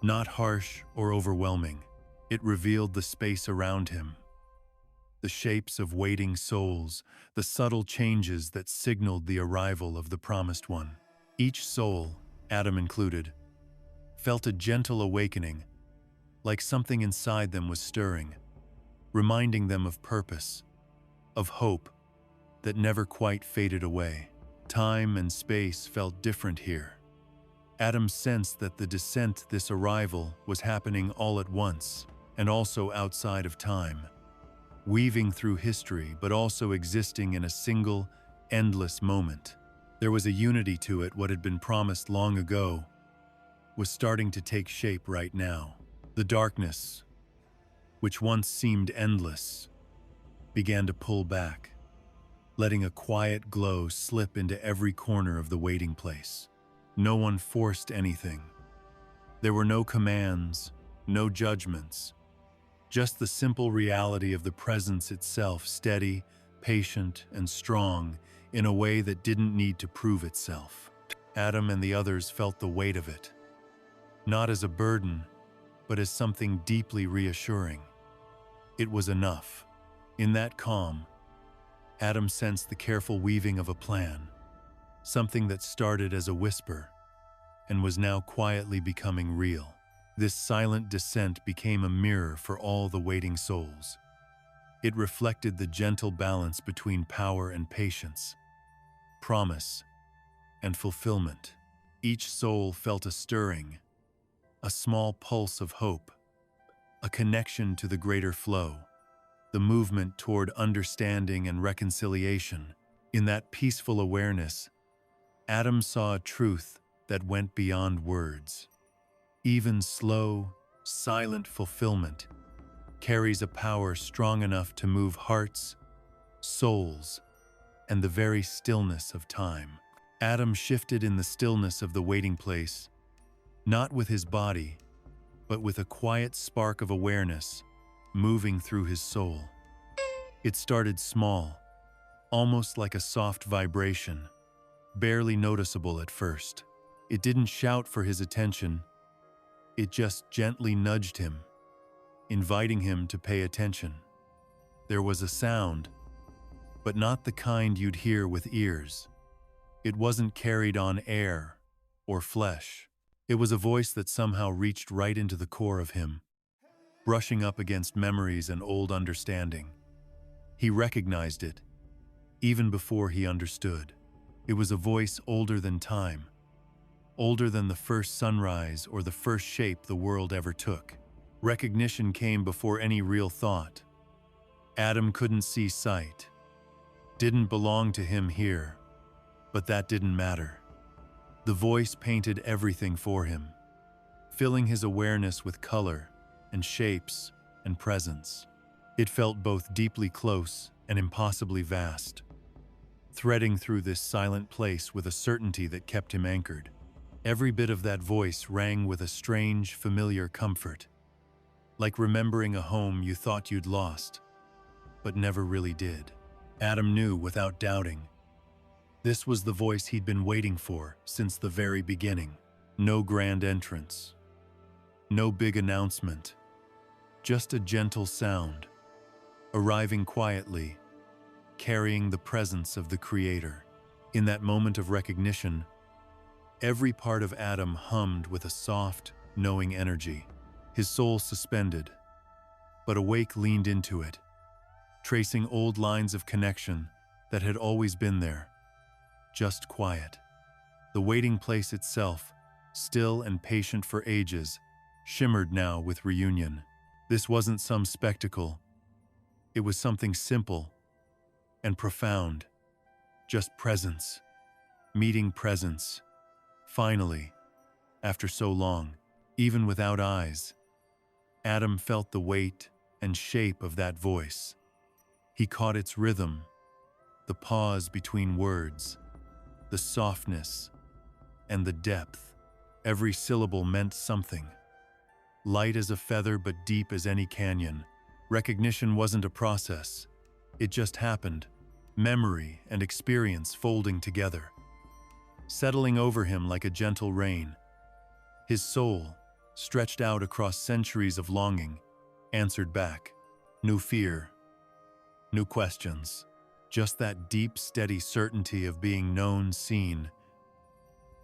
not harsh or overwhelming. It revealed the space around him, the shapes of waiting souls, the subtle changes that signaled the arrival of the promised one. Each soul, Adam included, felt a gentle awakening, like something inside them was stirring, reminding them of purpose, of hope that never quite faded away. Time and space felt different here. Adam sensed that the descent, this arrival, was happening all at once, and also outside of time, weaving through history but also existing in a single, endless moment. There was a unity to it. What had been promised long ago was starting to take shape right now. The darkness, which once seemed endless, began to pull back, letting a quiet glow slip into every corner of the waiting place. No one forced anything. There were no commands, no judgments, Just the simple reality of the presence itself, steady, patient, and strong, in a way that didn't need to prove itself. Adam and the others felt the weight of it, not as a burden, but as something deeply reassuring. It was enough. In that calm, Adam sensed the careful weaving of a plan, something that started as a whisper and was now quietly becoming real. This silent descent became a mirror for all the waiting souls. It reflected the gentle balance between power and patience, promise and fulfillment. Each soul felt a stirring, a small pulse of hope, a connection to the greater flow, the movement toward understanding and reconciliation. In that peaceful awareness, Adam saw a truth that went beyond words. Even slow, silent fulfillment carries a power strong enough to move hearts, souls, and the very stillness of time. Adam shifted in the stillness of the waiting place, not with his body, but with a quiet spark of awareness moving through his soul. It started small, almost like a soft vibration, barely noticeable at first. It didn't shout for his attention. It just gently nudged him, inviting him to pay attention. There was a sound, but not the kind you'd hear with ears. It wasn't carried on air or flesh. It was a voice that somehow reached right into the core of him, brushing up against memories and old understanding. He recognized it, even before he understood. It was a voice older than time, older than the first sunrise or the first shape the world ever took. Recognition came before any real thought. Adam couldn't see sight, didn't belong to him here, but that didn't matter. The voice painted everything for him, filling his awareness with color and shapes and presence. It felt both deeply close and impossibly vast, threading through this silent place with a certainty that kept him anchored. Every bit of that voice rang with a strange, familiar comfort, like remembering a home you thought you'd lost, but never really did. Adam knew without doubting. This was the voice he'd been waiting for since the very beginning. No grand entrance, no big announcement, just a gentle sound, arriving quietly, carrying the presence of the Creator. In that moment of recognition, every part of Adam hummed with a soft, knowing energy. His soul suspended, but awake leaned into it, tracing old lines of connection that had always been there, just quiet. The waiting place itself, still and patient for ages, shimmered now with reunion. This wasn't some spectacle. It was something simple and profound, just presence, meeting presence. Finally, after so long, even without eyes, Adam felt the weight and shape of that voice. He caught its rhythm, the pause between words, the softness, and the depth. Every syllable meant something. Light as a feather but deep as any canyon. Recognition wasn't a process. It just happened, memory and experience folding together, settling over him like a gentle rain. His soul, stretched out across centuries of longing, answered back. New fear, new questions, just that deep, steady certainty of being known, seen,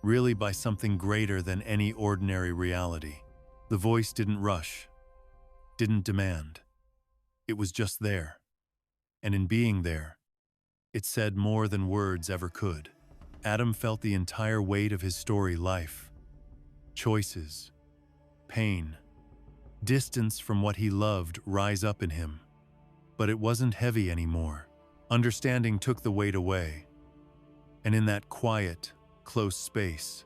really by something greater than any ordinary reality. The voice didn't rush, didn't demand. It was just there. And in being there, it said more than words ever could. Adam felt the entire weight of his story life, choices, pain, distance from what he loved rise up in him. But it wasn't heavy anymore. Understanding took the weight away. And in that quiet, close space,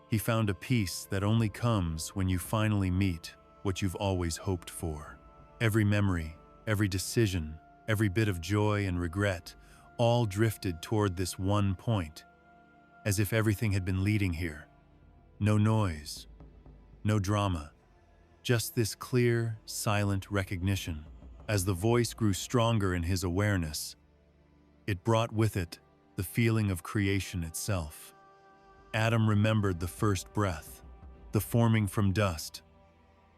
he found a peace that only comes when you finally meet what you've always hoped for. Every memory, every decision, every bit of joy and regret, all drifted toward this one point, as if everything had been leading here. No noise, no drama, Just this clear, silent recognition. As the voice grew stronger in his awareness, it brought with it the feeling of creation itself. Adam remembered the first breath, the forming from dust,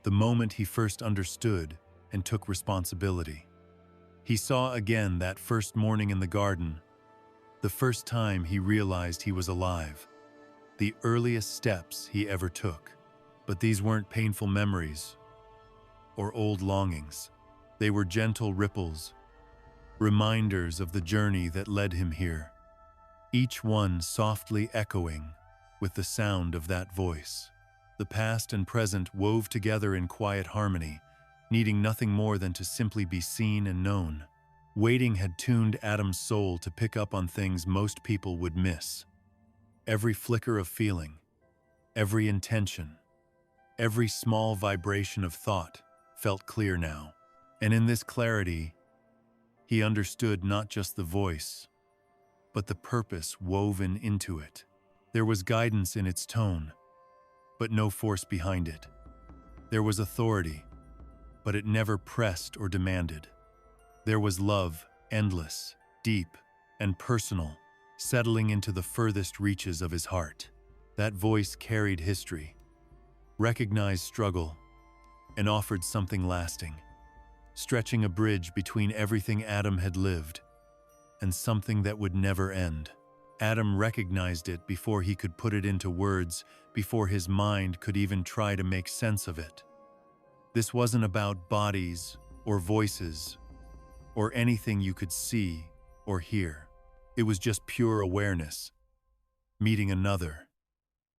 the moment he first understood and took responsibility. He saw again that first morning in the garden, the first time he realized he was alive, the earliest steps he ever took. But these weren't painful memories or old longings. They were gentle ripples, reminders of the journey that led him here, each one softly echoing with the sound of that voice. The past and present wove together in quiet harmony, needing nothing more than to simply be seen and known. Waiting had tuned Adam's soul to pick up on things most people would miss. Every flicker of feeling, every intention, every small vibration of thought felt clear now. And in this clarity, he understood not just the voice, but the purpose woven into it. There was guidance in its tone, but no force behind it. There was authority, but it never pressed or demanded. There was love, endless, deep, and personal, settling into the furthest reaches of his heart. That voice carried history, recognized struggle, and offered something lasting, stretching a bridge between everything Adam had lived and something that would never end. Adam recognized it before he could put it into words, before his mind could even try to make sense of it. This wasn't about bodies or voices or anything you could see or hear. It was just pure awareness, meeting another,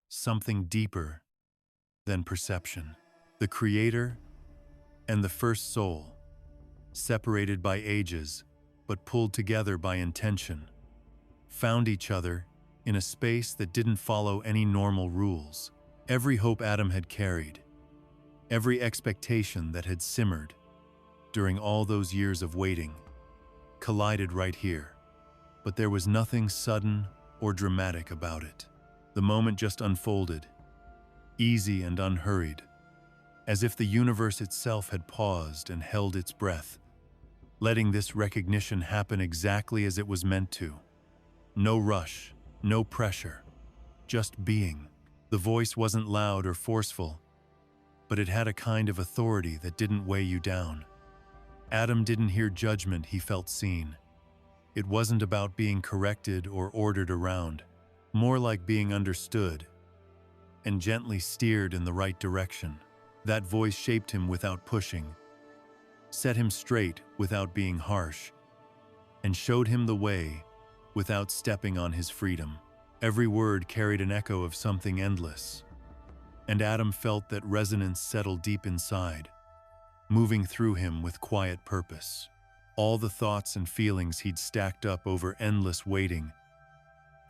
something deeper than perception. The Creator and the first soul, separated by ages but pulled together by intention, found each other in a space that didn't follow any normal rules. Every hope Adam had carried, every expectation that had simmered during all those years of waiting, collided right here. But there was nothing sudden or dramatic about it. The moment just unfolded, easy and unhurried, as if the universe itself had paused and held its breath, letting this recognition happen exactly as it was meant to. No rush, no pressure, just being. The voice wasn't loud or forceful, but it had a kind of authority that didn't weigh you down. Adam didn't hear judgment, he felt seen. It wasn't about being corrected or ordered around, more like being understood and gently steered in the right direction. That voice shaped him without pushing, set him straight without being harsh, and showed him the way without stepping on his freedom. Every word carried an echo of something endless, and Adam felt that resonance settle deep inside, moving through him with quiet purpose. All the thoughts and feelings he'd stacked up over endless waiting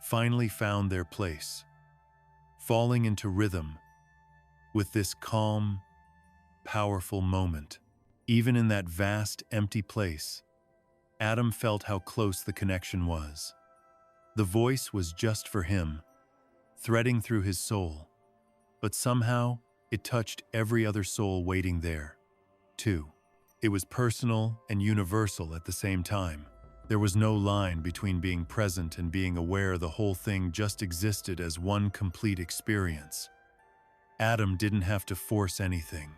finally found their place, falling into rhythm with this calm, powerful moment. Even in that vast, empty place, Adam felt how close the connection was. The voice was just for him, threading through his soul, but somehow it touched every other soul waiting there, too. It was personal and universal at the same time. There was no line between being present and being aware. The whole thing just existed as one complete experience. Adam didn't have to force anything.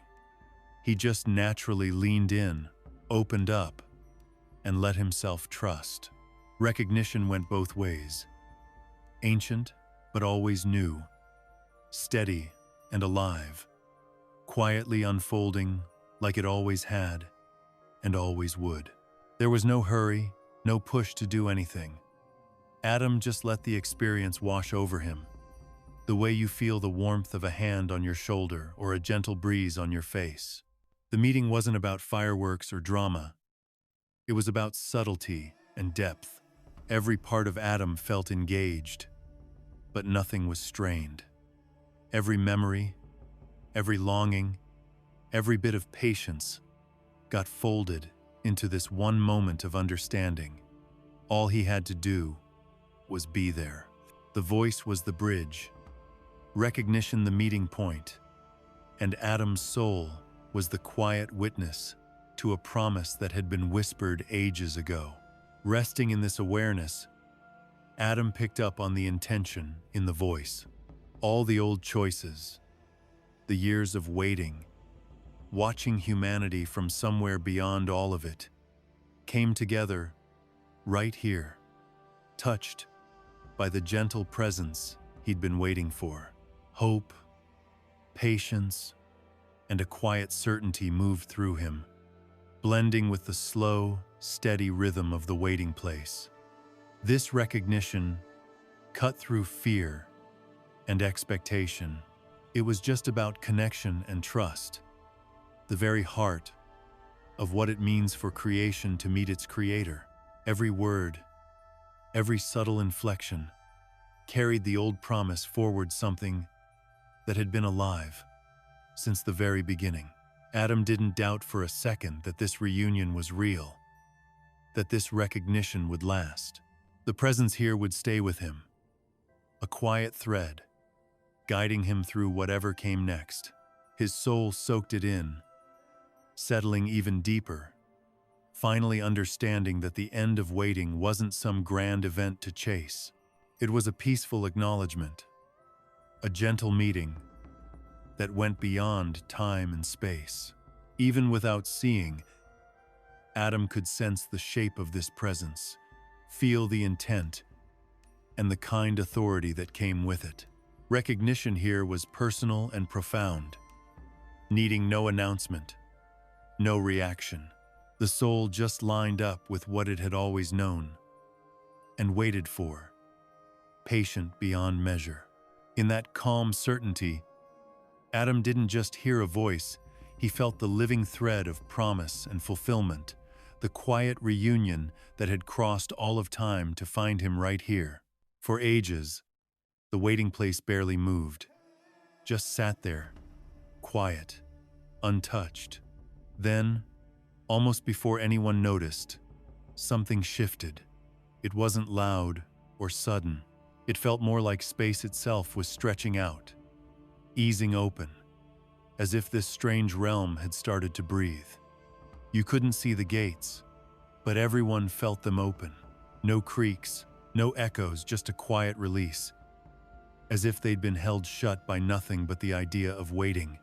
He just naturally leaned in, opened up, and let himself trust. Recognition went both ways. Ancient, but always new. Steady and alive. Quietly unfolding like it always had and always would. There was no hurry, no push to do anything. Adam just let the experience wash over him, the way you feel the warmth of a hand on your shoulder or a gentle breeze on your face. The meeting wasn't about fireworks or drama. It was about subtlety and depth. Every part of Adam felt engaged, but nothing was strained. Every memory, every longing, every bit of patience got folded into this one moment of understanding. All he had to do was be there. The voice was the bridge, recognition the meeting point, and Adam's soul was the quiet witness to a promise that had been whispered ages ago. Resting in this awareness, Adam picked up on the intention in the voice. All the old choices, the years of waiting, watching humanity from somewhere beyond all of it, came together right here, touched by the gentle presence he'd been waiting for. Hope, patience, and a quiet certainty moved through him, blending with the slow, steady rhythm of the waiting place. This recognition cut through fear and expectation. It was just about connection and trust, the very heart of what it means for creation to meet its creator. Every word, every subtle inflection, carried the old promise forward, something that had been alive since the very beginning. Adam didn't doubt for a second that this reunion was real, that this recognition would last. The presence here would stay with him, a quiet thread, guiding him through whatever came next. His soul soaked it in, settling even deeper, finally understanding that the end of waiting wasn't some grand event to chase. It was a peaceful acknowledgement, a gentle meeting that went beyond time and space. Even without seeing, Adam could sense the shape of this presence, feel the intent, and the kind authority that came with it. Recognition here was personal and profound, needing no announcement, no reaction. The soul just lined up with what it had always known and waited for, patient beyond measure. In that calm certainty, Adam didn't just hear a voice, he felt the living thread of promise and fulfillment, the quiet reunion that had crossed all of time to find him right here. For ages, the waiting place barely moved, just sat there, quiet, untouched. Then, almost before anyone noticed, something shifted. It wasn't loud or sudden. It felt more like space itself was stretching out, easing open, as if this strange realm had started to breathe. You couldn't see the gates, but everyone felt them open. No creaks, no echoes, just a quiet release, as if they'd been held shut by nothing but the idea of waiting.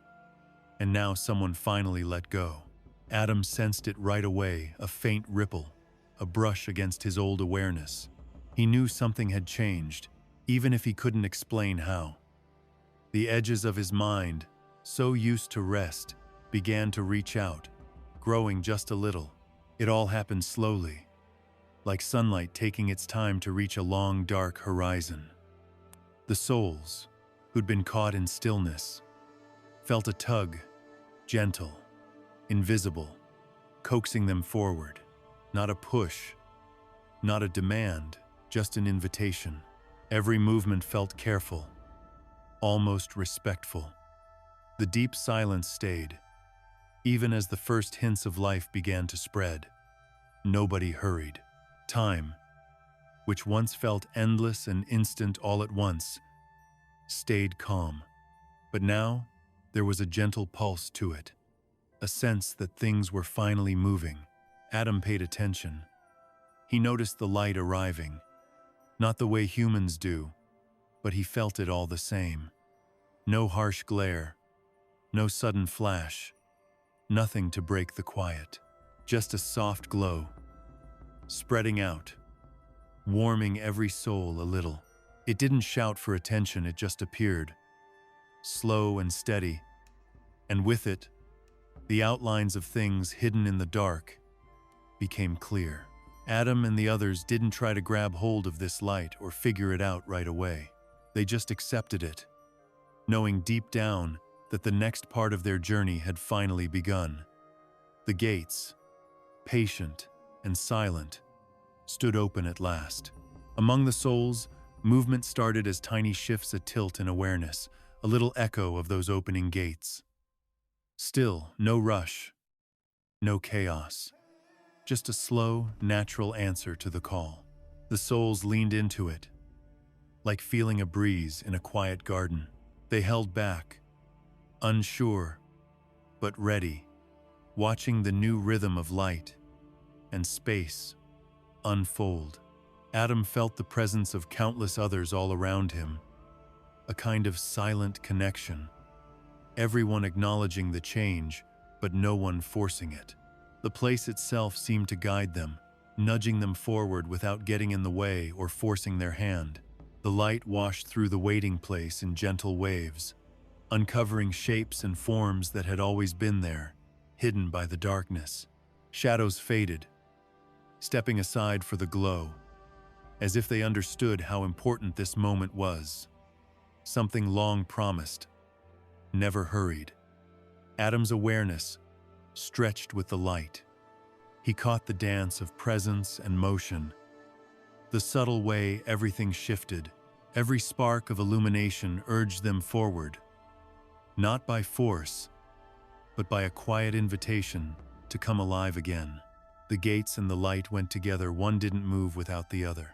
And now someone finally let go. Adam sensed it right away, a faint ripple, a brush against his old awareness. He knew something had changed, even if he couldn't explain how. The edges of his mind, so used to rest, began to reach out, growing just a little. It all happened slowly, like sunlight taking its time to reach a long, dark horizon. The souls, who'd been caught in stillness, felt a tug, gentle, invisible, coaxing them forward. Not a push, not a demand, just an invitation. Every movement felt careful, almost respectful. The deep silence stayed, even as the first hints of life began to spread. Nobody hurried. Time, which once felt endless and instant all at once, stayed calm. But now, there was a gentle pulse to it, a sense that things were finally moving. Adam paid attention. He noticed the light arriving, not the way humans do, but he felt it all the same. No harsh glare, no sudden flash, nothing to break the quiet. Just a soft glow, spreading out, warming every soul a little. It didn't shout for attention, it just appeared, slow and steady, and with it, the outlines of things hidden in the dark became clear. Adam and the others didn't try to grab hold of this light or figure it out right away. They just accepted it, knowing deep down that the next part of their journey had finally begun. The gates, patient and silent, stood open at last. Among the souls, movement started as tiny shifts, a tilt in awareness, a little echo of those opening gates. Still, no rush, no chaos. Just a slow, natural answer to the call. The souls leaned into it, like feeling a breeze in a quiet garden. They held back, unsure, but ready, watching the new rhythm of light and space unfold. Adam felt the presence of countless others all around him, a kind of silent connection, everyone acknowledging the change, but no one forcing it. The place itself seemed to guide them, nudging them forward without getting in the way or forcing their hand. The light washed through the waiting place in gentle waves, uncovering shapes and forms that had always been there, hidden by the darkness. Shadows faded, stepping aside for the glow, as if they understood how important this moment was. Something long promised, never hurried. Adam's awareness stretched with the light. He caught the dance of presence and motion, the subtle way everything shifted. Every spark of illumination urged them forward, not by force, but by a quiet invitation to come alive again. The gates and the light went together. One didn't move without the other.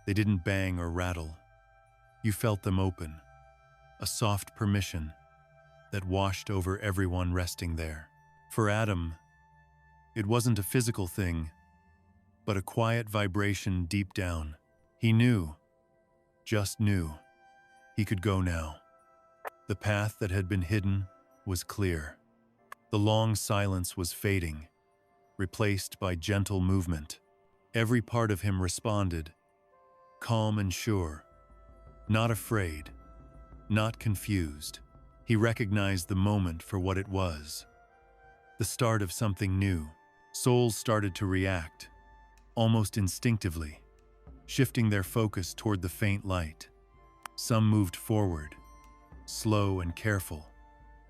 They didn't bang or rattle. You felt them open, a soft permission that washed over everyone resting there. For Adam, it wasn't a physical thing, but a quiet vibration deep down. He knew, just knew, he could go now. The path that had been hidden was clear. The long silence was fading, replaced by gentle movement. Every part of him responded, calm and sure, not afraid, not confused. He recognized the moment for what it was, the start of something new. Souls started to react, almost instinctively, shifting their focus toward the faint light. Some moved forward, slow and careful,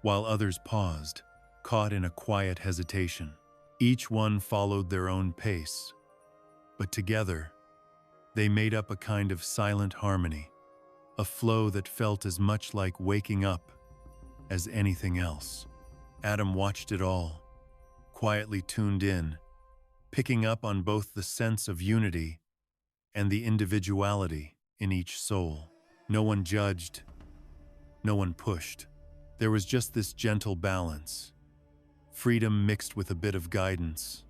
while others paused, caught in a quiet hesitation. Each one followed their own pace, but together, they made up a kind of silent harmony, a flow that felt as much like waking up as anything else. Adam watched it all, quietly tuned in, picking up on both the sense of unity and the individuality in each soul. No one judged, no one pushed. There was just this gentle balance, freedom mixed with a bit of guidance,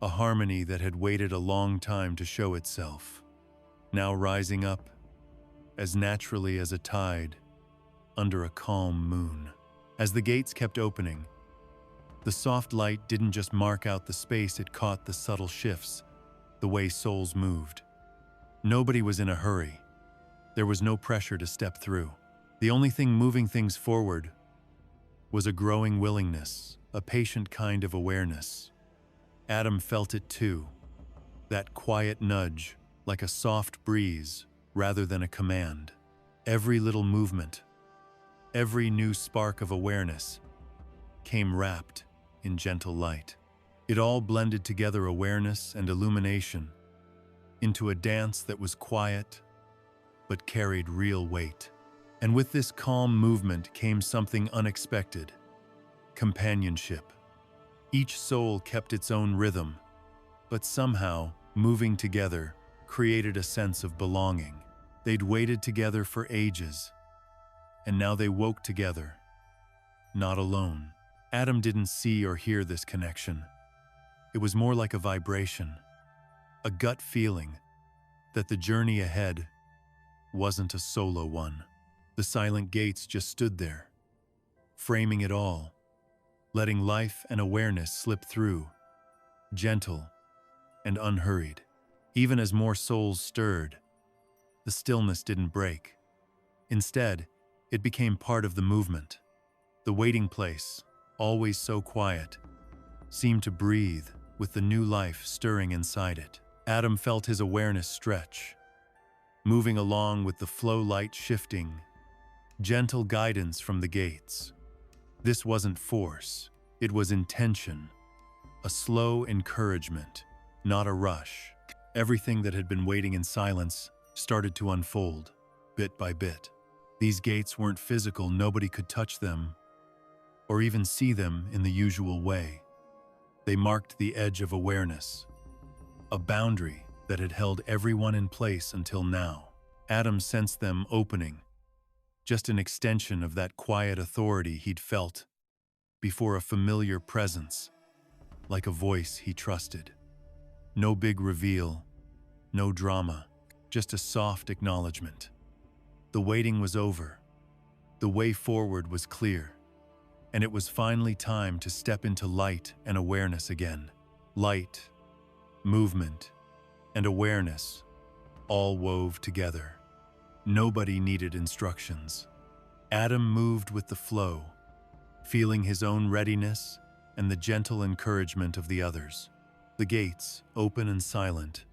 a harmony that had waited a long time to show itself, now rising up as naturally as a tide under a calm moon. As the gates kept opening, the soft light didn't just mark out the space, it caught the subtle shifts, the way souls moved. Nobody was in a hurry. There was no pressure to step through. The only thing moving things forward was a growing willingness, a patient kind of awareness. Adam felt it too, that quiet nudge, like a soft breeze rather than a command. Every little movement, every new spark of awareness came wrapped in gentle light. It all blended together, awareness and illumination, into a dance that was quiet but carried real weight. And with this calm movement came something unexpected: companionship. Each soul kept its own rhythm, but somehow, moving together, created a sense of belonging. They'd waited together for ages, and now they woke together, not alone. Adam didn't see or hear this connection. It was more like a vibration, a gut feeling that the journey ahead wasn't a solo one. The silent gates just stood there, framing it all, letting life and awareness slip through, gentle and unhurried. Even as more souls stirred, the stillness didn't break. Instead, it became part of the movement. The waiting place, always so quiet, seemed to breathe with the new life stirring inside it. Adam felt his awareness stretch, moving along with the flow, light shifting, gentle guidance from the gates. This wasn't force, it was intention, a slow encouragement, not a rush. Everything that had been waiting in silence started to unfold, bit by bit. These gates weren't physical, nobody could touch them or even see them in the usual way. They marked the edge of awareness, a boundary that had held everyone in place until now. Adam sensed them opening, just an extension of that quiet authority he'd felt before a familiar presence, like a voice he trusted. No big reveal, no drama, just a soft acknowledgement. The waiting was over. The way forward was clear, and it was finally time to step into light and awareness again. Light, movement, and awareness all wove together. Nobody needed instructions. Adam moved with the flow, feeling his own readiness and the gentle encouragement of the others. The gates, open and silent,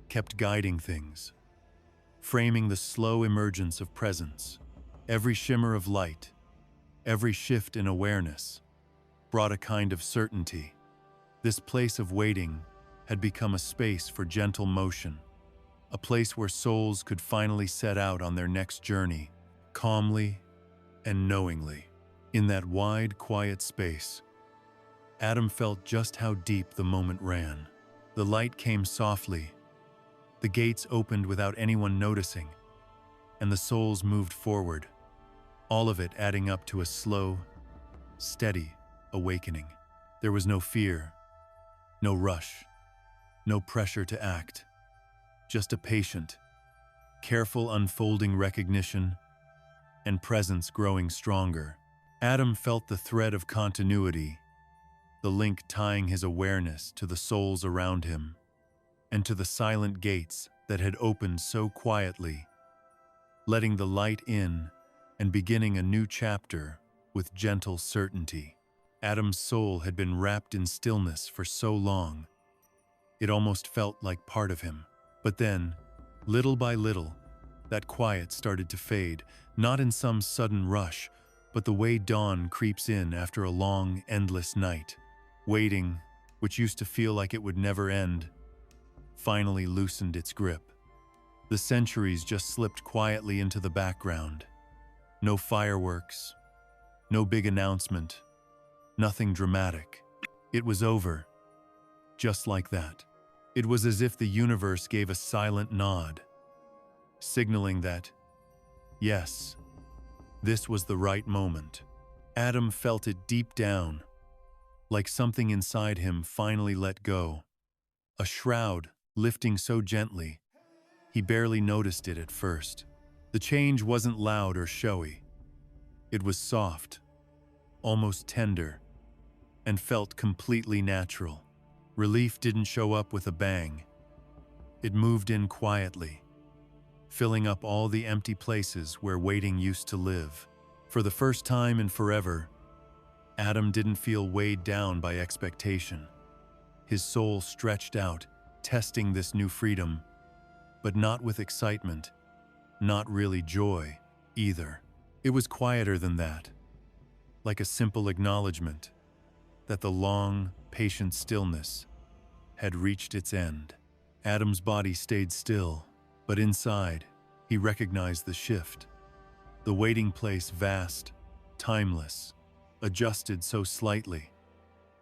kept guiding things, framing the slow emergence of presence. Every shimmer of light, every shift in awareness, brought a kind of certainty. This place of waiting had become a space for gentle motion, a place where souls could finally set out on their next journey, calmly and knowingly. In that wide, quiet space, Adam felt just how deep the moment ran. The light came softly, the gates opened without anyone noticing, and the souls moved forward, all of it adding up to a slow, steady awakening. There was no fear, no rush, no pressure to act, just a patient, careful unfolding recognition and presence growing stronger. Adam felt the thread of continuity, the link tying his awareness to the souls around him and to the silent gates that had opened so quietly, letting the light in and beginning a new chapter with gentle certainty. Adam's soul had been wrapped in stillness for so long, it almost felt like part of him. But then, little by little, that quiet started to fade, not in some sudden rush, but the way dawn creeps in after a long, endless night. Waiting, which used to feel like it would never end, finally loosened its grip. The centuries just slipped quietly into the background. No fireworks, no big announcement, nothing dramatic. It was over, just like that. It was as if the universe gave a silent nod, signaling that, yes, this was the right moment. Adam felt it deep down, like something inside him finally let go. A shroud lifting so gently, he barely noticed it at first. The change wasn't loud or showy. It was soft, almost tender, and felt completely natural. Relief didn't show up with a bang. It moved in quietly, filling up all the empty places where waiting used to live. For the first time in forever, Adam didn't feel weighed down by expectation. His soul stretched out, testing this new freedom, but not with excitement, not really joy either. It was quieter than that, like a simple acknowledgement that the long, patient stillness had reached its end. Adam's body stayed still, but inside, he recognized the shift. The waiting place vast, timeless, adjusted so slightly,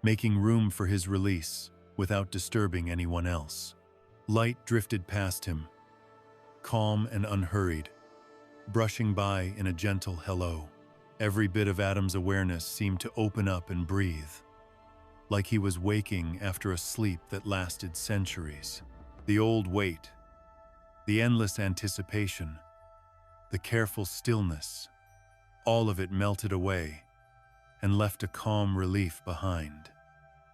making room for his release without disturbing anyone else. Light drifted past him, calm and unhurried, brushing by in a gentle hello. Every bit of Adam's awareness seemed to open up and breathe, like he was waking after a sleep that lasted centuries. The old wait, the endless anticipation, the careful stillness, all of it melted away and left a calm relief behind,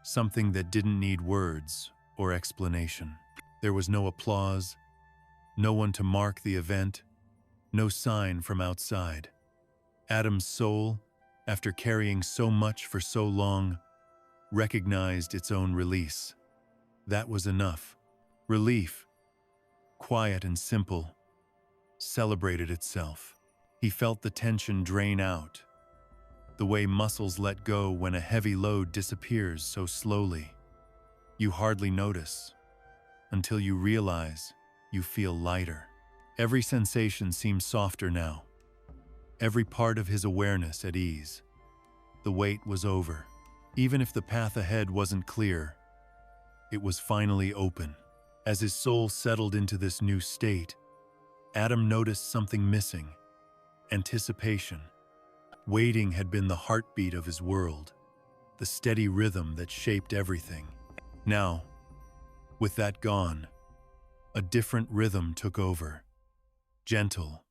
something that didn't need words or explanation. There was no applause, no one to mark the event, no sign from outside. Adam's soul, after carrying so much for so long, recognized its own release. That was enough. Relief, quiet and simple, celebrated itself. He felt the tension drain out, the way muscles let go when a heavy load disappears so slowly. You hardly notice, until you realize you feel lighter. Every sensation seemed softer now, every part of his awareness at ease. The wait was over. Even if the path ahead wasn't clear, it was finally open. As his soul settled into this new state, Adam noticed something missing: anticipation. Waiting had been the heartbeat of his world, the steady rhythm that shaped everything. Now, with that gone, a different rhythm took over, gentle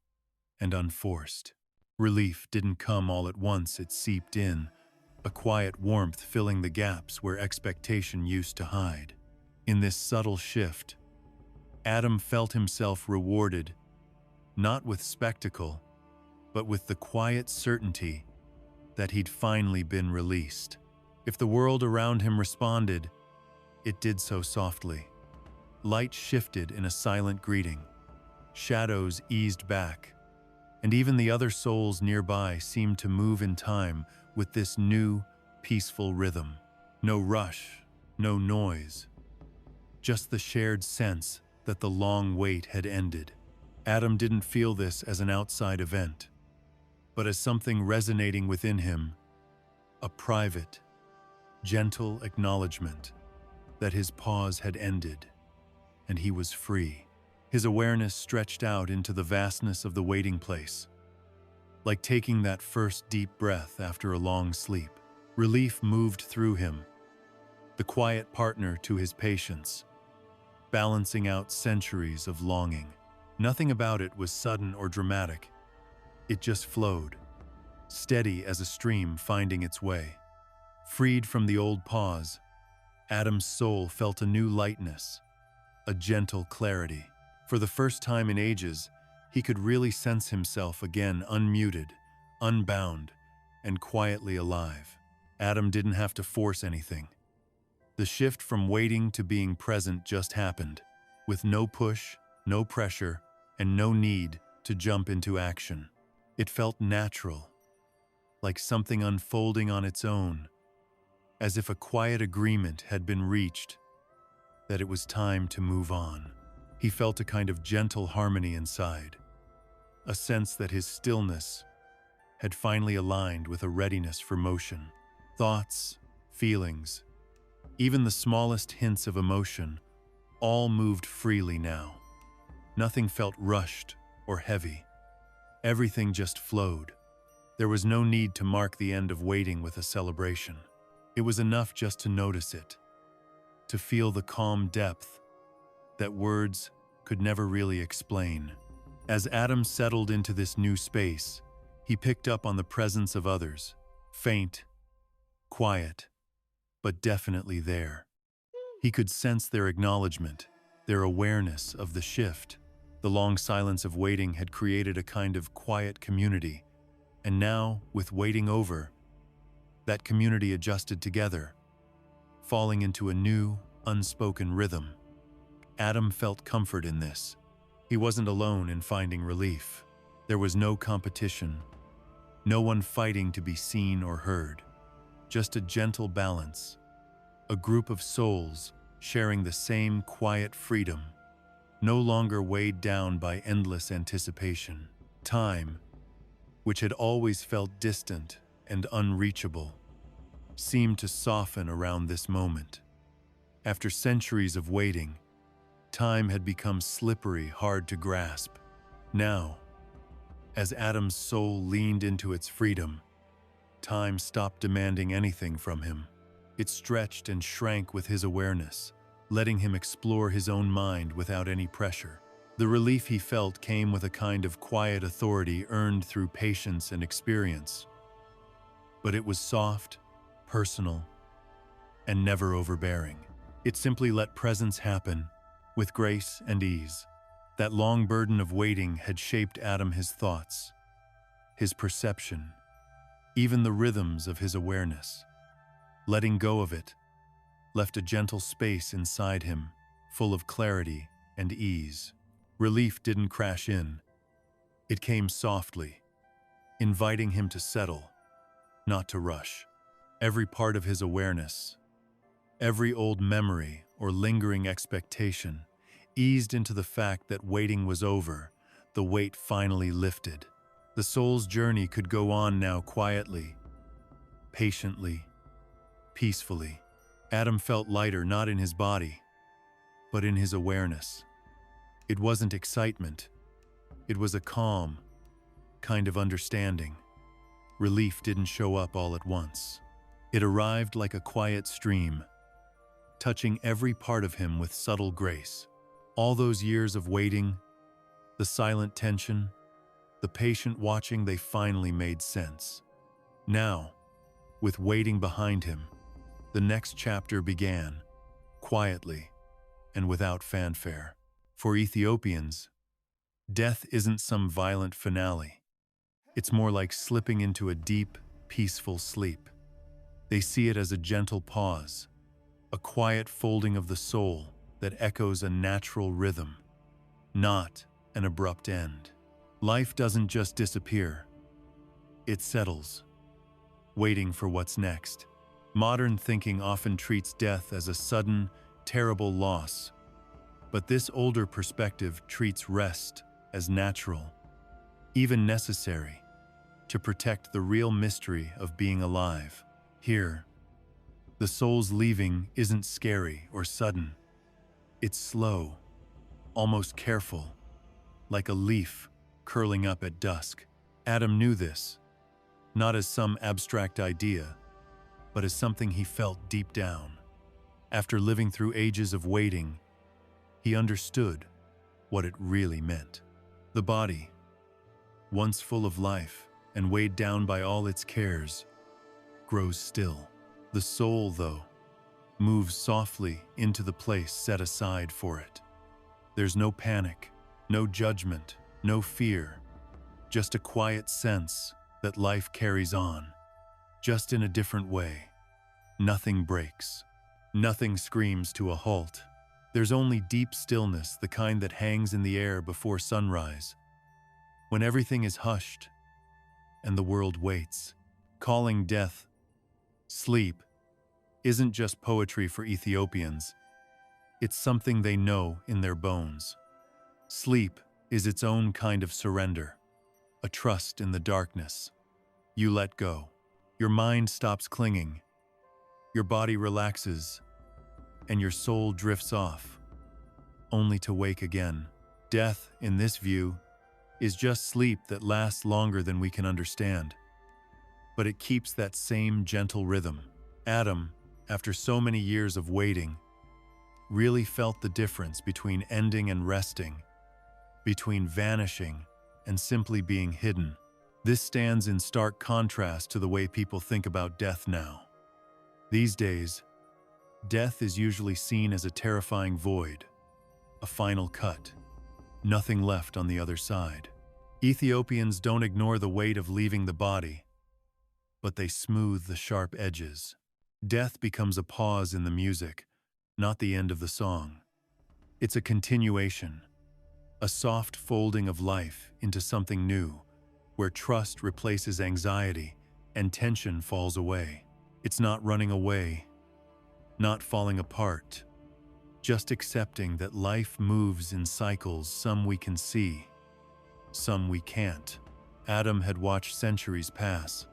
and unforced. Relief didn't come all at once, it seeped in, a quiet warmth filling the gaps where expectation used to hide. In this subtle shift, Adam felt himself rewarded, not with spectacle, but with the quiet certainty that he'd finally been released. If the world around him responded, it did so softly. Light shifted in a silent greeting. Shadows eased back, and even the other souls nearby seemed to move in time with this new, peaceful rhythm. No rush, no noise, just the shared sense that the long wait had ended. Adam didn't feel this as an outside event, but as something resonating within him, a private, gentle acknowledgement that his pause had ended and he was free. His awareness stretched out into the vastness of the waiting place, like taking that first deep breath after a long sleep. Relief moved through him, the quiet partner to his patience, balancing out centuries of longing. Nothing about it was sudden or dramatic. It just flowed, steady as a stream finding its way. Freed from the old pause, Adam's soul felt a new lightness, a gentle clarity. For the first time in ages, he could really sense himself again, unmuted, unbound, and quietly alive. Adam didn't have to force anything. The shift from waiting to being present just happened, with no push, no pressure, and no need to jump into action. It felt natural, like something unfolding on its own, as if a quiet agreement had been reached that it was time to move on. He felt a kind of gentle harmony inside, a sense that his stillness had finally aligned with a readiness for motion. Thoughts, feelings, even the smallest hints of emotion, all moved freely now. Nothing felt rushed or heavy. Everything just flowed. There was no need to mark the end of waiting with a celebration. It was enough just to notice it, to feel the calm depth that words could never really explain. As Adam settled into this new space, he picked up on the presence of others, faint, quiet, but definitely there. He could sense their acknowledgement, their awareness of the shift. The long silence of waiting had created a kind of quiet community, and now, with waiting over, that community adjusted together, falling into a new, unspoken rhythm. Adam felt comfort in this. He wasn't alone in finding relief. There was no competition, no one fighting to be seen or heard. Just a gentle balance, a group of souls sharing the same quiet freedom, no longer weighed down by endless anticipation. Time, which had always felt distant and unreachable, seemed to soften around this moment. After centuries of waiting, time had become slippery, hard to grasp. Now, as Adam's soul leaned into its freedom, time stopped demanding anything from him. It stretched and shrank with his awareness, letting him explore his own mind without any pressure. The relief he felt came with a kind of quiet authority earned through patience and experience. But it was soft, personal, and never overbearing. It simply let presence happen, with grace and ease. That long burden of waiting had shaped Adam, his thoughts, his perception, even the rhythms of his awareness. Letting go of it left a gentle space inside him, full of clarity and ease. Relief didn't crash in. It came softly, inviting him to settle, not to rush. Every part of his awareness, every old memory or lingering expectation, eased into the fact that waiting was over, the weight finally lifted. The soul's journey could go on now quietly, patiently, peacefully. Adam felt lighter not in his body, but in his awareness. It wasn't excitement. It was a calm, kind of understanding. relief didn't show up all at once. It arrived like a quiet stream, touching every part of him with subtle grace. All those years of waiting, the silent tension, the patient watching, they finally made sense. Now, with waiting behind him, the next chapter began, quietly and without fanfare. For Ethiopians, death isn't some violent finale. It's more like slipping into a deep, peaceful sleep. They see it as a gentle pause, a quiet folding of the soul that echoes a natural rhythm, not an abrupt end. Life doesn't just disappear, it settles, waiting for what's next. Modern thinking often treats death as a sudden, terrible loss, but this older perspective treats rest as natural, even necessary, to protect the real mystery of being alive. Here, the soul's leaving isn't scary or sudden. It's slow, almost careful, like a leaf curling up at dusk. Adam knew this, not as some abstract idea, but as something he felt deep down. After living through ages of waiting, he understood what it really meant. The body, once full of life and weighed down by all its cares, grows still. The soul, though, moves softly into the place set aside for it. There's no panic, no judgment, no fear, just a quiet sense that life carries on, just in a different way. Nothing breaks. Nothing screams to a halt. There's only deep stillness, the kind that hangs in the air before sunrise, when everything is hushed and the world waits. Calling death sleep isn't just poetry for Ethiopians. It's something they know in their bones. Sleep is its own kind of surrender, a trust in the darkness. You let go. Your mind stops clinging. Your body relaxes, and your soul drifts off, only to wake again. Death, in this view, is just sleep that lasts longer than we can understand. But it keeps that same gentle rhythm. Adam, after so many years of waiting, really felt the difference between ending and resting, between vanishing and simply being hidden. This stands in stark contrast to the way people think about death now. These days, death is usually seen as a terrifying void, a final cut, nothing left on the other side. Ethiopians don't ignore the weight of leaving the body, but they smooth the sharp edges. Death becomes a pause in the music, not the end of the song. It's a continuation, a soft folding of life into something new, where trust replaces anxiety and tension falls away. It's not running away, not falling apart, just accepting that life moves in cycles, some we can see, some we can't. Adam had watched centuries pass.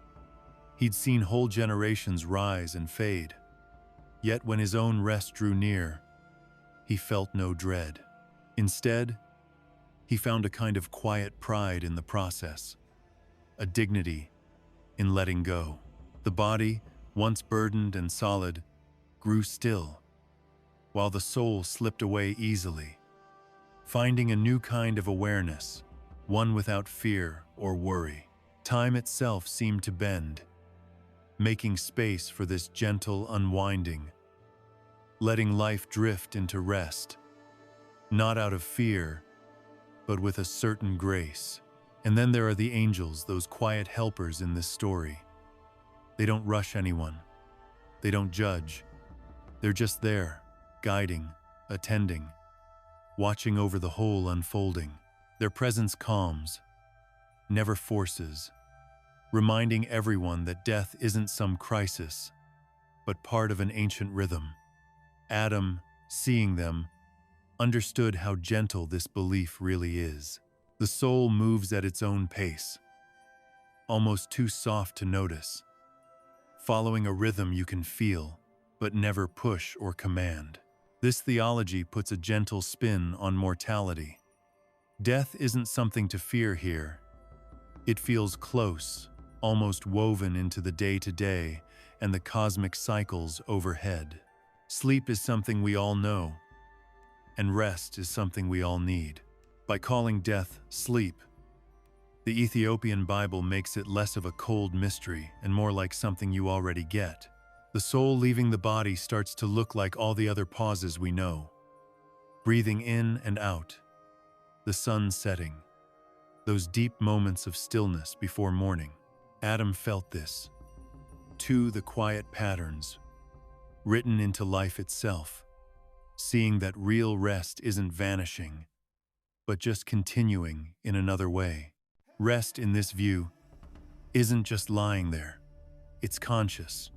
He'd seen whole generations rise and fade. Yet when his own rest drew near, he felt no dread. Instead, he found a kind of quiet pride in the process, a dignity in letting go. The body, once burdened and solid, grew still, while the soul slipped away easily, finding a new kind of awareness, one without fear or worry. Time itself seemed to bend, making space for this gentle unwinding, letting life drift into rest, not out of fear, but with a certain grace. And then there are the angels, those quiet helpers in this story. They don't rush anyone. They don't judge. They're just there, guiding, attending, watching over the whole unfolding. Their presence calms, never forces, reminding everyone that death isn't some crisis, but part of an ancient rhythm. Adam, seeing them, understood how gentle this belief really is. The soul moves at its own pace, almost too soft to notice, following a rhythm you can feel, but never push or command. This theology puts a gentle spin on mortality. Death isn't something to fear here. It feels close, almost woven into the day-to-day and the cosmic cycles overhead. Sleep is something we all know, and rest is something we all need. By calling death sleep, the Ethiopian Bible makes it less of a cold mystery and more like something you already get. The soul leaving the body starts to look like all the other pauses we know. Breathing in and out, the sun setting, those deep moments of stillness before morning. Adam felt this, too, the quiet patterns, written into life itself, seeing that real rest isn't vanishing, but just continuing in another way. Rest in this view isn't just lying there, it's conscious.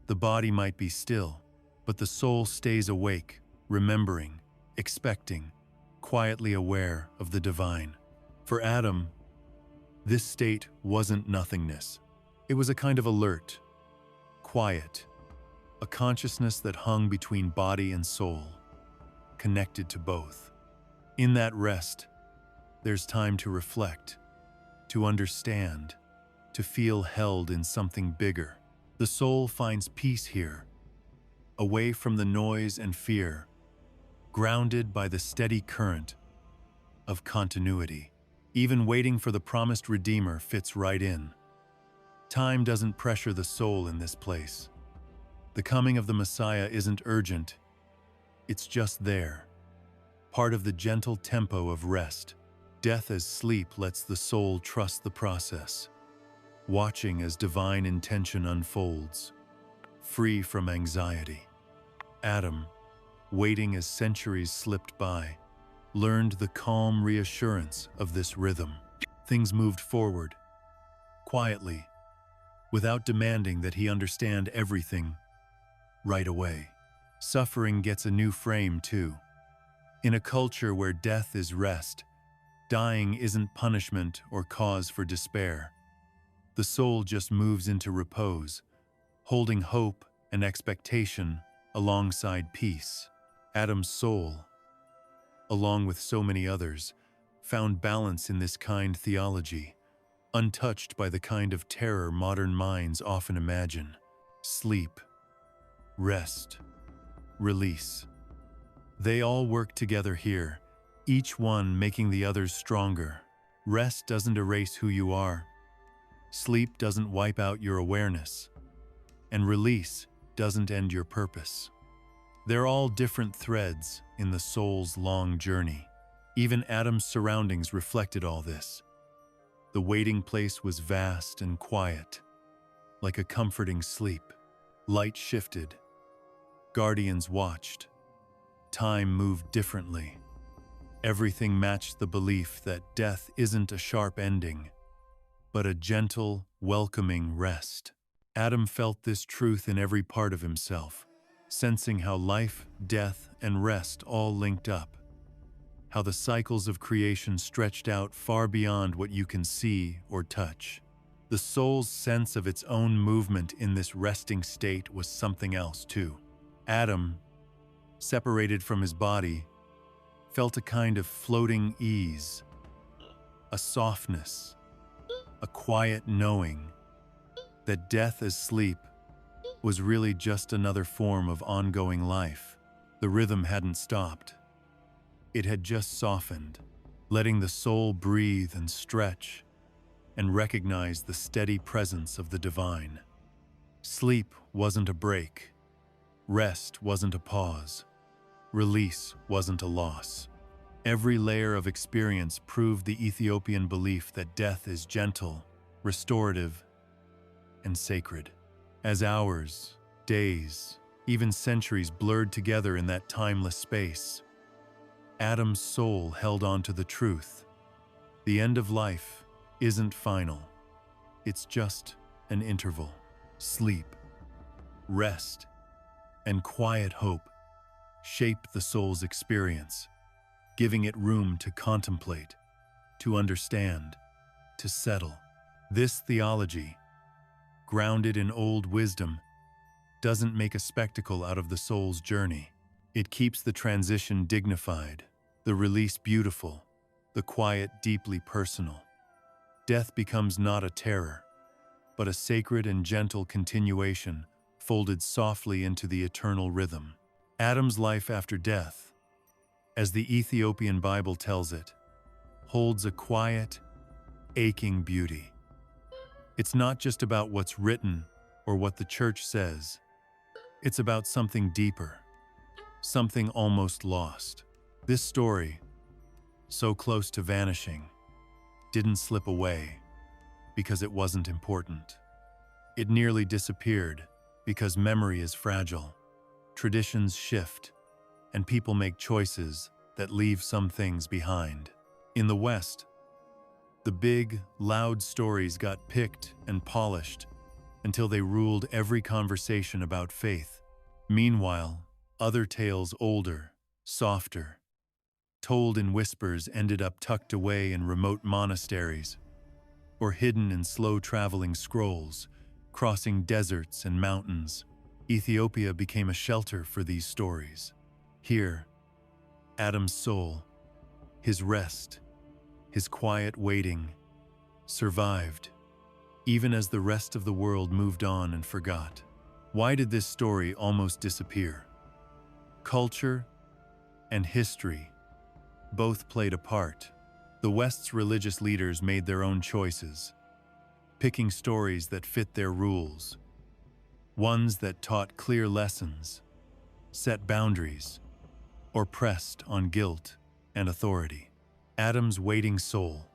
The body might be still, but the soul stays awake, remembering, expecting, quietly aware of the divine. For Adam, this state wasn't nothingness. It was a kind of alert, quiet, a consciousness that hung between body and soul, connected to both. In that rest, there's time to reflect, to understand, to feel held in something bigger. The soul finds peace here, away from the noise and fear, grounded by the steady current of continuity. Even waiting for the promised Redeemer fits right in. Time doesn't pressure the soul in this place. The coming of the Messiah isn't urgent, it's just there, part of the gentle tempo of rest. Death as sleep lets the soul trust the process, watching as divine intention unfolds, free from anxiety. Adam, waiting as centuries slipped by, learned the calm reassurance of this rhythm. Things moved forward, quietly, without demanding that he understand everything right away. Suffering gets a new frame too. In a culture where death is rest, dying isn't punishment or cause for despair. The soul just moves into repose, holding hope and expectation alongside peace. Adam's soul, along with so many others, found balance in this kind theology, untouched by the kind of terror modern minds often imagine. Sleep, rest, release. They all work together here, each one making the others stronger. Rest doesn't erase who you are. Sleep doesn't wipe out your awareness. And release doesn't end your purpose. They're all different threads in the soul's long journey. Even Adam's surroundings reflected all this. The waiting place was vast and quiet, like a comforting sleep. Light shifted. Guardians watched. Time moved differently. Everything matched the belief that death isn't a sharp ending, but a gentle, welcoming rest. Adam felt this truth in every part of himself, sensing how life, death, and rest all linked up, how the cycles of creation stretched out far beyond what you can see or touch. The soul's sense of its own movement in this resting state was something else too. Adam, separated from his body, felt a kind of floating ease, a softness, a quiet knowing that death as sleep was really just another form of ongoing life. The rhythm hadn't stopped. It had just softened, letting the soul breathe and stretch and recognize the steady presence of the divine. Sleep wasn't a break. Rest wasn't a pause. Release wasn't a loss. Every layer of experience proved the Ethiopian belief that death is gentle, restorative, and sacred. As hours, days, even centuries blurred together in that timeless space, Adam's soul held on to the truth. The end of life isn't final. It's just an interval. Sleep, rest, and quiet hope shape the soul's experience, giving it room to contemplate, to understand, to settle. This theology, grounded in old wisdom, doesn't make a spectacle out of the soul's journey. It keeps the transition dignified, the release beautiful, the quiet deeply personal. Death becomes not a terror, but a sacred and gentle continuation folded softly into the eternal rhythm. Adam's life after death, as the Ethiopian Bible tells it, holds a quiet, aching beauty. It's not just about what's written or what the church says. It's about something deeper, something almost lost. This story, so close to vanishing, didn't slip away because it wasn't important. It nearly disappeared because memory is fragile, traditions shift, and people make choices that leave some things behind. In the West, the big, loud stories got picked and polished until they ruled every conversation about faith. Meanwhile, other tales older, softer, told in whispers ended up tucked away in remote monasteries or hidden in slow-traveling scrolls, crossing deserts and mountains. Ethiopia became a shelter for these stories. Here, Adam's soul, his rest, his quiet waiting, survived, even as the rest of the world moved on and forgot. Why did this story almost disappear? Culture and history both played a part. The West's religious leaders made their own choices, picking stories that fit their rules, ones that taught clear lessons, set boundaries, or pressed on guilt and authority. Adam's waiting soul,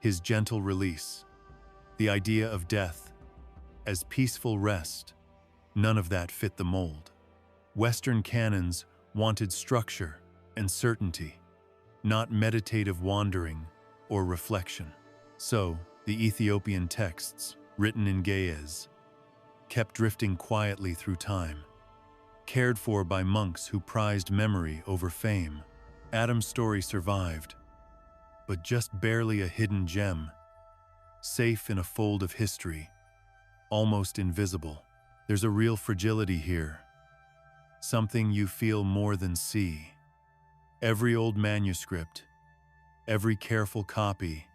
his gentle release, the idea of death as peaceful rest, none of that fit the mold. Western canons wanted structure and certainty, not meditative wandering or reflection. So, the Ethiopian texts, written in Ge'ez, kept drifting quietly through time, cared for by monks who prized memory over fame. Adam's story survived, but just barely a hidden gem, safe in a fold of history, almost invisible. There's a real fragility here, something you feel more than see. Every old manuscript, every careful copy,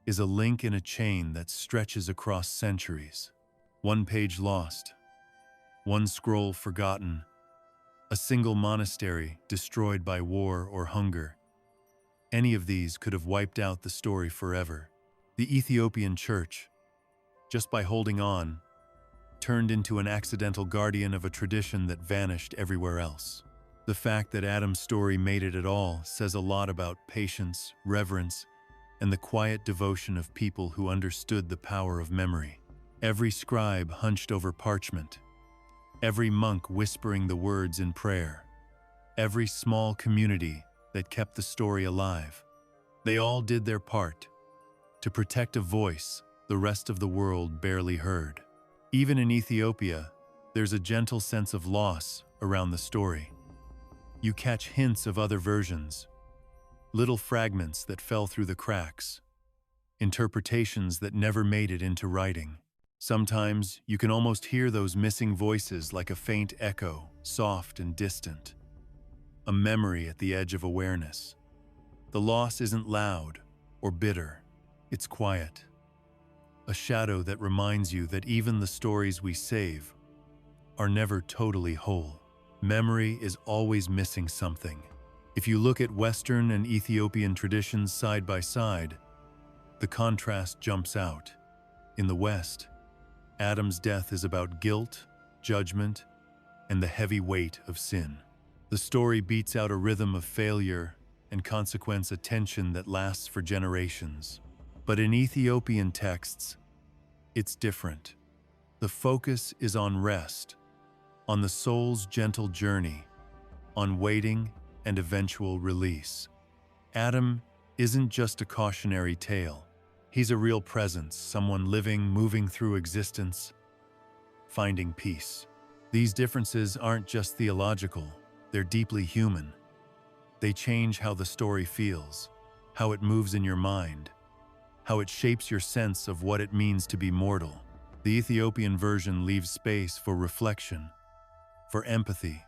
is a link in a chain that stretches across centuries. One page lost, one scroll forgotten, a single monastery destroyed by war or hunger. Any of these could have wiped out the story forever. The Ethiopian Church, just by holding on, turned into an accidental guardian of a tradition that vanished everywhere else. The fact that Adam's story made it at all says a lot about patience, reverence, and the quiet devotion of people who understood the power of memory. Every scribe hunched over parchment, every monk whispering the words in prayer, every small community that kept the story alive. They all did their part to protect a voice the rest of the world barely heard. Even in Ethiopia, there's a gentle sense of loss around the story. You catch hints of other versions, little fragments that fell through the cracks, interpretations that never made it into writing. Sometimes you can almost hear those missing voices like a faint echo, soft and distant. A memory at the edge of awareness. The loss isn't loud or bitter, it's quiet. A shadow that reminds you that even the stories we save are never totally whole. Memory is always missing something. If you look at Western and Ethiopian traditions side by side, the contrast jumps out. In the West, Adam's death is about guilt, judgment, and the heavy weight of sin. The story beats out a rhythm of failure and consequence, a tension that lasts for generations. But in Ethiopian texts, it's different. The focus is on rest, on the soul's gentle journey, on waiting and eventual release. Adam isn't just a cautionary tale. He's a real presence, someone living, moving through existence, finding peace. These differences aren't just theological, they're deeply human. They change how the story feels, how it moves in your mind, how it shapes your sense of what it means to be mortal. The Ethiopian version leaves space for reflection, for empathy,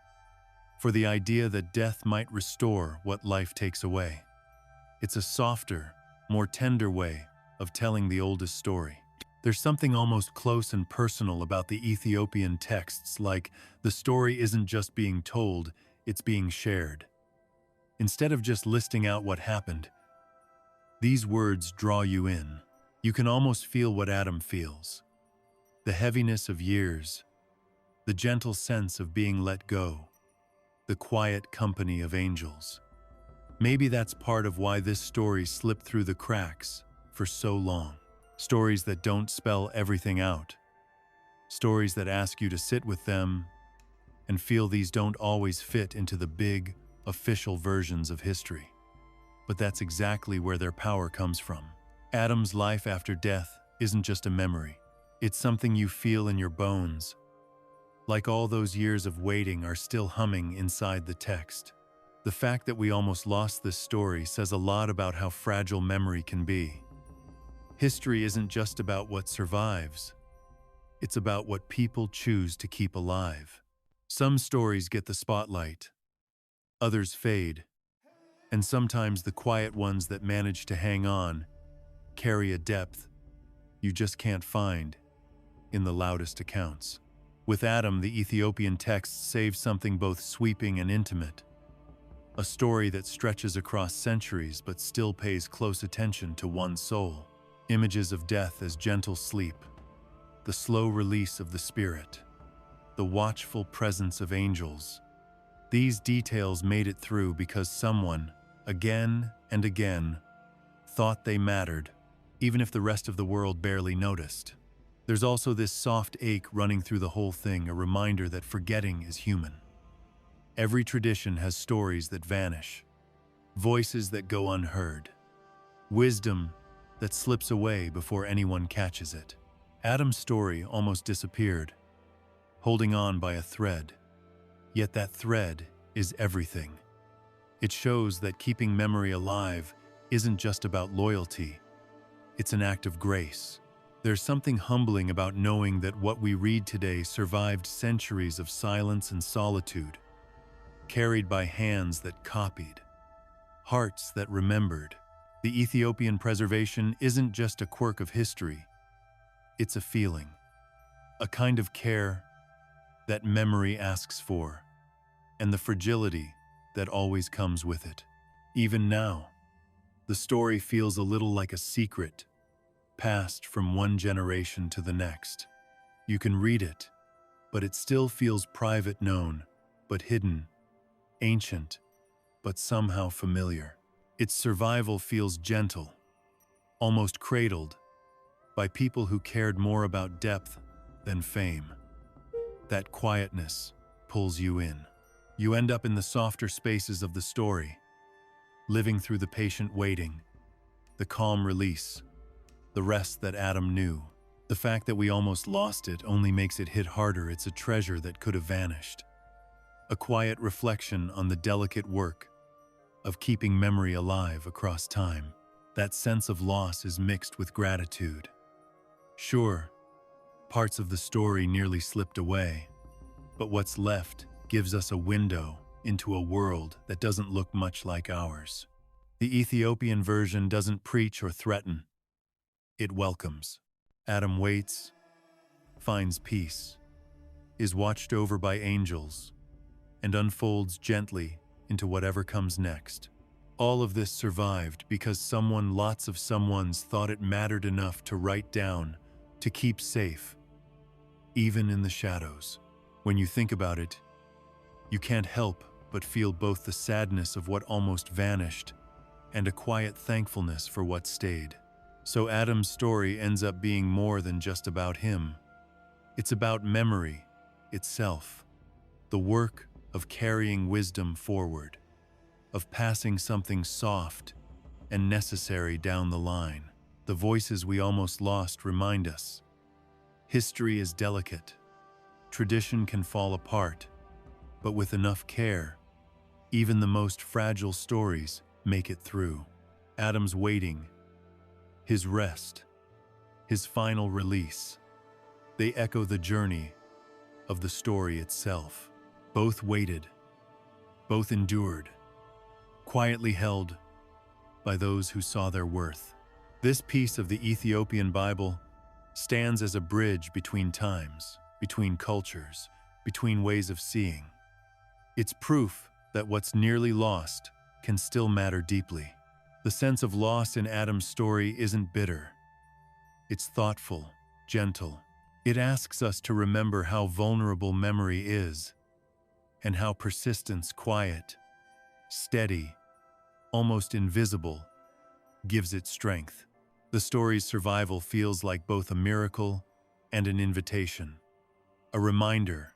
for the idea that death might restore what life takes away. It's a softer, more tender way of telling the oldest story. There's something almost close and personal about the Ethiopian texts, like the story isn't just being told, it's being shared. Instead of just listing out what happened, these words draw you in. You can almost feel what Adam feels. The heaviness of years, the gentle sense of being let go, the quiet company of angels. Maybe that's part of why this story slipped through the cracks for so long. Stories that don't spell everything out. Stories that ask you to sit with them and feel these don't always fit into the big, official versions of history. But that's exactly where their power comes from. Adam's life after death isn't just a memory. It's something you feel in your bones, like all those years of waiting are still humming inside the text. The fact that we almost lost this story says a lot about how fragile memory can be. History isn't just about what survives. It's about what people choose to keep alive. Some stories get the spotlight, others fade, and sometimes the quiet ones that manage to hang on carry a depth you just can't find in the loudest accounts. With Adam, the Ethiopian text saves something both sweeping and intimate, a story that stretches across centuries but still pays close attention to one soul. Images of death as gentle sleep, the slow release of the spirit, the watchful presence of angels. These details made it through because someone, again and again, thought they mattered, even if the rest of the world barely noticed. There's also this soft ache running through the whole thing, a reminder that forgetting is human. Every tradition has stories that vanish, voices that go unheard, wisdom that slips away before anyone catches it. Adam's story almost disappeared, holding on by a thread. Yet that thread is everything. It shows that keeping memory alive isn't just about loyalty, it's an act of grace. There's something humbling about knowing that what we read today survived centuries of silence and solitude, carried by hands that copied, hearts that remembered. The Ethiopian preservation isn't just a quirk of history, it's a feeling, a kind of care that memory asks for, and the fragility that always comes with it. Even now, the story feels a little like a secret, passed from one generation to the next. You can read it, but it still feels private, known, but hidden, ancient, but somehow familiar. Its survival feels gentle, almost cradled, by people who cared more about depth than fame. That quietness pulls you in. You end up in the softer spaces of the story, living through the patient waiting, the calm release, the rest that Adam knew. The fact that we almost lost it only makes it hit harder. It's a treasure that could have vanished. A quiet reflection on the delicate work of keeping memory alive across time. That sense of loss is mixed with gratitude. Sure, parts of the story nearly slipped away, but what's left gives us a window into a world that doesn't look much like ours. The Ethiopian version doesn't preach or threaten. It welcomes. Adam waits, finds peace, is watched over by angels, and unfolds gently into whatever comes next. All of this survived because someone, lots of someones, thought it mattered enough to write down, to keep safe, even in the shadows. When you think about it, you can't help but feel both the sadness of what almost vanished and a quiet thankfulness for what stayed. So Adam's story ends up being more than just about him. It's about memory itself, the work of carrying wisdom forward, of passing something soft and necessary down the line. The voices we almost lost remind us. History is delicate. Tradition can fall apart, but with enough care, even the most fragile stories make it through. Adam's waiting, his rest, his final release, they echo the journey of the story itself. Both waited, both endured, quietly held by those who saw their worth. This piece of the Ethiopian Bible stands as a bridge between times, between cultures, between ways of seeing. It's proof that what's nearly lost can still matter deeply. The sense of loss in Adam's story isn't bitter. It's thoughtful, gentle. It asks us to remember how vulnerable memory is, and how persistence, quiet, steady, almost invisible, gives it strength. The story's survival feels like both a miracle and an invitation, a reminder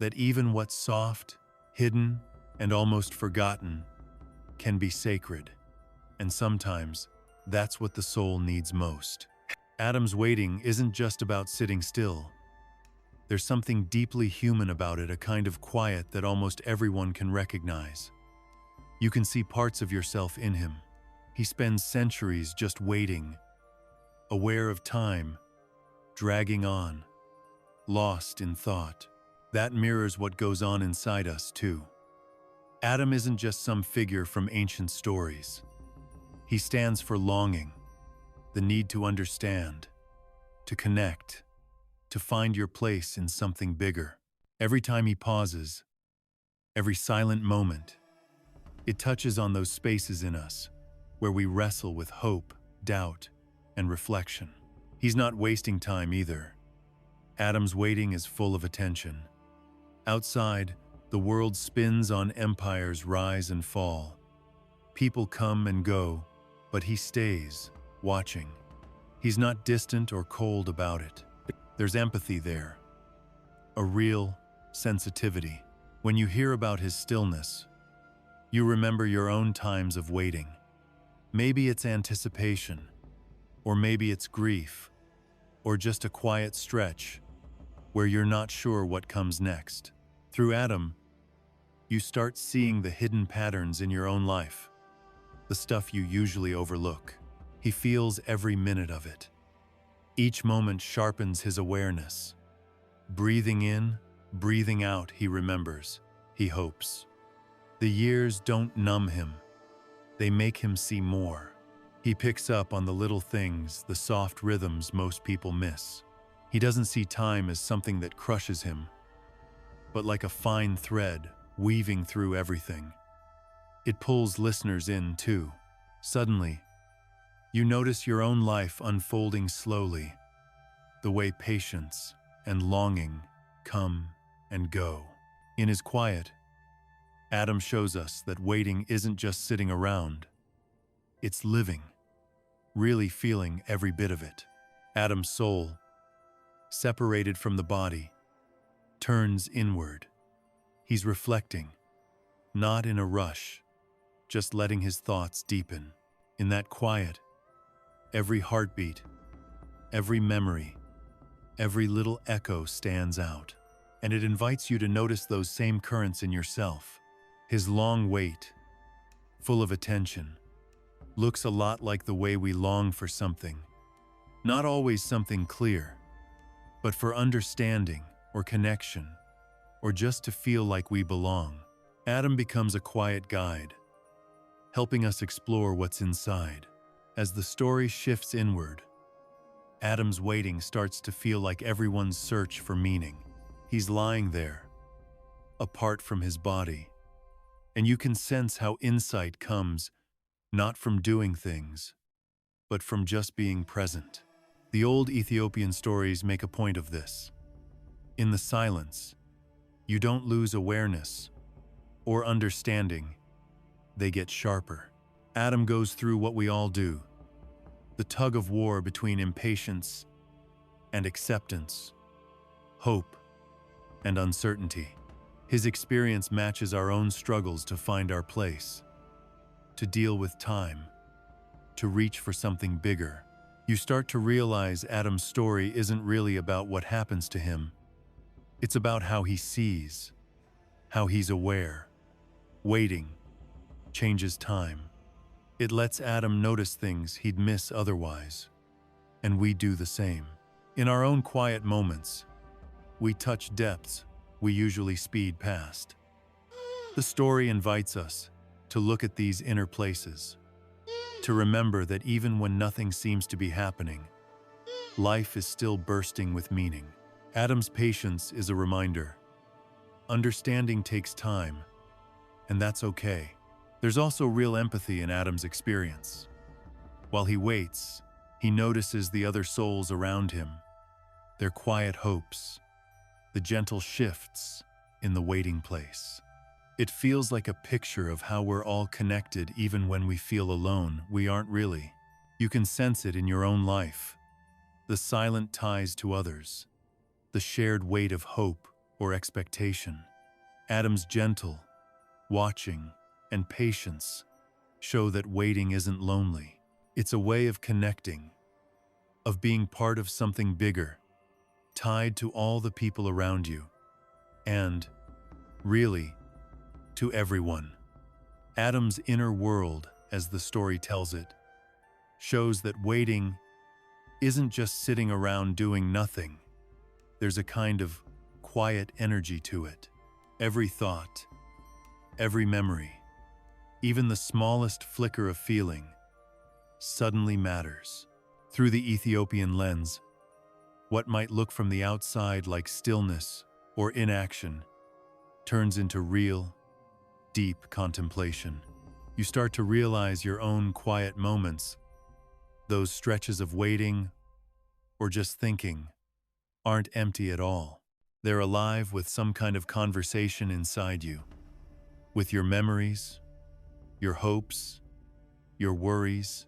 that even what's soft, hidden, and almost forgotten can be sacred. And sometimes, that's what the soul needs most. Adam's waiting isn't just about sitting still. There's something deeply human about it, a kind of quiet that almost everyone can recognize. You can see parts of yourself in him. He spends centuries just waiting, aware of time, dragging on, lost in thought. That mirrors what goes on inside us, too. Adam isn't just some figure from ancient stories. He stands for longing, the need to understand, to connect, to find your place in something bigger. Every time he pauses, every silent moment, it touches on those spaces in us where we wrestle with hope, doubt, and reflection. He's not wasting time either. Adam's waiting is full of attention. Outside, the world spins on empires rise and fall. People come and go, but he stays, watching. He's not distant or cold about it. There's empathy there, a real sensitivity. When you hear about his stillness, you remember your own times of waiting. Maybe it's anticipation, or maybe it's grief, or just a quiet stretch where you're not sure what comes next. Through Adam, you start seeing the hidden patterns in your own life, the stuff you usually overlook. He feels every minute of it. Each moment sharpens his awareness. Breathing in, breathing out, he remembers, he hopes. The years don't numb him. They make him see more. He picks up on the little things, the soft rhythms most people miss. He doesn't see time as something that crushes him, but like a fine thread weaving through everything. It pulls listeners in too. Suddenly, you notice your own life unfolding slowly, the way patience and longing come and go. In his quiet, Adam shows us that waiting isn't just sitting around. It's living, really feeling every bit of it. Adam's soul, separated from the body, turns inward. He's reflecting, not in a rush, just letting his thoughts deepen. In that quiet, every heartbeat, every memory, every little echo stands out, and it invites you to notice those same currents in yourself. His long wait, full of attention, looks a lot like the way we long for something. Not always something clear, but for understanding or connection, or just to feel like we belong. Adam becomes a quiet guide, helping us explore what's inside. As the story shifts inward, Adam's waiting starts to feel like everyone's search for meaning. He's lying there, apart from his body, and you can sense how insight comes not from doing things, but from just being present. The old Ethiopian stories make a point of this. In the silence, you don't lose awareness or understanding, they get sharper. Adam goes through what we all do, the tug of war between impatience and acceptance, hope and uncertainty. His experience matches our own struggles to find our place, to deal with time, to reach for something bigger. You start to realize Adam's story isn't really about what happens to him. It's about how he sees, how he's aware. Waiting changes time. It lets Adam notice things he'd miss otherwise, and we do the same. In our own quiet moments, we touch depths we usually speed past. The story invites us to look at these inner places, to remember that even when nothing seems to be happening, life is still bursting with meaning. Adam's patience is a reminder. Understanding takes time, and that's okay. There's also real empathy in Adam's experience. While he waits, he notices the other souls around him, their quiet hopes, the gentle shifts in the waiting place. It feels like a picture of how we're all connected. Even when we feel alone, we aren't really. You can sense it in your own life. The silent ties to others, the shared weight of hope or expectation. Adam's gentle, watching, and patience show that waiting isn't lonely. It's a way of connecting, of being part of something bigger, tied to all the people around you, and, really, to everyone. Adam's inner world, as the story tells it, shows that waiting isn't just sitting around doing nothing. There's a kind of quiet energy to it. Every thought, every memory, even the smallest flicker of feeling, suddenly matters. Through the Ethiopian lens, what might look from the outside like stillness or inaction turns into real, deep contemplation. You start to realize your own quiet moments, those stretches of waiting or just thinking, aren't empty at all. They're alive with some kind of conversation inside you, with your memories, your hopes, your worries,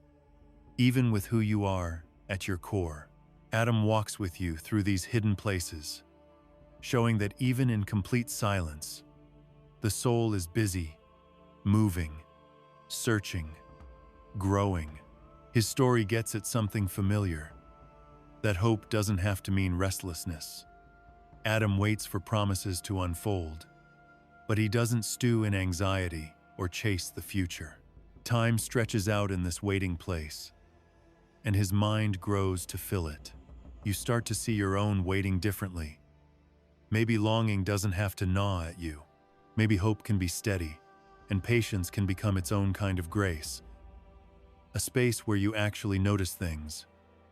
even with who you are at your core. Adam walks with you through these hidden places, showing that even in complete silence, the soul is busy, moving, searching, growing. His story gets at something familiar, that hope doesn't have to mean restlessness. Adam waits for promises to unfold, but he doesn't stew in anxiety or chase the future. Time stretches out in this waiting place, and his mind grows to fill it. You start to see your own waiting differently. Maybe longing doesn't have to gnaw at you. Maybe hope can be steady, and patience can become its own kind of grace. A space where you actually notice things,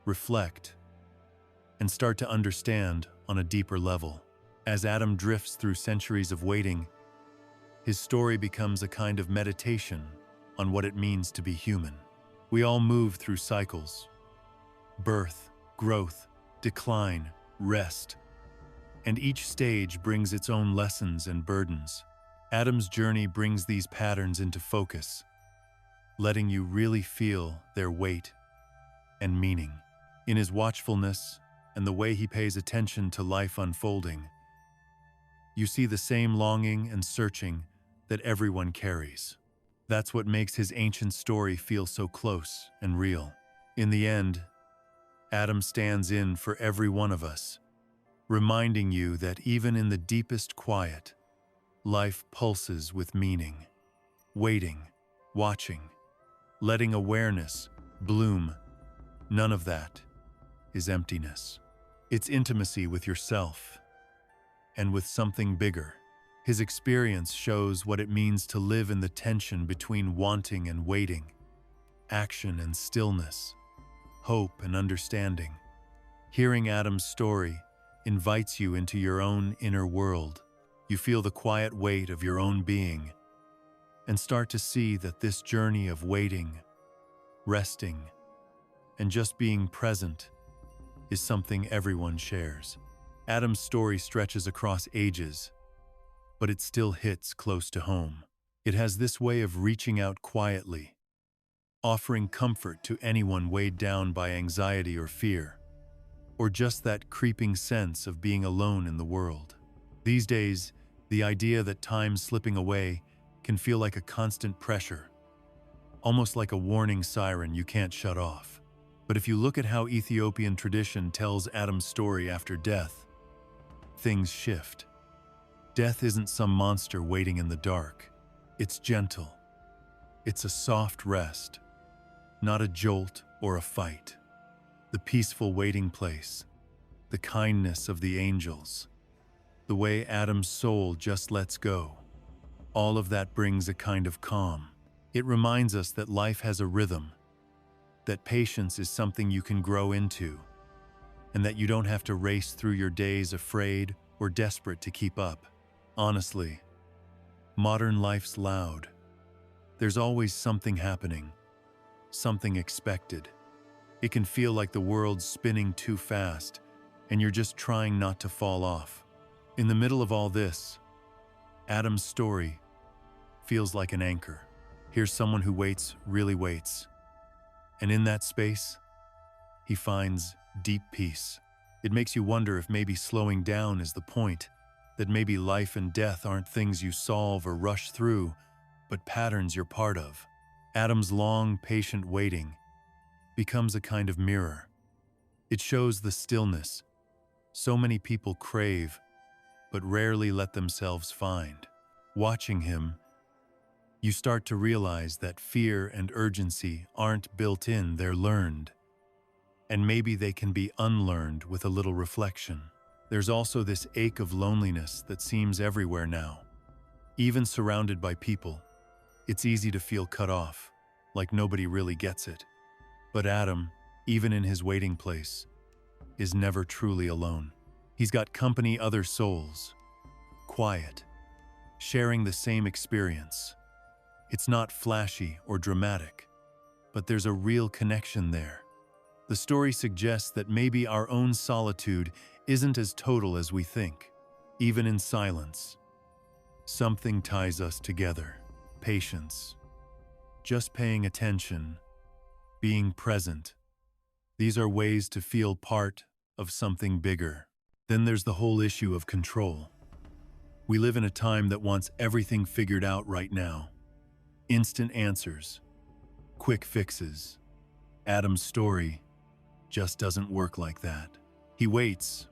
reflect, and start to understand on a deeper level. As Adam drifts through centuries of waiting, his story becomes a kind of meditation on what it means to be human. We all move through cycles: birth, growth, decline, rest, and each stage brings its own lessons and burdens. Adam's journey brings these patterns into focus, letting you really feel their weight and meaning. In his watchfulness and the way he pays attention to life unfolding, you see the same longing and searching that everyone carries. That's what makes his ancient story feel so close and real. In the end, Adam stands in for every one of us, reminding you that even in the deepest quiet, life pulses with meaning. Waiting, watching, letting awareness bloom, none of that is emptiness. It's intimacy with yourself and with something bigger. His experience shows what it means to live in the tension between wanting and waiting, action and stillness, hope and understanding. Hearing Adam's story invites you into your own inner world. You feel the quiet weight of your own being and start to see that this journey of waiting, resting, and just being present is something everyone shares. Adam's story stretches across ages, but it still hits close to home. It has this way of reaching out quietly, offering comfort to anyone weighed down by anxiety or fear, or just that creeping sense of being alone in the world. These days, the idea that time's slipping away can feel like a constant pressure, almost like a warning siren you can't shut off. But if you look at how Ethiopian tradition tells Adam's story after death, things shift. Death isn't some monster waiting in the dark. It's gentle. It's a soft rest, not a jolt or a fight. The peaceful waiting place, the kindness of the angels, the way Adam's soul just lets go. All of that brings a kind of calm. It reminds us that life has a rhythm, that patience is something you can grow into, and that you don't have to race through your days afraid or desperate to keep up. Honestly, modern life's loud. There's always something happening, something expected. It can feel like the world's spinning too fast, and you're just trying not to fall off. In the middle of all this, Adam's story feels like an anchor. Here's someone who waits, really waits. And in that space, he finds deep peace. It makes you wonder if maybe slowing down is the point, that maybe life and death aren't things you solve or rush through, but patterns you're part of. Adam's long, patient waiting becomes a kind of mirror. It shows the stillness so many people crave, but rarely let themselves find. Watching him, you start to realize that fear and urgency aren't built in, they're learned. And maybe they can be unlearned with a little reflection. There's also this ache of loneliness that seems everywhere now. Even surrounded by people, it's easy to feel cut off, like nobody really gets it. But Adam, even in his waiting place, is never truly alone. He's got company, other souls, quiet, sharing the same experience. It's not flashy or dramatic, but there's a real connection there. The story suggests that maybe our own solitude isn't as total as we think. Even in silence, something ties us together. Patience, just paying attention, being present. These are ways to feel part of something bigger. Then there's the whole issue of control. We live in a time that wants everything figured out right now. Instant answers, quick fixes. Adam's story just doesn't work like that. He waits,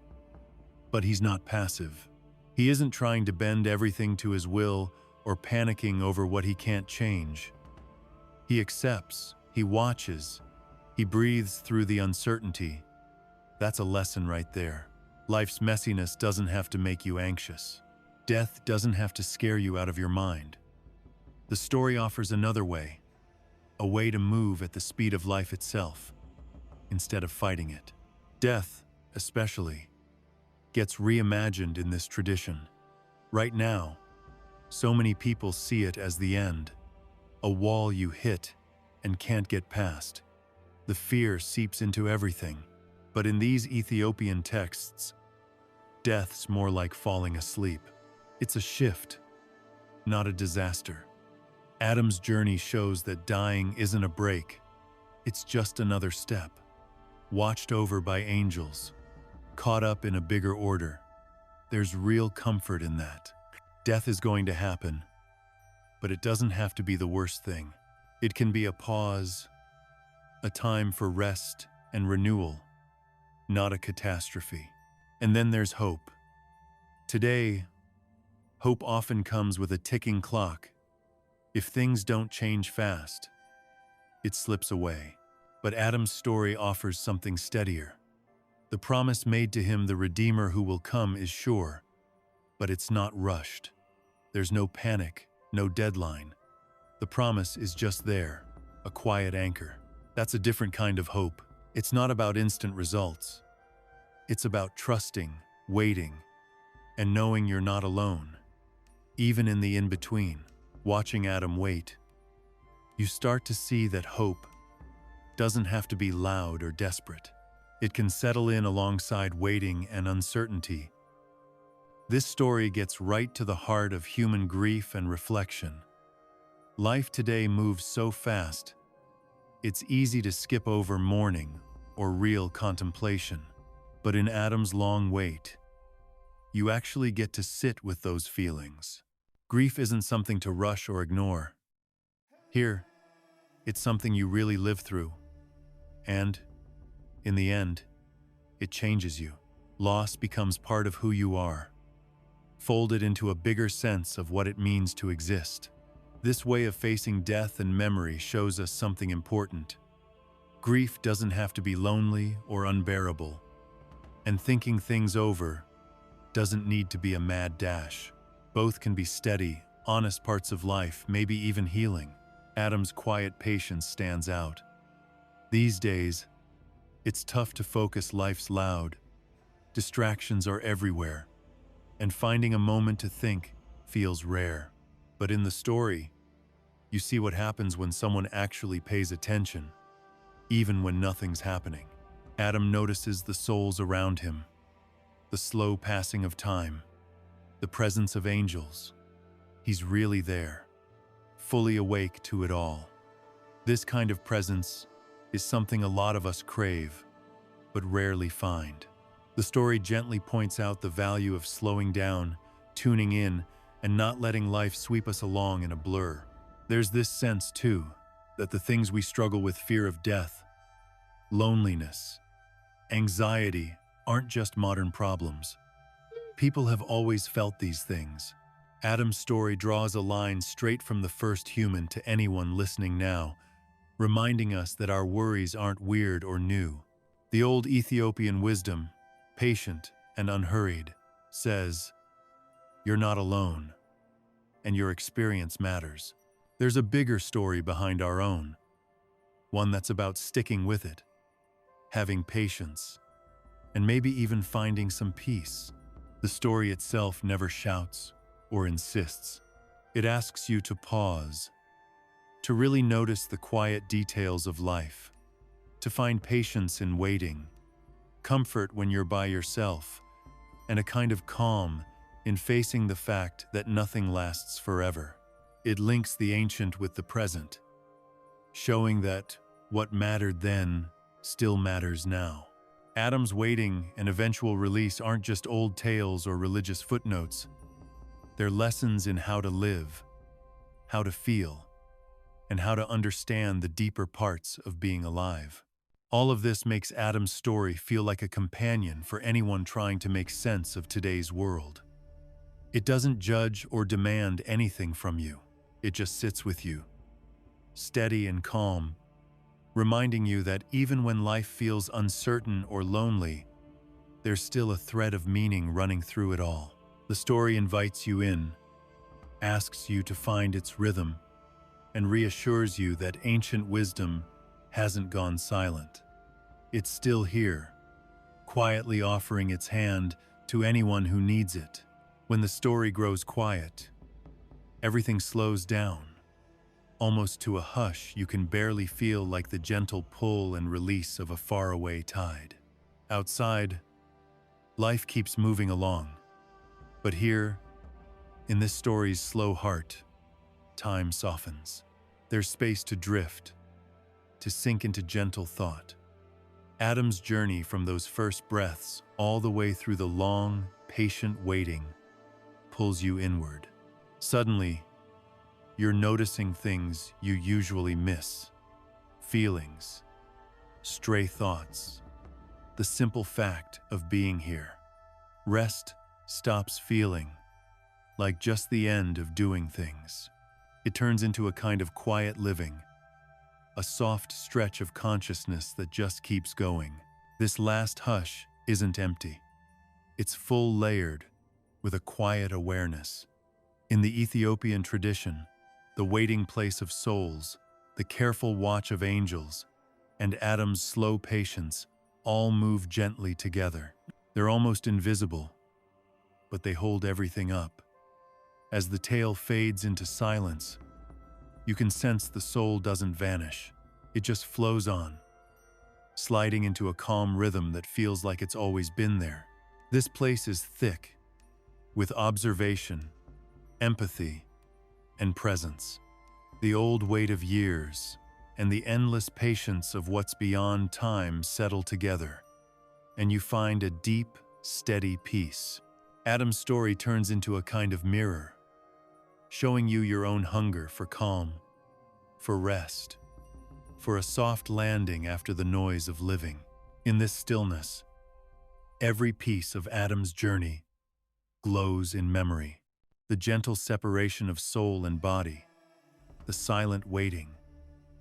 but he's not passive. He isn't trying to bend everything to his will or panicking over what he can't change. He accepts, he watches, he breathes through the uncertainty. That's a lesson right there. Life's messiness doesn't have to make you anxious. Death doesn't have to scare you out of your mind. The story offers another way, a way to move at the speed of life itself, instead of fighting it. Death, especially, gets reimagined in this tradition. Right now, so many people see it as the end, a wall you hit and can't get past. The fear seeps into everything. But in these Ethiopian texts, death's more like falling asleep. It's a shift, not a disaster. Adam's journey shows that dying isn't a break, it's just another step, watched over by angels, caught up in a bigger order. There's real comfort in that. Death is going to happen, but it doesn't have to be the worst thing. It can be a pause, a time for rest and renewal, not a catastrophe. And then there's hope. Today, hope often comes with a ticking clock. If things don't change fast, it slips away. But Adam's story offers something steadier. The promise made to him, the Redeemer who will come, is sure, but it's not rushed. There's no panic, no deadline. The promise is just there, a quiet anchor. That's a different kind of hope. It's not about instant results. It's about trusting, waiting, and knowing you're not alone. Even in the in-between, watching Adam wait, you start to see that hope doesn't have to be loud or desperate. It can settle in alongside waiting and uncertainty. This story gets right to the heart of human grief and reflection. Life today moves so fast, it's easy to skip over mourning or real contemplation. But in Adam's long wait, you actually get to sit with those feelings. Grief isn't something to rush or ignore. Here, it's something you really live through. And, in the end, it changes you. Loss becomes part of who you are, folded into a bigger sense of what it means to exist. This way of facing death and memory shows us something important. Grief doesn't have to be lonely or unbearable, and thinking things over doesn't need to be a mad dash. Both can be steady, honest parts of life, maybe even healing. Adam's quiet patience stands out. These days, It's tough to focus, life's loud. Distractions are everywhere, and finding a moment to think feels rare. But in the story, you see what happens when someone actually pays attention, even when nothing's happening. Adam notices the souls around him, the slow passing of time, the presence of angels. He's really there, fully awake to it all. This kind of presence is something a lot of us crave, but rarely find. The story gently points out the value of slowing down, tuning in, and not letting life sweep us along in a blur. There's this sense, too, that the things we struggle with, fear of death, loneliness, anxiety, aren't just modern problems. People have always felt these things. Adam's story draws a line straight from the first human to anyone listening now, reminding us that our worries aren't weird or new. The old Ethiopian wisdom, patient and unhurried, says, "You're not alone, and your experience matters." There's a bigger story behind our own, one that's about sticking with it, having patience, and maybe even finding some peace. The story itself never shouts or insists. It asks you to pause, to really notice the quiet details of life, to find patience in waiting, comfort when you're by yourself, and a kind of calm in facing the fact that nothing lasts forever. It links the ancient with the present, showing that what mattered then still matters now. Adam's waiting and eventual release aren't just old tales or religious footnotes. They're lessons in how to live, how to feel, and how to understand the deeper parts of being alive. All of this makes Adam's story feel like a companion for anyone trying to make sense of today's world. It doesn't judge or demand anything from you. It just sits with you, steady and calm, reminding you that even when life feels uncertain or lonely, there's still a thread of meaning running through it all. The story invites you in, asks you to find its rhythm, and reassures you that ancient wisdom hasn't gone silent. It's still here, quietly offering its hand to anyone who needs it. When the story grows quiet, everything slows down, almost to a hush you can barely feel, like the gentle pull and release of a faraway tide. Outside, life keeps moving along. But here, in this story's slow heart, time softens. There's space to drift, to sink into gentle thought. Adam's journey from those first breaths all the way through the long, patient waiting pulls you inward. Suddenly, you're noticing things you usually miss. Feelings, stray thoughts, the simple fact of being here. Rest stops feeling like just the end of doing things. It turns into a kind of quiet living, a soft stretch of consciousness that just keeps going. This last hush isn't empty. It's full layered with a quiet awareness. In the Ethiopian tradition, the waiting place of souls, the careful watch of angels, and Adam's slow patience all move gently together. They're almost invisible, but they hold everything up. As the tale fades into silence, you can sense the soul doesn't vanish. It just flows on, sliding into a calm rhythm that feels like it's always been there. This place is thick with observation, empathy, and presence. The old weight of years and the endless patience of what's beyond time settle together, and you find a deep, steady peace. Adam's story turns into a kind of mirror, showing you your own hunger for calm, for rest, for a soft landing after the noise of living. In this stillness, every piece of Adam's journey glows in memory. The gentle separation of soul and body, the silent waiting,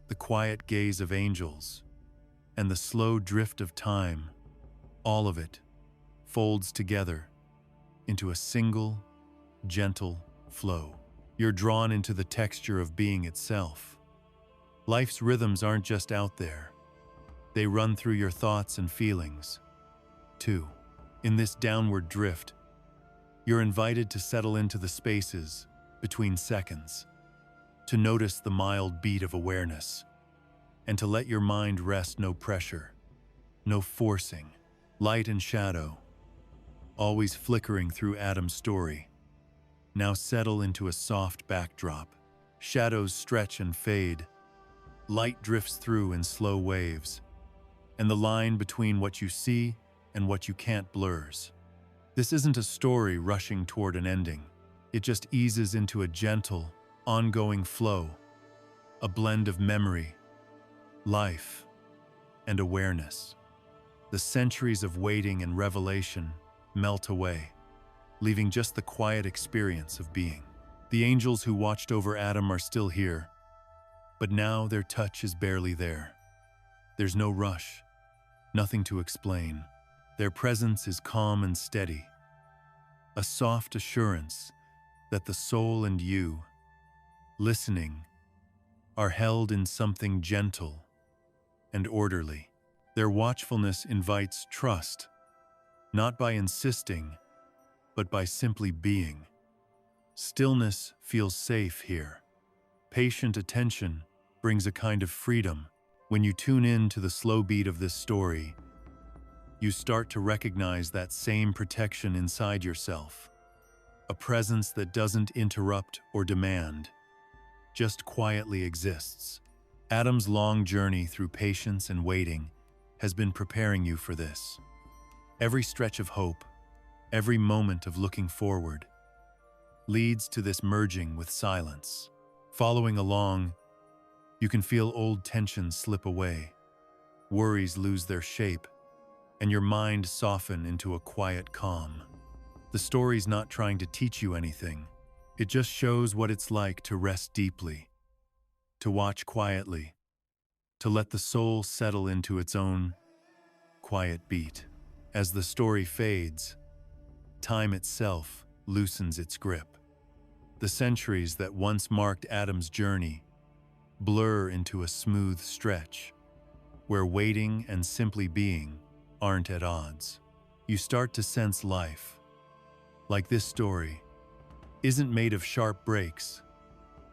the quiet gaze of angels, and the slow drift of time, all of it folds together into a single, gentle flow. You're drawn into the texture of being itself. Life's rhythms aren't just out there. They run through your thoughts and feelings. 2. In this downward drift, you're invited to settle into the spaces between seconds, to notice the mild beat of awareness, and to let your mind rest. No pressure, no forcing. Light and shadow, always flickering through Adam's story, now settle into a soft backdrop. Shadows stretch and fade. Light drifts through in slow waves, and the line between what you see and what you can't blurs. This isn't a story rushing toward an ending. It just eases into a gentle, ongoing flow, a blend of memory, life, and awareness. The centuries of waiting and revelation melt away, leaving just the quiet experience of being. The angels who watched over Adam are still here, but now their touch is barely there. There's no rush, nothing to explain. Their presence is calm and steady, a soft assurance that the soul and you, listening, are held in something gentle and orderly. Their watchfulness invites trust, not by insisting, but by simply being. Stillness feels safe here. Patient attention brings a kind of freedom. When you tune in to the slow beat of this story, you start to recognize that same protection inside yourself. A presence that doesn't interrupt or demand, just quietly exists. Adam's long journey through patience and waiting has been preparing you for this. Every stretch of hope, every moment of looking forward, leads to this merging with silence. Following along, you can feel old tensions slip away, worries lose their shape, and your mind soften into a quiet calm. The story's not trying to teach you anything. It just shows what it's like to rest deeply, to watch quietly, to let the soul settle into its own quiet beat. As the story fades, time itself loosens its grip. The centuries that once marked Adam's journey blur into a smooth stretch, where waiting and simply being aren't at odds. You start to sense life, like this story, isn't made of sharp breaks,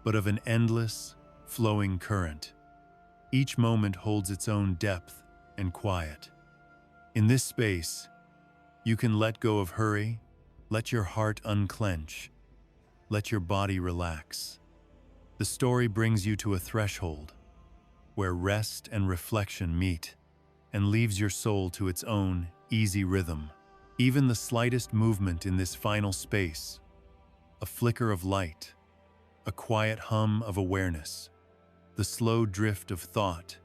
but of an endless, flowing current. Each moment holds its own depth and quiet. In this space, you can let go of hurry, let your heart unclench, let your body relax. The story brings you to a threshold where rest and reflection meet and leaves your soul to its own easy rhythm. Even the slightest movement in this final space, a flicker of light, a quiet hum of awareness, the slow drift of thought,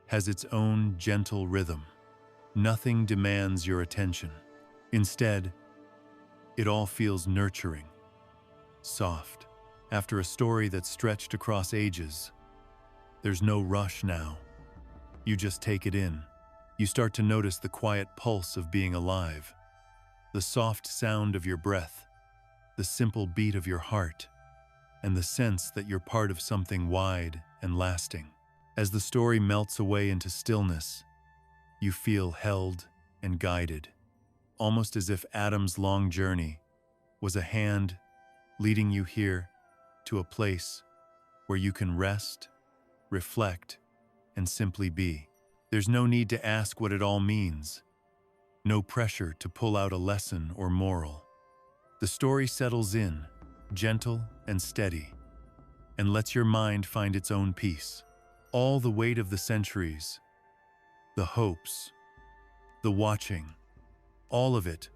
has its own gentle rhythm. Nothing demands your attention. Instead, it all feels nurturing, soft. After a story that stretched across ages, there's no rush now. You just take it in. You start to notice the quiet pulse of being alive, the soft sound of your breath, the simple beat of your heart, and the sense that you're part of something wide and lasting. As the story melts away into stillness, you feel held and guided, almost as if Adam's long journey was a hand leading you here to a place where you can rest, reflect, and simply be. There's no need to ask what it all means, no pressure to pull out a lesson or moral. The story settles in, gentle and steady, and lets your mind find its own peace. All the weight of the centuries, the hopes, the watching, all of it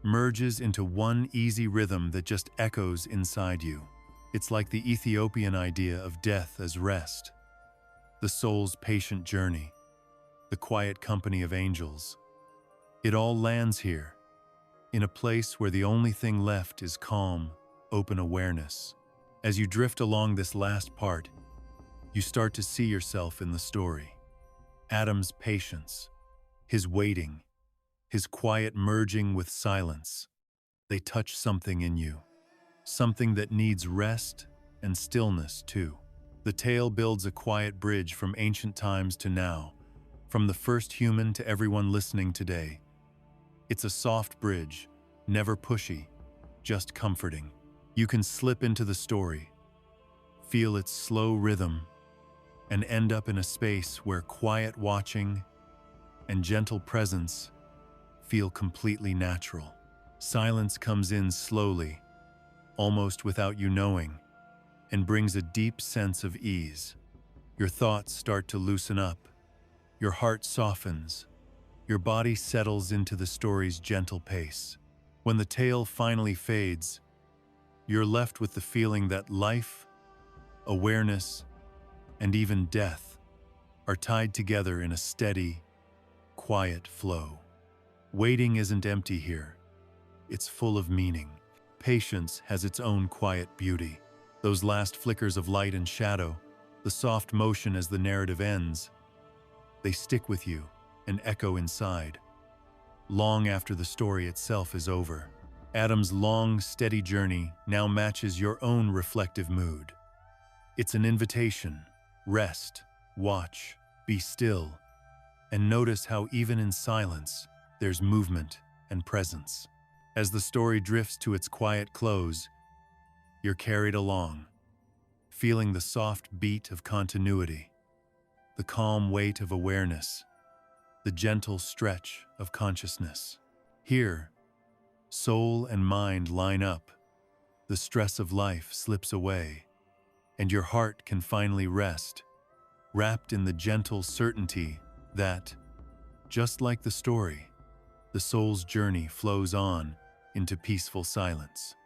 merges into one easy rhythm that just echoes inside you. It's like the Ethiopian idea of death as rest, the soul's patient journey, the quiet company of angels. It all lands here, in a place where the only thing left is calm, open awareness. As you drift along this last part, you start to see yourself in the story. Adam's patience, his waiting, his quiet merging with silence. They touch something in you, something that needs rest and stillness too. The tale builds a quiet bridge from ancient times to now, From the first human to everyone listening today, it's a soft bridge, never pushy, just comforting. You can slip into the story, feel its slow rhythm, and end up in a space where quiet watching and gentle presence feel completely natural. Silence comes in slowly, almost without you knowing, and brings a deep sense of ease. Your thoughts start to loosen up, your heart softens, your body settles into the story's gentle pace. When the tale finally fades, you're left with the feeling that life, awareness, and even death are tied together in a steady, quiet flow. Waiting isn't empty here. It's full of meaning. Patience has its own quiet beauty. Those last flickers of light and shadow, the soft motion as the narrative ends, they stick with you and echo inside, long after the story itself is over. Adam's long, steady journey now matches your own reflective mood. It's an invitation. Rest, watch, be still, and notice how even in silence, there's movement and presence. As the story drifts to its quiet close, you're carried along, feeling the soft beat of continuity, the calm weight of awareness, the gentle stretch of consciousness. Here, soul and mind line up, the stress of life slips away, and your heart can finally rest, wrapped in the gentle certainty that, just like the story, the soul's journey flows on into peaceful silence.